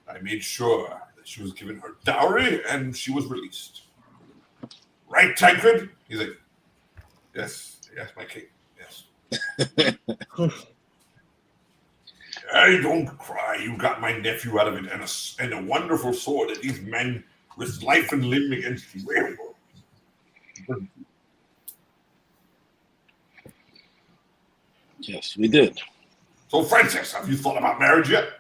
I made sure that she was given her dowry and she was released. Right, Tancred? He's like, yes, my king, yes. Hey, don't cry. You got my nephew out of it and a wonderful sword that these men risked life and limb against you. Yes, we did. So, Francis, have you thought about marriage yet?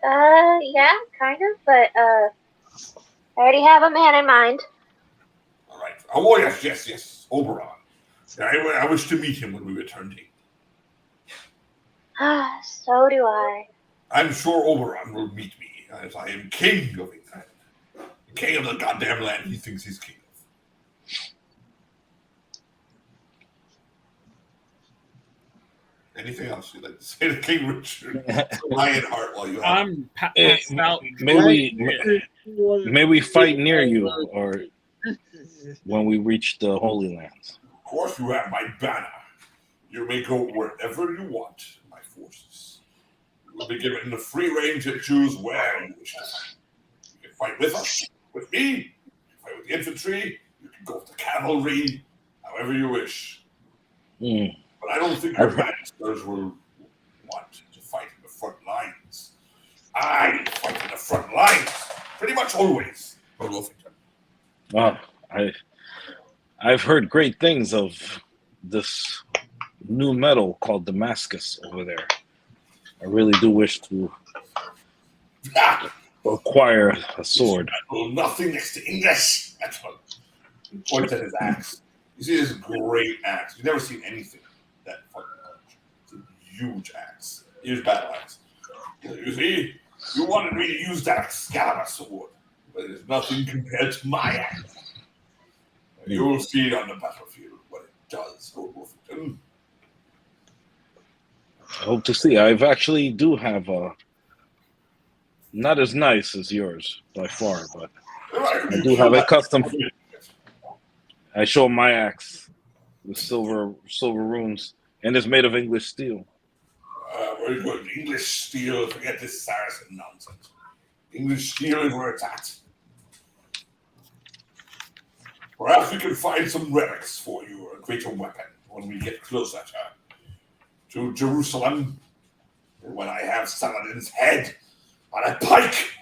Yeah, kind of, but I already have a man in mind. All right. Oh, yes. Oberon. I wish to meet him when we return to England. So do I. I'm sure Oberon will meet me, as I am king of England. The king of the goddamn land he thinks he's king of. Anything else you'd like to say to King Richard? Lionheart while you have I'm passed out. May we fight near you, or when we reach the Holy Lands. Of course you have my banner. You may go wherever you want, my forces. You will be given the free reign to choose where you wish to fight. You can fight with us, with me, you can fight with the infantry, you can go with the cavalry, however you wish. But I don't think your Magisters will want to fight in the front lines. I fight in the front lines, pretty much always, Lord Wolfenden. I've heard great things of this new metal called Damascus over there. I really do wish to acquire a sword. Nothing next to English. That's what he points at his axe. You see this great axe. You've never seen anything that fucking large. It's a huge axe. Huge battle axe. You see, you wanted me to use that Excalibur sword, but it is nothing compared to my axe. You will see it on the battlefield what it does, Lord Wolfenden. I hope to see. I've actually do have a not as nice as yours by far, but I do have a custom. I show my axe with silver runes, and it's made of English steel. Very good. English steel. Forget this Saracen nonsense. English steel is where it's at. Perhaps we can find some relics for you, or a greater weapon, when we get closer to Jerusalem, and when I have Saladin's head on a pike.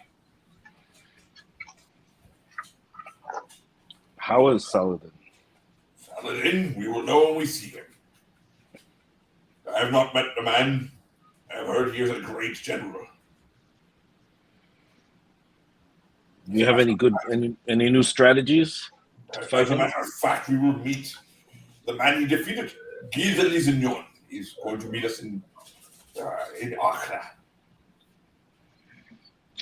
How is Saladin? Saladin, we will know when we see him. I have not met the man. I have heard he is a great general. Do you have any new strategies? As a matter of fact, we will meet the man he defeated, Guy the Lisignon. He's going to meet us in Arhtur.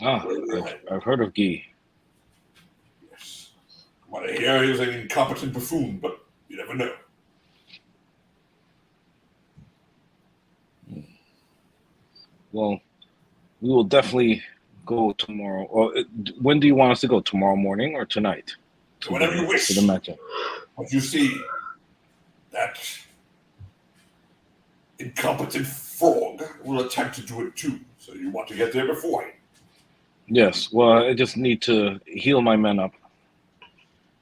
I've heard of Guy. Yes. What I hear is an incompetent buffoon, but you never know. Well, we will definitely go tomorrow. Or when do you want us to go? Tomorrow morning or tonight? Whatever you wish. To the matchup. But you see, that incompetent frog will attempt to do it too. So you want to get there before him. Yes. Well, I just need to heal my men up,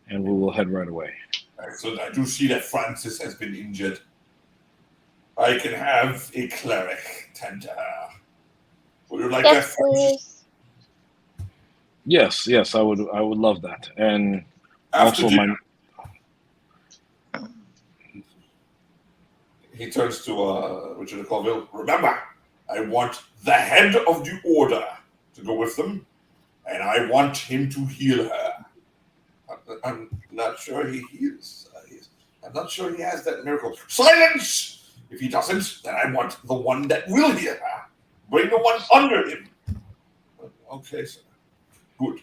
and we will head right away. Excellent. I do see that Francis has been injured. I can have a cleric tend to her. Would you like that, Francis? Yes, I would love that. And after also dinner, he turns to Richard the Lionheart. Remember, I want the head of the order to go with them, and I want him to heal her. I'm not sure he heals. I'm not sure he has that miracle. Silence! If he doesn't, then I want the one that will heal her. Bring the one under him. Okay, sir. Good.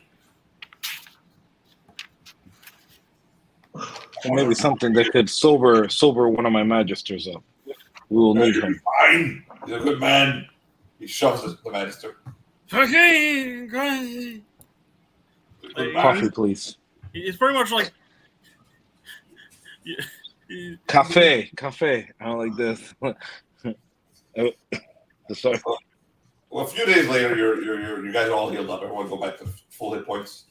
Maybe something that could sober one of my magisters up. We will need him. Fine. He's a good man. He shoves the Magister. Coffee, please. It's pretty much like Cafe. I don't like this. Sorry. Well, a few days later, you guys are all healed up. Everyone go back to full hit points.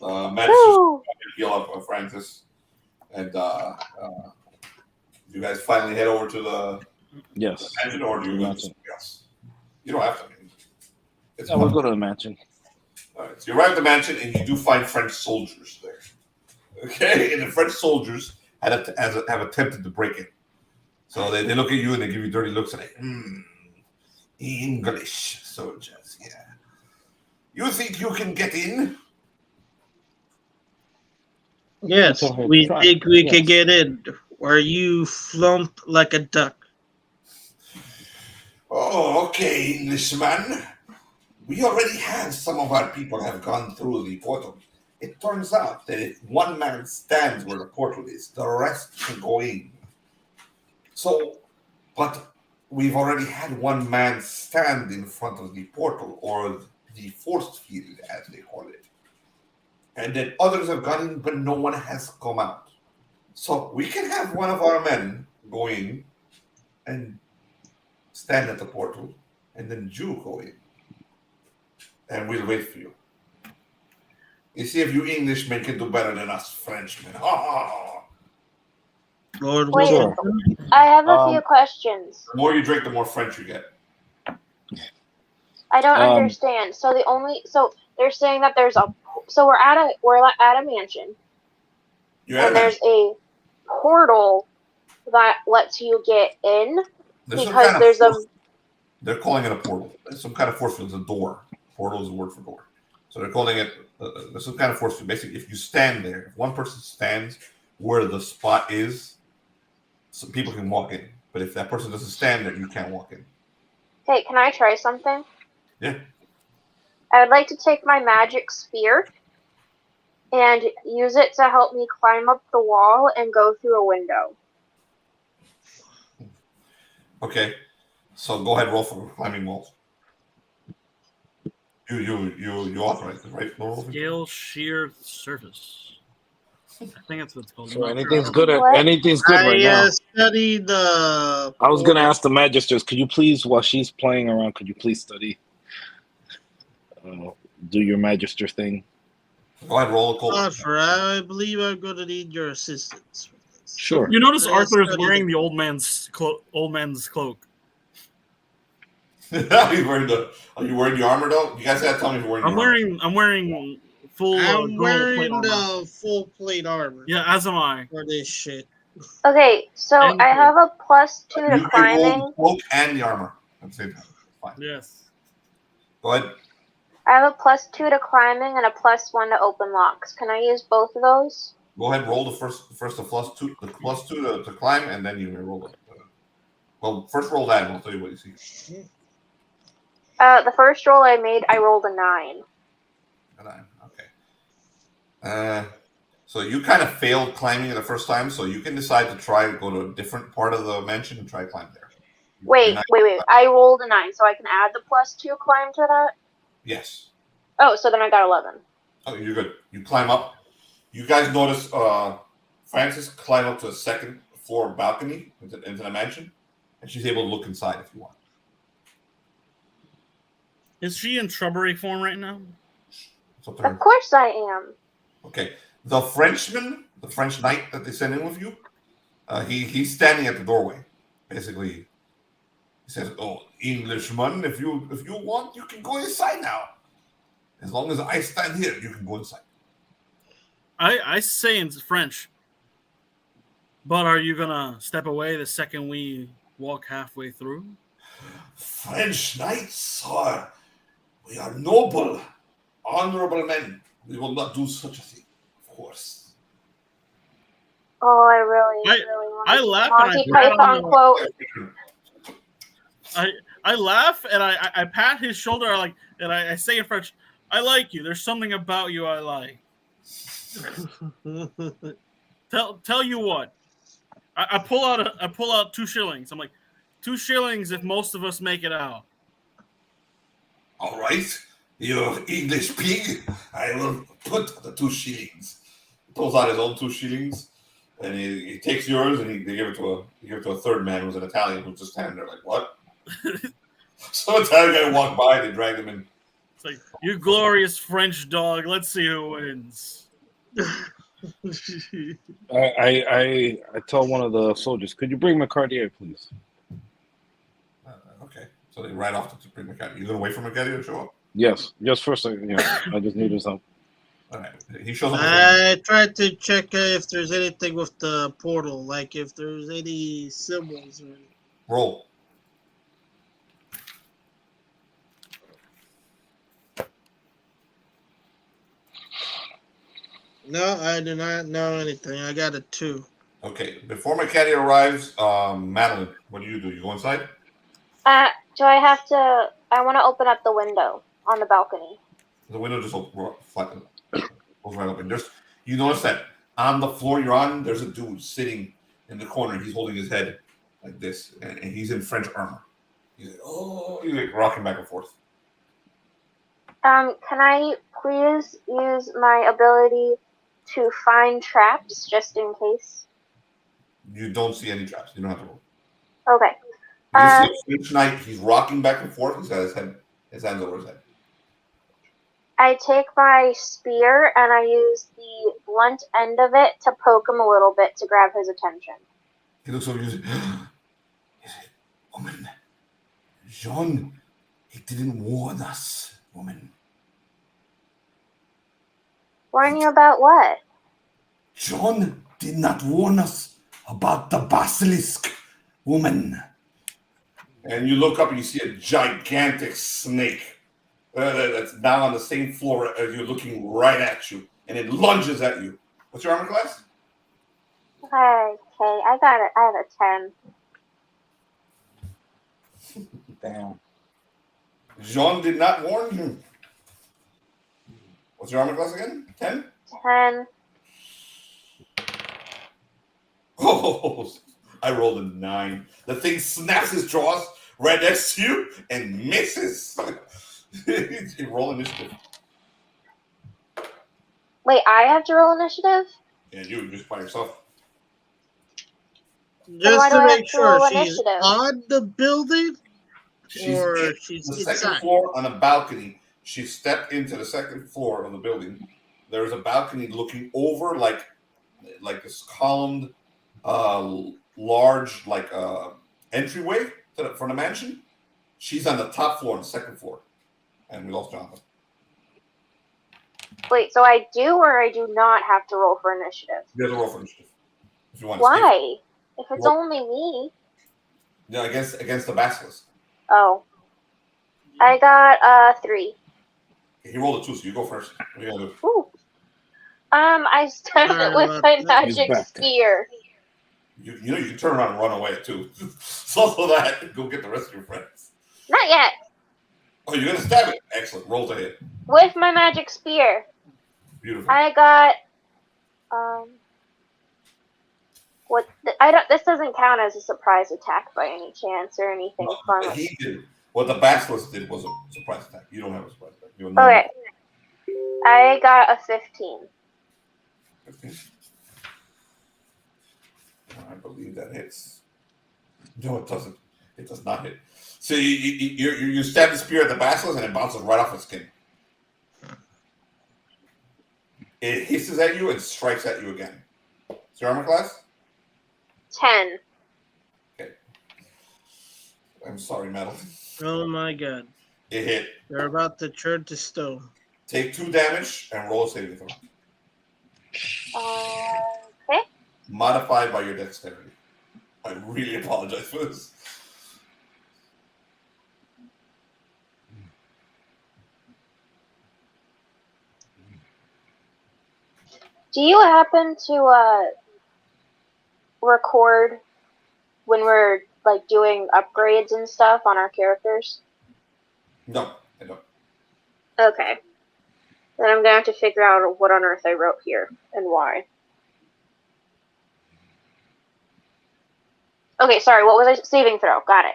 Magister heal up Francis, and you guys finally head over to the mansion, or do you go to something else? You don't have to. We'll go to the mansion. All right, so you arrive at the mansion, and you do find French soldiers there. Okay, and the French soldiers have attempted to break in. So they look at you and they give you dirty looks and they, English soldiers, yeah. You think you can get in? Yes, we think we can get in. Are you flumped like a duck? Oh, okay, Englishman. We already have some of our people have gone through the portal. It turns out that if one man stands where the portal is, the rest can go in. So, but we've already had one man stand in front of the portal, or the force field, as they call it. And then others have gone in, but no one has come out. So we can have one of our men go in and stand at the portal, and then you go in. And we'll wait for you. You see if you Englishmen can do better than us Frenchmen. Lord Wait, Sure. I have a few questions. The more you drink, the more French you get. I don't understand. So they're saying that there's we're at a mansion, and there's a portal that lets you get in They're calling it a portal. It's some kind of force field. It's a door. Portal is a word for door. So they're calling it some kind of force field. Basically, if you stand there, if one person stands where the spot is, so people can walk in. But if that person doesn't stand there, you can't walk in. Hey, can I try something? Yeah. I would like to take my magic spear and use it to help me climb up the wall and go through a window. Okay. So go ahead, roll for climbing walls. You authorize it, right? Scale sheer surface. I think that's what it's called. So anything's good right now. Studied the. I was gonna ask the magisters, could you please, while she's playing around, could you please study? Do your magister thing. Go ahead, roll a call. I believe I'm gonna need your assistance for this. Sure. You notice Arthur is wearing the old man's cloak. Are you wearing the armor though? You guys gotta tell me if you're wearing. I'm wearing full. I'm wearing the full plate armor. Yeah, as am I. For this shit. Okay, so I have a +2 to climbing. You roll the cloak and the armor at the same time. Fine. Yes. Go ahead. I have a +2 to climbing and a +1 to open locks. Can I use both of those? Go ahead, roll the first the +2 to climb, and then you may roll it. Well, first roll that, and I'll tell you what you see. The first roll I made, I rolled a 9. A 9, okay. So you kind of failed climbing it the first time, so you can decide to try to go to a different part of the mansion and try to climb there. Wait. I rolled a 9, so I can add the +2 climb to that? Yes. Oh, so then I got 11. Oh, you're good. You climb up. You guys notice Francis climb up to a second floor balcony into the mansion, and she's able to look inside if you want. Is she in shrubbery form right now? Of course I am. Okay. The Frenchman, the French knight that they sent in with you, he's standing at the doorway. Basically, he says, "Oh, Englishman, if you want, you can go inside now. As long as I stand here, you can go inside." I say in French, but are you gonna step away the second we walk halfway through? French knights, sir, we are noble, honorable men. We will not do such a thing, of course. Oh, I really want I to laugh Monty and I Python quote. I laugh and I pat his shoulder and I say in French, "I like you. There's something about you I like." Tell you what. I pull out 2 shillings. I'm like, 2 shillings if most of us make it out. All right, you English pig. I will put the 2 shillings. He pulls out his own 2 shillings, and he takes yours, and they give it to a third man who's an Italian who's just standing there like, "What?" Some Italian guy walked by. They dragged him in. It's like, "You glorious French dog. Let's see who wins." I tell one of the soldiers, could you bring McCartier, please? Okay, so they ride off to bring McCartier. You gonna wait for McCartier to show up? Yes, just for a second. Yeah, I just need his help. All right, he shows up. I tried to check if there's anything with the portal, like if there's any symbols or anything. Roll. No, I do not know anything. I got a 2. Okay, before McCartier arrives, Madeline, what do? You go inside? Do I have to? I want to open up the window on the balcony. The window just goes right open. You notice that on the floor you're on, there's a dude sitting in the corner. He's holding his head, like this, and he's in French armor. He's like rocking back and forth. Can I please use my ability to find traps just in case? You don't see any traps. You don't have to roll. Okay. You see a French knight. He's rocking back and forth. He's got his hands over his head. I take my spear and I use the blunt end of it to poke him a little bit to grab his attention. He looks over and says, "Woman, Jean, he didn't warn us, woman." Warn you about what? John did not warn us about the basilisk, woman. And you look up and you see a gigantic snake that's now on the same floor as you, looking right at you, and it lunges at you. What's your armor class? Okay, I got it. I have a 10. Damn. Jean did not warn you. What's your armor class again? 10? 10. Oh, I rolled a 9. The thing snaps his jaws right next to you and misses. You roll initiative. Wait, I have to roll initiative? Yeah, you just by yourself. Just to make sure she's initiative? on the building or she's the inside. second floor on a balcony. She stepped into the second floor of the building. There's a balcony looking over like this columned, large entryway from the mansion. She's on the top floor on the second floor, and we lost Jonathan. Wait, so I do or I do not have to roll for initiative? You have to roll for initiative if you want. Why? If it's only me. Yeah, against the basilisk. Oh. I got 3. He rolled a 2, so you go first. What are you gonna do? Ooh. I started with my magic spear. You know you can turn around and run away too. So that go get the rest of your friends. Not yet. Oh, you're gonna stab it. Excellent. Roll to hit. With my magic spear. Beautiful. I got this doesn't count as a surprise attack by any chance or anything fun. What he did, what the basilisk did was a surprise attack. You don't have a surprise attack. Okay. I got a 15. 15. I believe that hits. No, it doesn't. It does not hit. So you stab the spear at the basilisk and it bounces right off its skin. It hisses at you and strikes at you again. What's your armor class? 10. Okay. I'm sorry, Madeline. Oh my god. It hit. They're about to turn to stone. Take 2 damage and roll a saving throw. Okay. Modified by your dexterity. I really apologize for this. Do you happen to record when we're like doing upgrades and stuff on our characters? No, I don't. Okay. Then I'm gonna have to figure out what on earth I wrote here and why. Okay, sorry, what was I saving throw? Got it.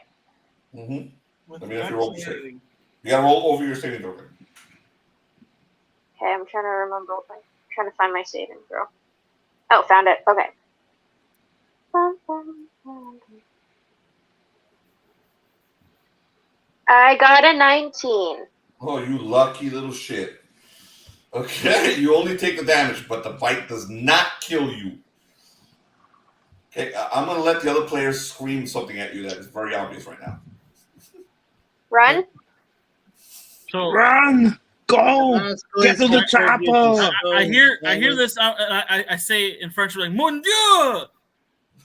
Mm-hmm. Let me know if you roll the saving. You gotta roll over your saving throw. Okay, I'm trying to remember trying to find my saving throw. Oh, found it. Okay. I got a 19. Oh, you lucky little shit. Okay, you only take the damage, but the bite does not kill you. Okay, I'm going to let the other players scream something at you that is very obvious right now. Run? So Run! Go! Get to the chopper! I hear this, I say in French, like, Mon Dieu!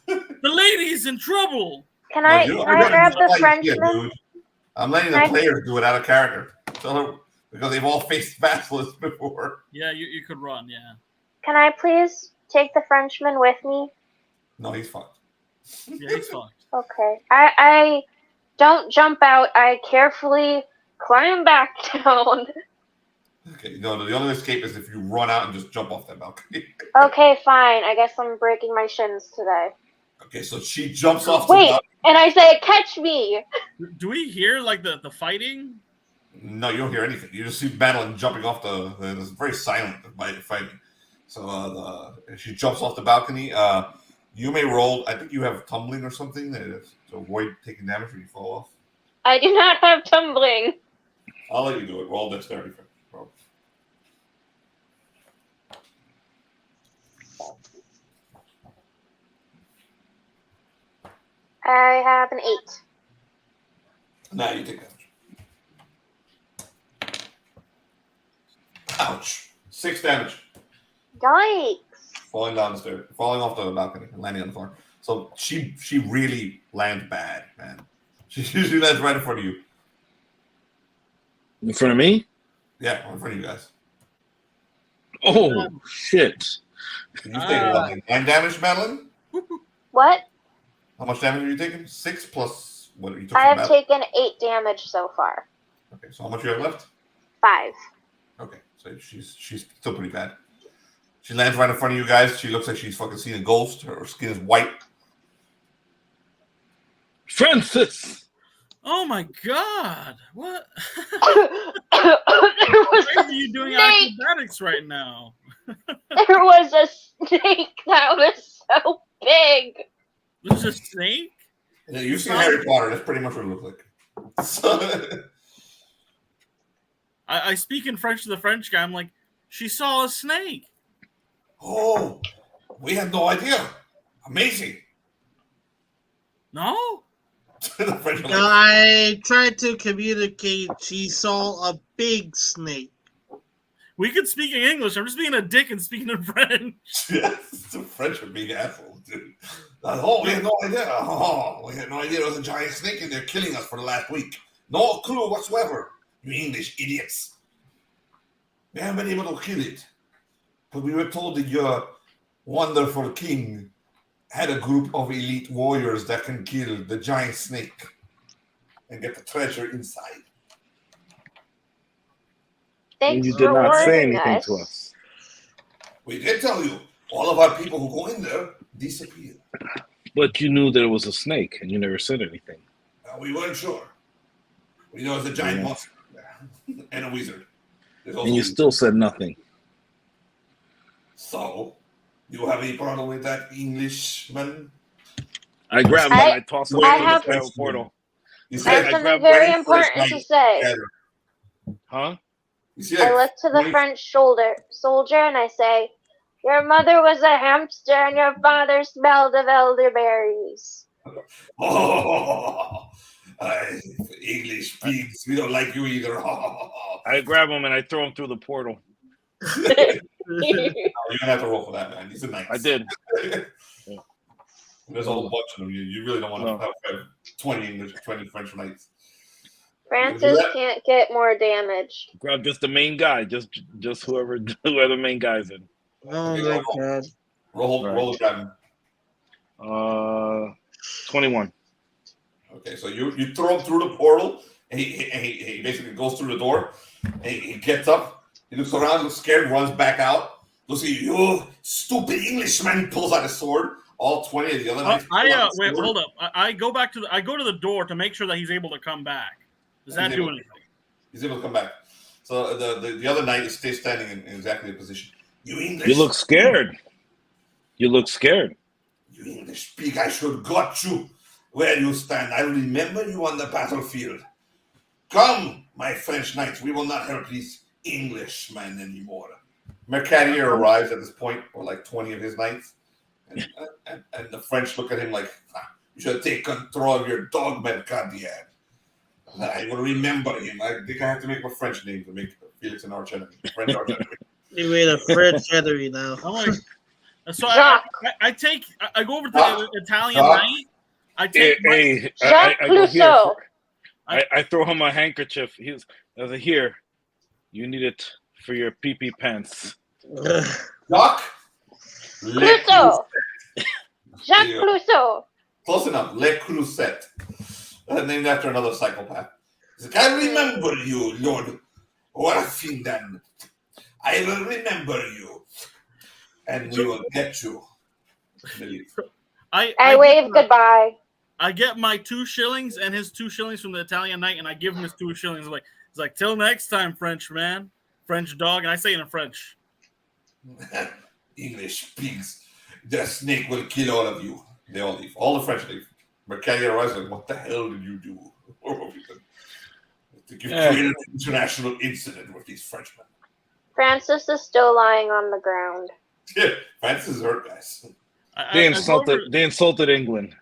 The lady's in trouble! Can I grab the Frenchman? I'm letting the players do it out of character. So, because they've all faced basilisks before. Yeah, you could run, yeah. Can I please take the Frenchman with me? No, he's fucked. Yeah, he's fucked. Okay. I don't jump out. I carefully climb back down. Okay, no, the only escape is if you run out and just jump off that balcony. Okay, fine. I guess I'm breaking my shins today. Okay, so she jumps off. Wait, and I say, "Catch me!" Do we hear like the fighting? No, you don't hear anything. You just see Madeline jumping off the. It's very silent fighting. So she jumps off the balcony. You may roll. I think you have tumbling or something to avoid taking damage when you fall off. I do not have tumbling. I'll let you do it. Roll dexterity. Roll. I have an 8. Now you take damage. Ouch! 6 damage. Yikes! Falling down the stairs, falling off the balcony and landing on the floor. So she really lands bad, man. She lands right in front of you. In front of me? Yeah, in front of you guys. Oh, shit. You take 9 damage, Madeline? What? How much damage are you taking? 6 plus what you took. I have taken 8 damage so far. Okay, so how much you have left? 5. Okay, so she's still pretty bad. She lands right in front of you guys. She looks like she's fucking seen a ghost. Her skin is white. Francis! Oh my god! What? There was Why are you doing snake. acrobatics right now? There was a snake that was so big. There's a snake? Yeah, you've seen Harry Potter. That's pretty much what it looks like. So, I speak in French to the French guy. I'm like, she saw a snake. oh, we had no idea. Amazing. No? The French are like, I tried to communicate. She saw a big snake. We could speak in English. I'm just being a dick and speaking in French. yes, the French are big assholes, dude. Oh, we had no idea. Oh, we had no idea there was a giant snake in there killing us for the last week. No clue whatsoever. You English idiots. We haven't been able to kill it. But we were told that your wonderful king had a group of elite warriors that can kill the giant snake and get the treasure inside. Thanks You did for not say warning anything us. to us. We did tell you. All of our people who go in there disappear. But you knew there was a snake, and you never said anything. We weren't sure. We know it's a giant Yeah. monster and a wizard. There's also And you still said nothing. So, you have any problem with that Englishman? I grabbed him and I tossed him I into have- the spiral portal. You I see, have I something grabbed very right first important to night. say. Huh? You see, I look to the French soldier and I say, "Your mother was a hamster and your father smelled of elderberries." Oh, English pigs. We don't like you either. I grab him and I throw him through the portal. You don't have to roll for that, man. He's a knight. I did. There's a whole bunch of them. You really don't want to No. have 20 English, 20 French knights. Francis can't get more damage. Grab just the main guy, just whoever the main guy's in. Oh Okay, my roll. god. Roll the dragon. 21. Okay, so you throw him through the portal, and he basically goes through the door, and he gets up, he looks around, looks scared, runs back out, looks at you stupid Englishman, pulls out his sword. All 20 of the other knights. Wait, hold up. I go back to I go to the door to make sure that he's able to come back. Does that do anything? He's able to come back. So the other knight stays standing in exactly the position. You English. You look scared. You look scared. You English pig, I should got you where you stand. I remember you on the battlefield. Come, my French knights, we will not help these Englishmen anymore. Mercadier arrives at this point, or like 20 of his knights, and the French look at him like, you should take control of your dog, Mercadier. I will remember him. I think I have to make my French name to make Felix an arch enemy. French arch enemy. You made a French enemy now. I'm like, so I go over to the Italian knight. I take I go here. Clouseau. I throw him a handkerchief. I was like, here, you need it for your pee-pee pants. Jacques Clouseau. Jacques Yeah. Clouseau. Close enough. Le Creuset. Named after another psychopath. He's like, I remember you, Lord Wolfenden. I will remember you. And we will get you. I wave goodbye. I get my 2 shillings and his 2 shillings from the Italian knight, and I give him his 2 shillings. He's like, till next time, French man, French dog, and I say it in French. English pigs. The snake will kill all of you. They all leave. All the French leave. Mercadia arrives like, what the hell did you do? You've created an international incident with these Frenchmen. Francis is still lying on the ground. Yeah, Francis is hurt, guys. They insulted England.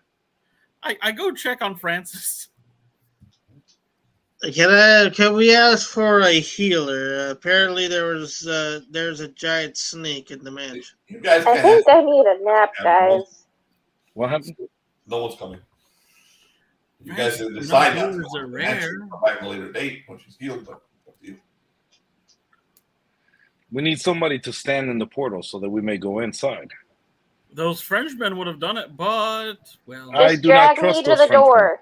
I go check on Francis. Can we ask for a healer? Apparently there's a giant snake in the mansion. You guys I think I need a nap, guys. What happened? No one's coming. You guys can decide that. Come back at a later date when she's healed, but up to you. We need somebody to stand in the portal so that we may go inside. Those Frenchmen would have done it, but well, I do not trust those Frenchmen. Door.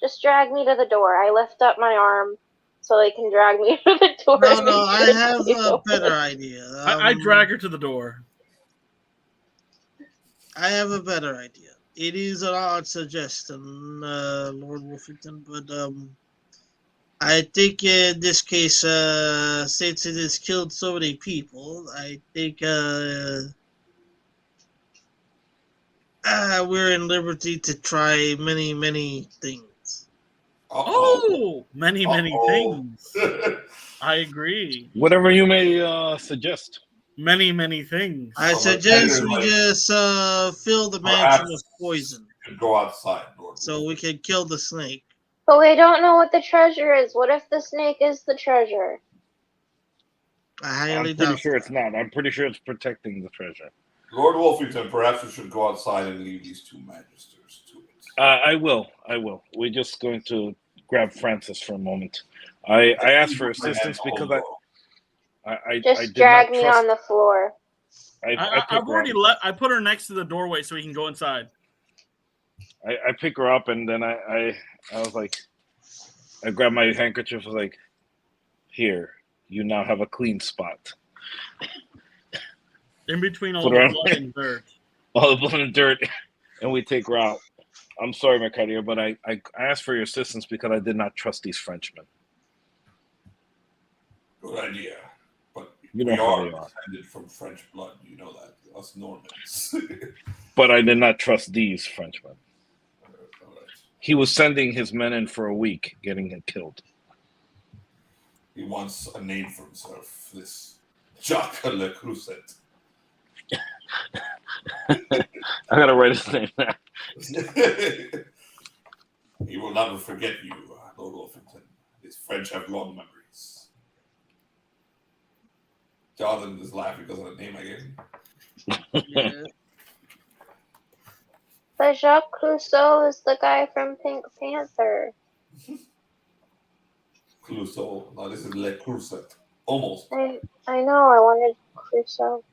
Just drag me to the door. I lift up my arm so they can drag me to the door. No, I have a better idea. I drag her to the door. I have a better idea. It is an odd suggestion, Lord Wolfenden, but I think in this case, since it has killed so many people, I think we're in liberty to try many, many things. Oh, many things. I agree. Whatever you may suggest. Many things. I suggest we just fill the mansion with poison. Go outside, Lord. So we can kill the snake. But we don't know what the treasure is. What if the snake is the treasure? I'm pretty sure it's not. I'm pretty sure it's protecting the treasure. Lord Wolfenden, perhaps we should go outside and leave these 2 magisters to it. I will. We're just going to grab Francis for a moment. I asked for assistance because I just drag me on the floor. I've already I put her next to the doorway so we can go inside. I pick her up and then I was like, I grabbed my handkerchief. I was like, here, you now have a clean spot. In between all the blood and dirt. All the blood and dirt, and we take her out. I'm sorry, Mercadia, but I asked for your assistance because I did not trust these Frenchmen. Good idea. But you know we how are they are. descended from French blood. You know that. Us Normans. But I did not trust these Frenchmen. He was sending his men in for a week, getting it killed. He wants a name for himself. This Jacques Le Creuset. I gotta write his name down. He will never forget you, Lord Wolfenden. His French have long memories. Jonathan is laughing because of the name I gave him. Yeah. But Jacques Clouseau is the guy from Pink Panther. Clouseau. No, this is Le Creuset. Almost. I know. I wanted Clouseau.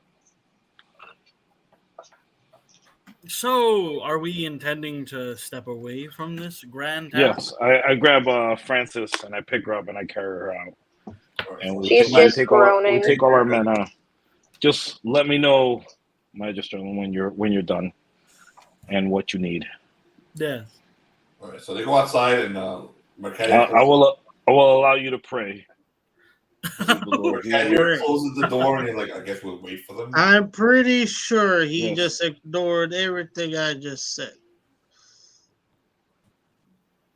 So, are we intending to step away from this grand house? Yes, I grab Francis and I pick her up and I carry her out. And we She's just groaning. We take all our men out. Just let me know, Magister, when you're done and what you need. Yes. All right, so they go outside and Mercadia. I will allow you to pray. Mercadia closes the door and he's like, I guess we'll wait for them. I'm pretty sure he just ignored everything I just said.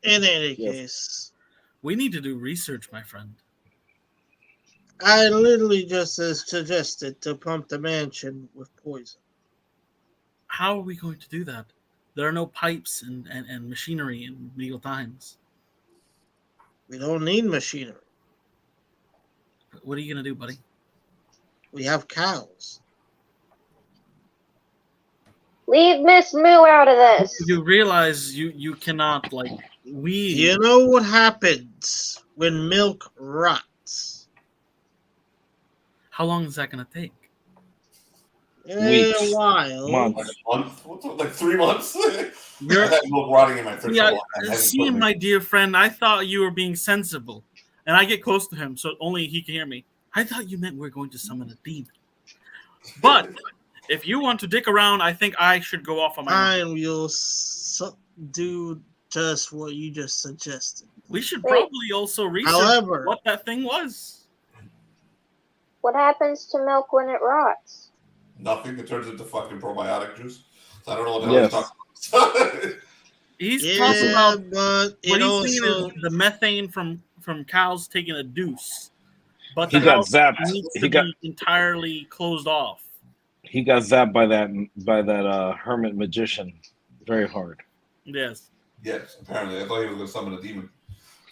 In any case, we need to do research, my friend. I literally just suggested to pump the mansion with poison. How are we going to do that? There are no pipes and machinery in medieval times. We don't need machinery. What are you going to do, buddy? We have cows. Leave Miss Moo out of this. You realize you cannot, like, weed. You know what happens when milk rots? How long is that going to take? Weeks. A while. Months. Like 3 months? You're, I had milk rotting in my fridge. see, my dear friend, I thought you were being sensible. And I get close to him so only he can hear me. I thought you meant we were going to summon a demon. But If you want to dick around, I think I should go off on my own. Fine, we'll do just what you just suggested. We should probably also research However, what that thing was. What happens to milk when it rots? Nothing. It turns into fucking probiotic juice. So I don't know what the hell he's talking about. He's talking about but what it he's saying also is the methane from cows taking a deuce. But He the got house zapped. needs He to got- be entirely closed off. He got zapped by that hermit magician very hard. Yes. Yes, apparently. I thought he was going to summon a demon.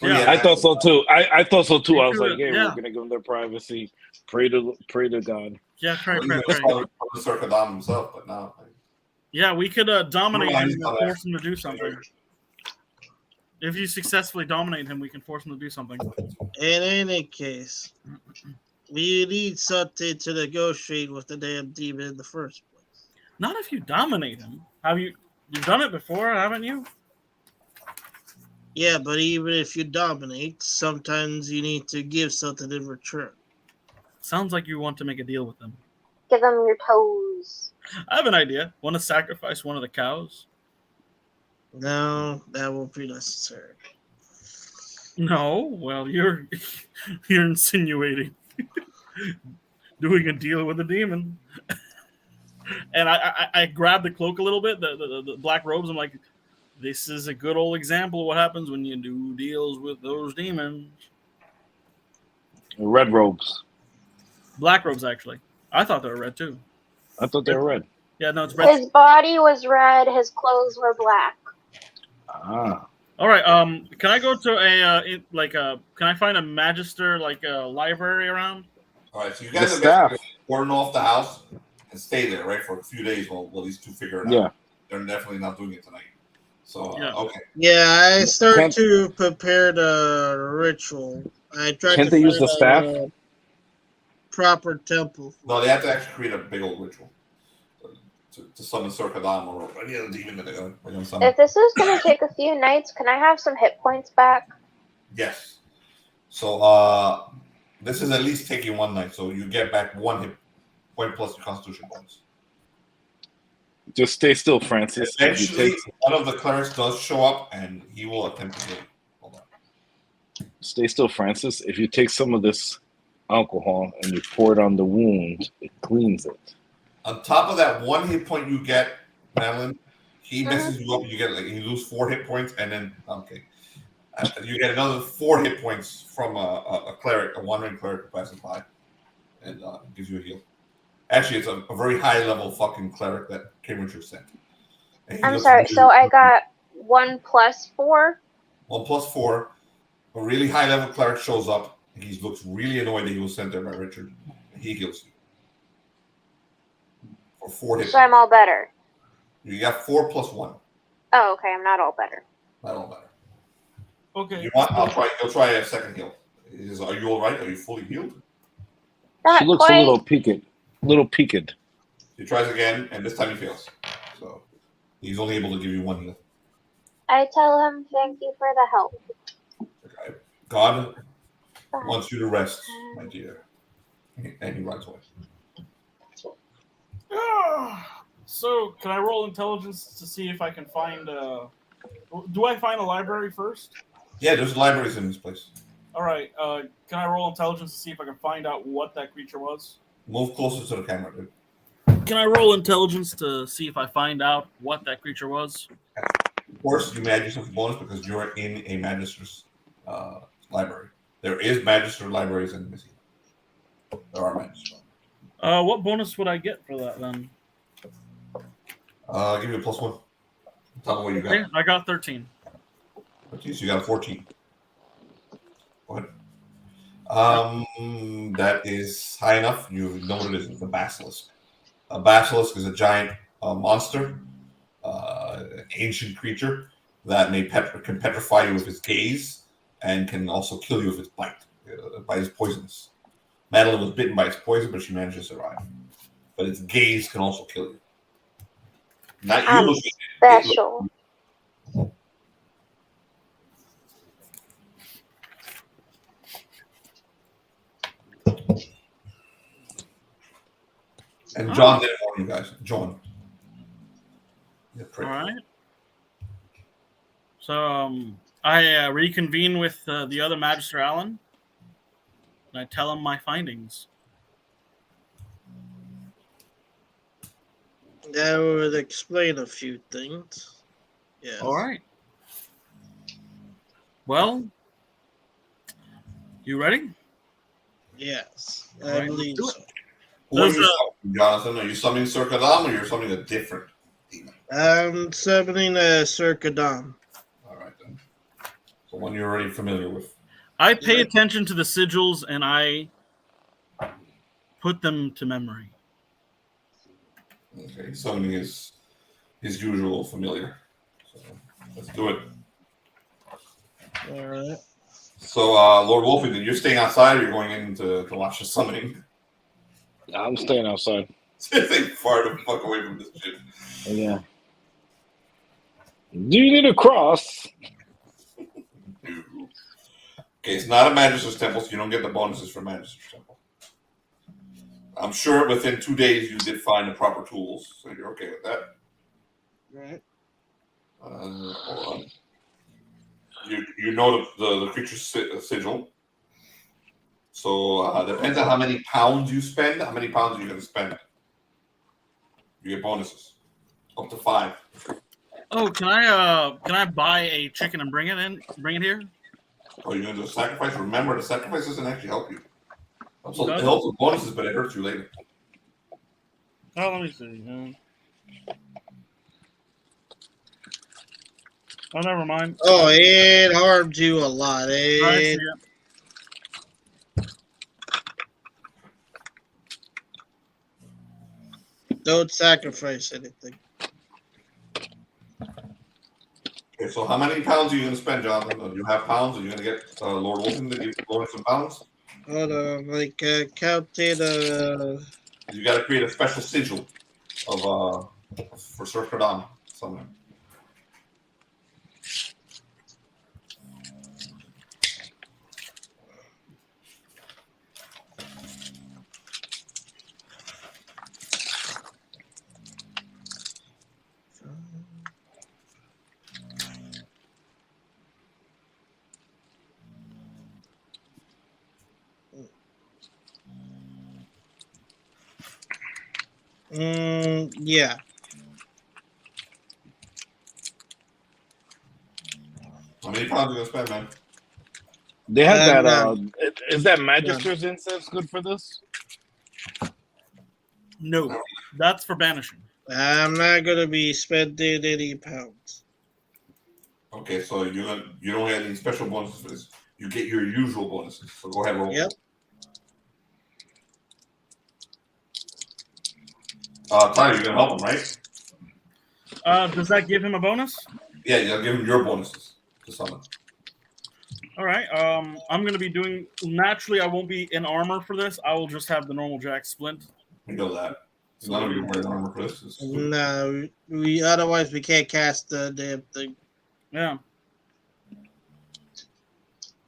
Yeah, I thought so too. I thought so too. I was like, hey, Yeah. we're gonna give them their privacy. Pray to God. Yeah, pray. He was probably from the Circadam himself, but now. Yeah, we could dominate Well, him he's and not force him to do something. If you successfully dominate him, we can force him to do something. in any case, we need something to negotiate with the damn demon in the first place. Not if you dominate him. You've done it before, haven't you? Yeah, but even if you dominate, sometimes you need to give something in return. Sounds like you want to make a deal with them. Give them your toes. I have an idea. Want to sacrifice one of the cows? No, that won't be necessary. No. Well, you're insinuating doing a deal with a demon. And I grabbed the cloak a little bit, the black robes. I'm like, this is a good old example of what happens when you do deals with those demons. Red robes. Black robes, actually. I thought they were red too. I thought they were red. Yeah, no, it's red. His body was red. His clothes were black. Ah. All right. Can I go to can I find a Magister library around? All right, so you guys The are staff. cordon off the house and stay there, right, for a few days while these two figure it out. Yeah. They're definitely not doing it tonight. So, Yeah. okay. Yeah, I start Can't- to prepare the ritual. I try Can't to they use find the staff? a proper temple. No, they have to actually create a big old ritual to summon Circadam or any other demon that they're going to summon. If this is going to take a few nights, can I have some hit points back? Yes. So, this is at least taking one night, so you get back 1 hit point plus your Constitution bonus. Just stay still, Francis. If you Eventually, take- one of the clerics does show up, and he will attempt to kill you. Hold on. Stay still, Francis. If you take some of this alcohol and you pour it on the wound, it cleans it. On top of that 1 hit point you get, Madeline, he messes you up. You get you lose 4 hit points, and then you get another 4 hit points from a cleric, a wandering cleric who passes by, and gives you a heal. Actually, it's a very high level fucking cleric that Richard sent. And he I'm looks sorry. really- So I got 1 + 4. 1 + 4. A really high level cleric shows up. And he looks really annoyed that he was sent there by Richard. And he heals you for 4 hit So I'm all better. You got 4 + 1. Oh, okay. I'm not all better. Not all better. Okay. You want? I'll try a second heal. Are you all right? Are you fully healed? Not She looks quite. a little peaked. He tries again, and this time he fails. So he's only able to give you 1 heal. I tell him thank you for the help. Okay. God wants you to rest, my dear. And he runs away. So, can I roll intelligence to see if I can find? Do I find a library first? Yeah, there's libraries in this place. All right. Can I roll intelligence to see if I can find out what that creature was? Move closer to the camera, dude. Can I roll intelligence to see if I find out what that creature was? Of course, you may add yourself a bonus because you're in a Magister's library. There is Magister libraries in Missy. There are Magister. What bonus would I get for that then? I'll give you a +1. Tell me what you got. Okay, I got 13. Okay, so you got a 14. Go ahead. That is high enough. You know what it is. It's a basilisk. A basilisk is a giant monster, an ancient creature that can petrify you with its gaze and can also kill you with its bite. Bite is poisonous. Madeline was bitten by its poison, but she managed to survive. But its gaze can also kill you. Not you. I'm looking special. And John did it for you guys. Join. Yeah, All right. So I reconvene with the other Magister Allan, and I tell him my findings. That would explain a few things. Yes. All right. Well, you ready? Yes, All I right, believe let's do so. Who are you summoning, Jonathan? Are you summoning Circadam or you're summoning a different demon? I'm summoning a Circadam. All right, then. So one you're already familiar with. I pay attention to the sigils and I put them to memory. Okay, summoning his usual familiar. So let's do it. All right. So, Lord Wolfenden, you're staying outside or you're going in to watch the summoning? I'm staying outside. Stay far the fuck away from this shit. Yeah. Do you need a cross? Okay, it's not a Magister's Temple, so you don't get the bonuses for Magister's Temple. I'm sure within 2 days you did find the proper tools, so you're okay with that. Right. Hold on. You know the creature's sigil. So depends on how many pounds you spend. How many pounds are you going to spend? You get bonuses up to 5. Oh, can I buy a chicken and bring it here? Oh, you're going to do a sacrifice? Remember, the sacrifice doesn't actually help you. Okay. It helps with bonuses, but it hurts you later. Oh, let me see. Oh, never mind. Oh, it harmed you a lot. I see it. Don't sacrifice anything. Okay, so how many pounds are you going to spend, Jonathan? Do you have pounds? Are you going to get Lord Wolfenden to give you some pounds? Hold on, like counted. You got to create a special sigil of for Sir Cardam somewhere. Yeah. How many pounds are you going to spend, man? They have that. No. Is that Magister's incense good for this? No, that's for banishing. I'm not gonna be spending any pounds. Okay, so you don't get any special bonuses for this. You get your usual bonuses. So go ahead and roll. Yep. Tyler, you're gonna help him, right? Does that give him a bonus? Yeah, you'll give him your bonuses to summon. All right. I'm gonna be doing. Naturally, I won't be in armor for this. I will just have the normal Jack splint. We know that. None of you wearing armor for this. No, we otherwise we can't cast the damn thing. Yeah.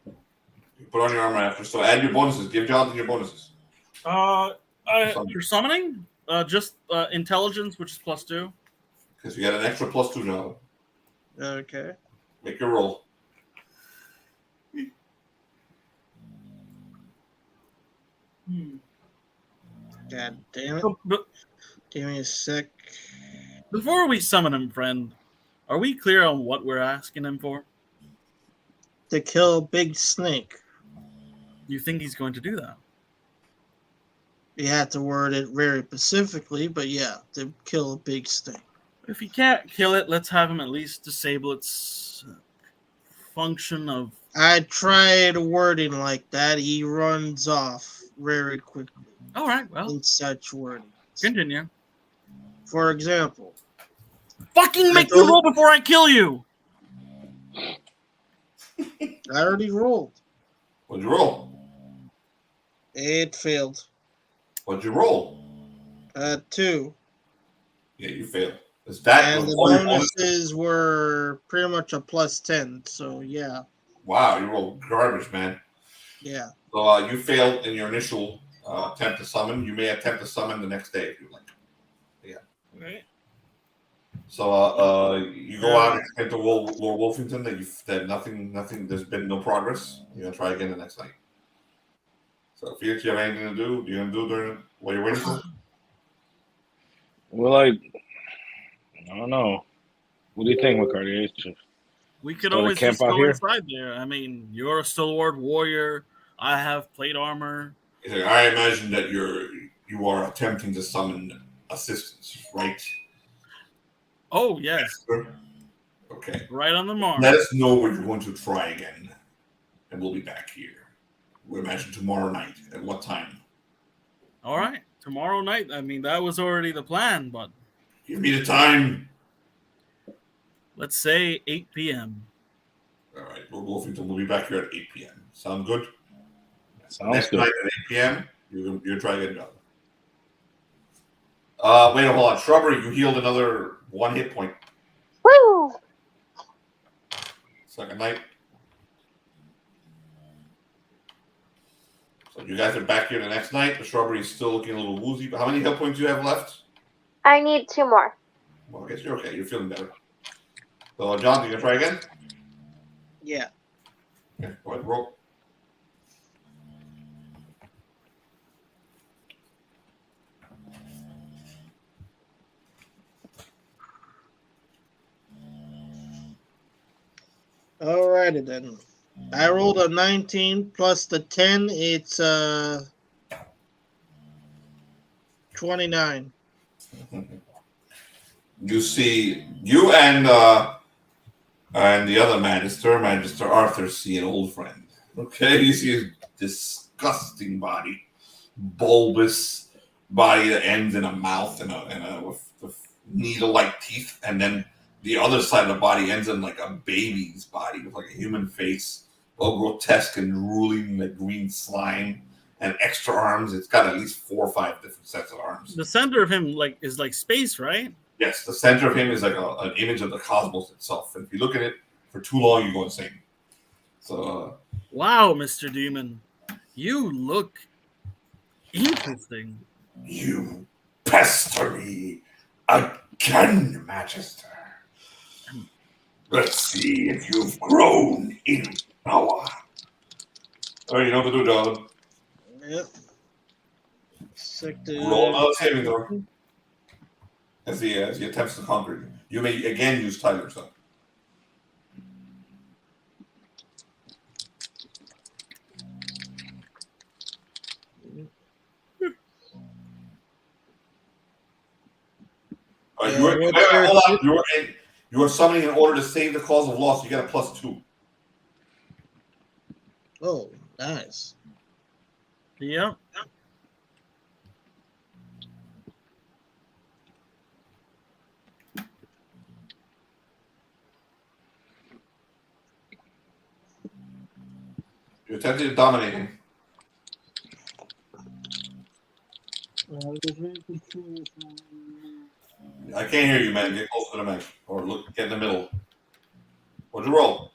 You put on your armor after. So add your bonuses. Give Jonathan your bonuses. For summoning, just intelligence, which is +2. Because you got an extra +2, Jonathan. Okay. Make your roll. God damn it. But Give me a sec. before we summon him, friend, are we clear on what we're asking him for? To kill a big snake. You think he's going to do that? You have to word it very specifically, but yeah, to kill a big snake. If he can't kill it, let's have him at least disable its function of... I tried wording like that. He runs off very quickly. All right, well, In such wording. continue. For example. Fucking make the roll before I kill you! I already rolled. What'd you roll? It failed. What'd you roll? 2. Yeah, you failed. Is that And the all your bonuses were pretty much a +10. So yeah. Wow, you rolled garbage, man. Yeah. So you failed in your initial attempt to summon. You may attempt to summon the next day if you like. Okay. So you go out and explain to Lord Wolfenden that nothing. There's been no progress. You're gonna try again the next night. So Felix, you have anything to do? You're gonna do during what you're waiting for? Well, I don't know. What do you think, McCarty? We could Start a always camp just out go here? inside there. I mean, you're a stalwart warrior. I have plate armor. I imagine that you are attempting to summon assistance, right? Oh yes. Okay. Right on the mark. Let us know when you're going to try again, and we'll be back here. We imagine tomorrow night. At what time? All right. Tomorrow night. I mean, that was already the plan, but Give me the time. let's say 8 p.m. All right. Lord Wolfenden will be back here at 8 p.m. Sound good? Sounds Next good. night at 8 p.m., you're trying to get another. Wait, hold on. Shrubbery, you healed another 1 hit point. Woo! Second night. So you guys are back here the next night. The Shrubbery is still looking a little woozy. But how many hit points do you have left? I need 2 more. Well, I guess you're okay. You're feeling better. So, John, you gonna try again? Yeah. Okay, go ahead, roll. Alrighty then. I rolled a 19 plus the 10. It's 29. You see, you and the other Magister Arhtur, see an old friend. Okay, you see a disgusting body, bulbous body that ends in a mouth with needle-like teeth, and then the other side of the body ends in like a baby's body with like a human face, all grotesque and drooling like green slime and extra arms. It's got at least 4 or 5 different sets of arms. The center of him is like space, right? Yes, the center of him is like an image of the cosmos itself. And if you look at it for too long, you go insane. So, wow, Mr. Demon, you look interesting. You pester me again, Magister. Let's see if you've grown in power. All right, you know what to do, Jonathan. Yep. Roll another saving throw. As he attempts to conquer you. You may again use Tiger's Stone. You are summoning in order to save the cause of loss. You get a +2. Oh, nice. Yep. You attempted to dominate him. I can't hear you, man. Get closer to the mic. Or look, get in the middle. What'd you roll?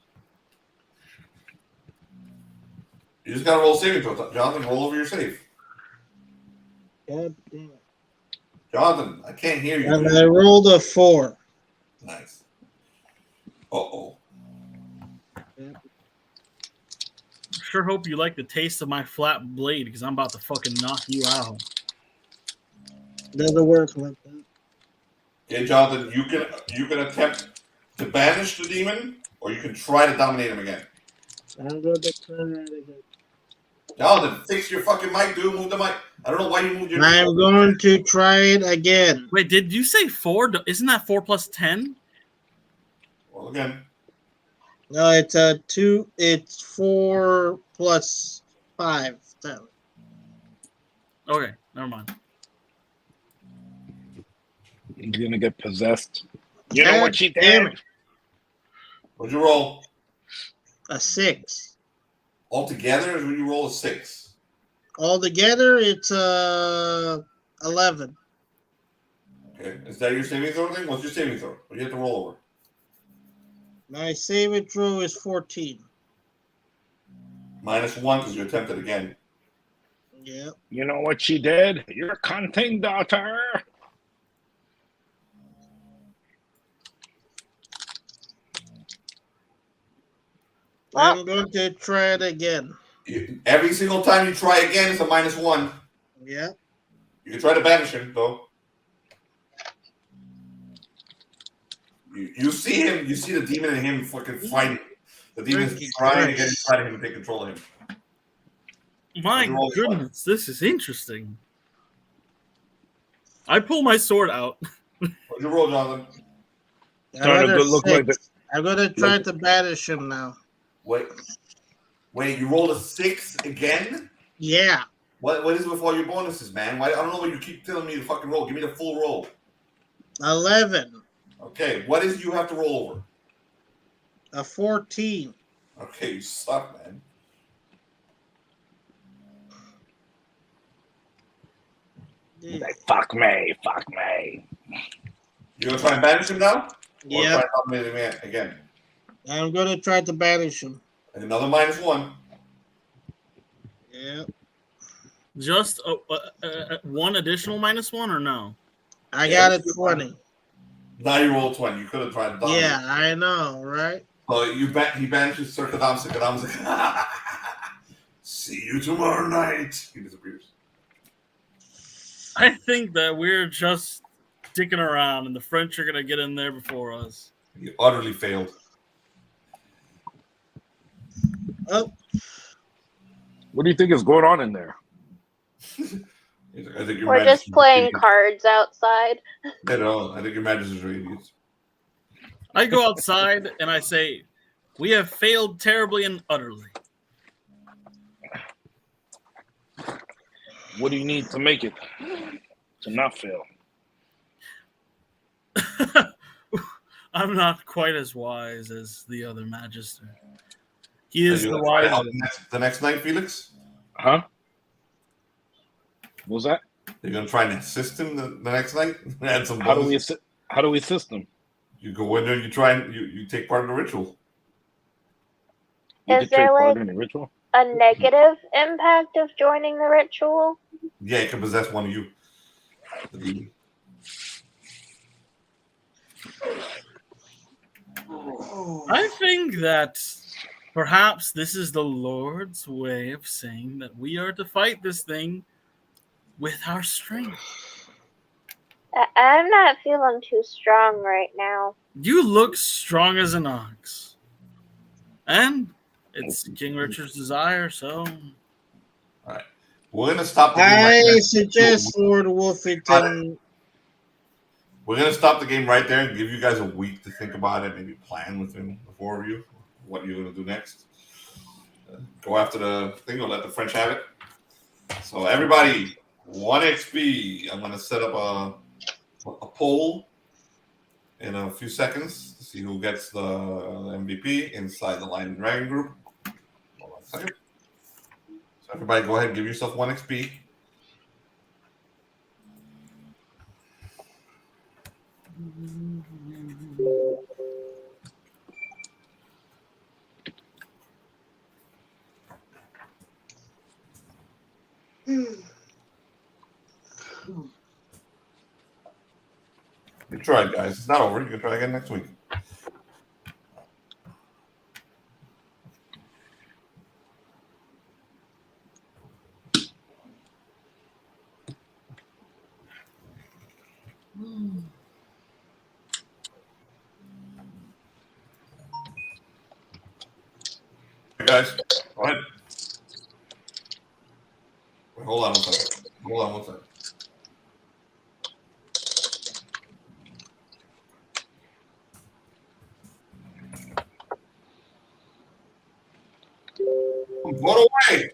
You just gotta roll saving throw. Jonathan, roll over your save. God damn it. Jonathan, I can't hear you. And I rolled a 4. Nice. Uh-oh. Sure hope you like the taste of my flat blade because I'm about to fucking knock you out. Doesn't work like that. Okay, Jonathan, you can attempt to banish the demon, or you can try to dominate him again. I'm going to try that again. Jonathan, fix your fucking mic, dude. Move the mic. I don't know why you moved your. I'm going to try it again. Wait, did you say 4? Isn't that 4 plus 10? Well, again. No, it's 2. It's 4 plus 5. So. Okay, never mind. He's gonna get possessed. You know what she did? What'd you roll? A 6. Altogether, when you roll a 6. Altogether, it's 11. Okay, is that your saving throw thing? What's your saving throw? What do you have to roll over? My saving throw is 14. -1 because you attempted again. Yeah. You know what she did? You're a cunting daughter. Well, I'm going to try it again. Every single time you try again, it's a -1. Yeah. You can try to banish him, though. You see him. You see the demon in him fucking fighting. The demon's trying to get inside of him and take control of him. My goodness, this is interesting. I pull my sword out. What'd you roll, Jonathan? Starting to look like that. I'm going to try to banish him now. Wait, you rolled a 6 again? Yeah. What is it with all your bonuses, man? I don't know why you keep telling me to fucking roll. Give me the full roll. 11. Okay, what is it you have to roll over? A 14. Okay, you suck, man. Like, fuck me. You gonna try and banish him now? Yeah. Or try and dominate him again? I'm going to try to banish him. And another -1. Yeah. Just one additional -1 or no? I got a 20. Now you roll 20. You could have tried to dominate. Yeah, I know, right? So he banishes Sir Kadamsik. Kadamsik. See you tomorrow night. He disappears. I think that we're just dicking around, and the French are gonna get in there before us. He utterly failed. Oh. What do you think is going on in there? I think your we're just playing cards outside. I think your Magister's idiots. I go outside and I say, "We have failed terribly and utterly." What do you need to make it to not fail? I'm not quite as wise as the other Magister. He is the wise. The next night, Felix? Huh? What was that? You're gonna try and assist him the next night? Add some How do bonus? we assist him? You go in there, you try and you take part in the ritual. You Is there like in the ritual? a negative impact of joining the ritual? Yeah, it can possess one of you. I think that perhaps this is the Lord's way of saying that we are to fight this thing with our strength. I'm not feeling too strong right now. You look strong as an ox. And it's King Richard's desire, so... All right. We're going to stop the game I right there. suggest Lord Wolfenden. We're going to stop the game right there and give you guys a week to think about it, maybe plan within the four of you what you're going to do next. Go after the thing or let the French have it. So everybody, 1 XP. I'm going to set up a poll in a few seconds to see who gets the MVP inside the Lion Dragon group. Hold on a second. So everybody go ahead and give yourself 1 XP. You tried, guys. It's not over. You can try again next week. Hey guys, go ahead. Wait, hold on one second. Hold on one second. Vote away.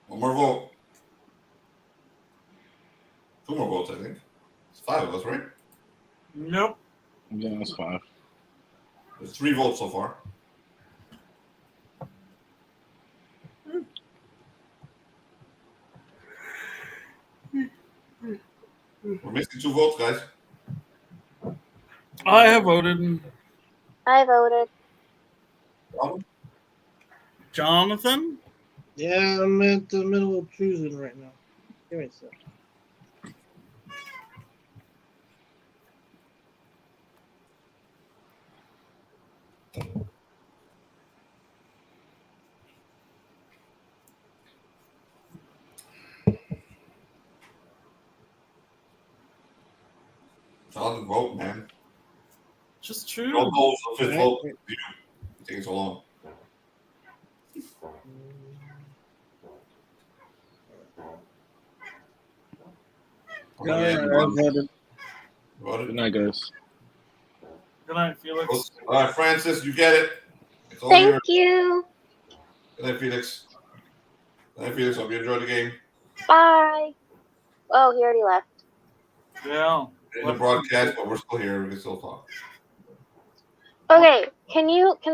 One more vote. 2 more votes, I think. It's 5 of us, right? Nope. Yeah, that's 5. There's 3 votes so far. We're missing 2 votes, guys. I have voted. I voted. Jonathan? Yeah, I'm at the middle of choosing right now. Give me a sec. Jonathan, vote, man. Just true. Don't hold the fifth Right. vote. You taking so long. No, I voted. Voted? Good night, guys. Good night, Felix. All right, Francis, you get it. It's all yours. Thank you. Good night, Felix. Good night, Felix. Hope you enjoyed the game. Bye. Oh, he already left. Yeah. In the broadcast, but we're still here. We can still talk. Okay, can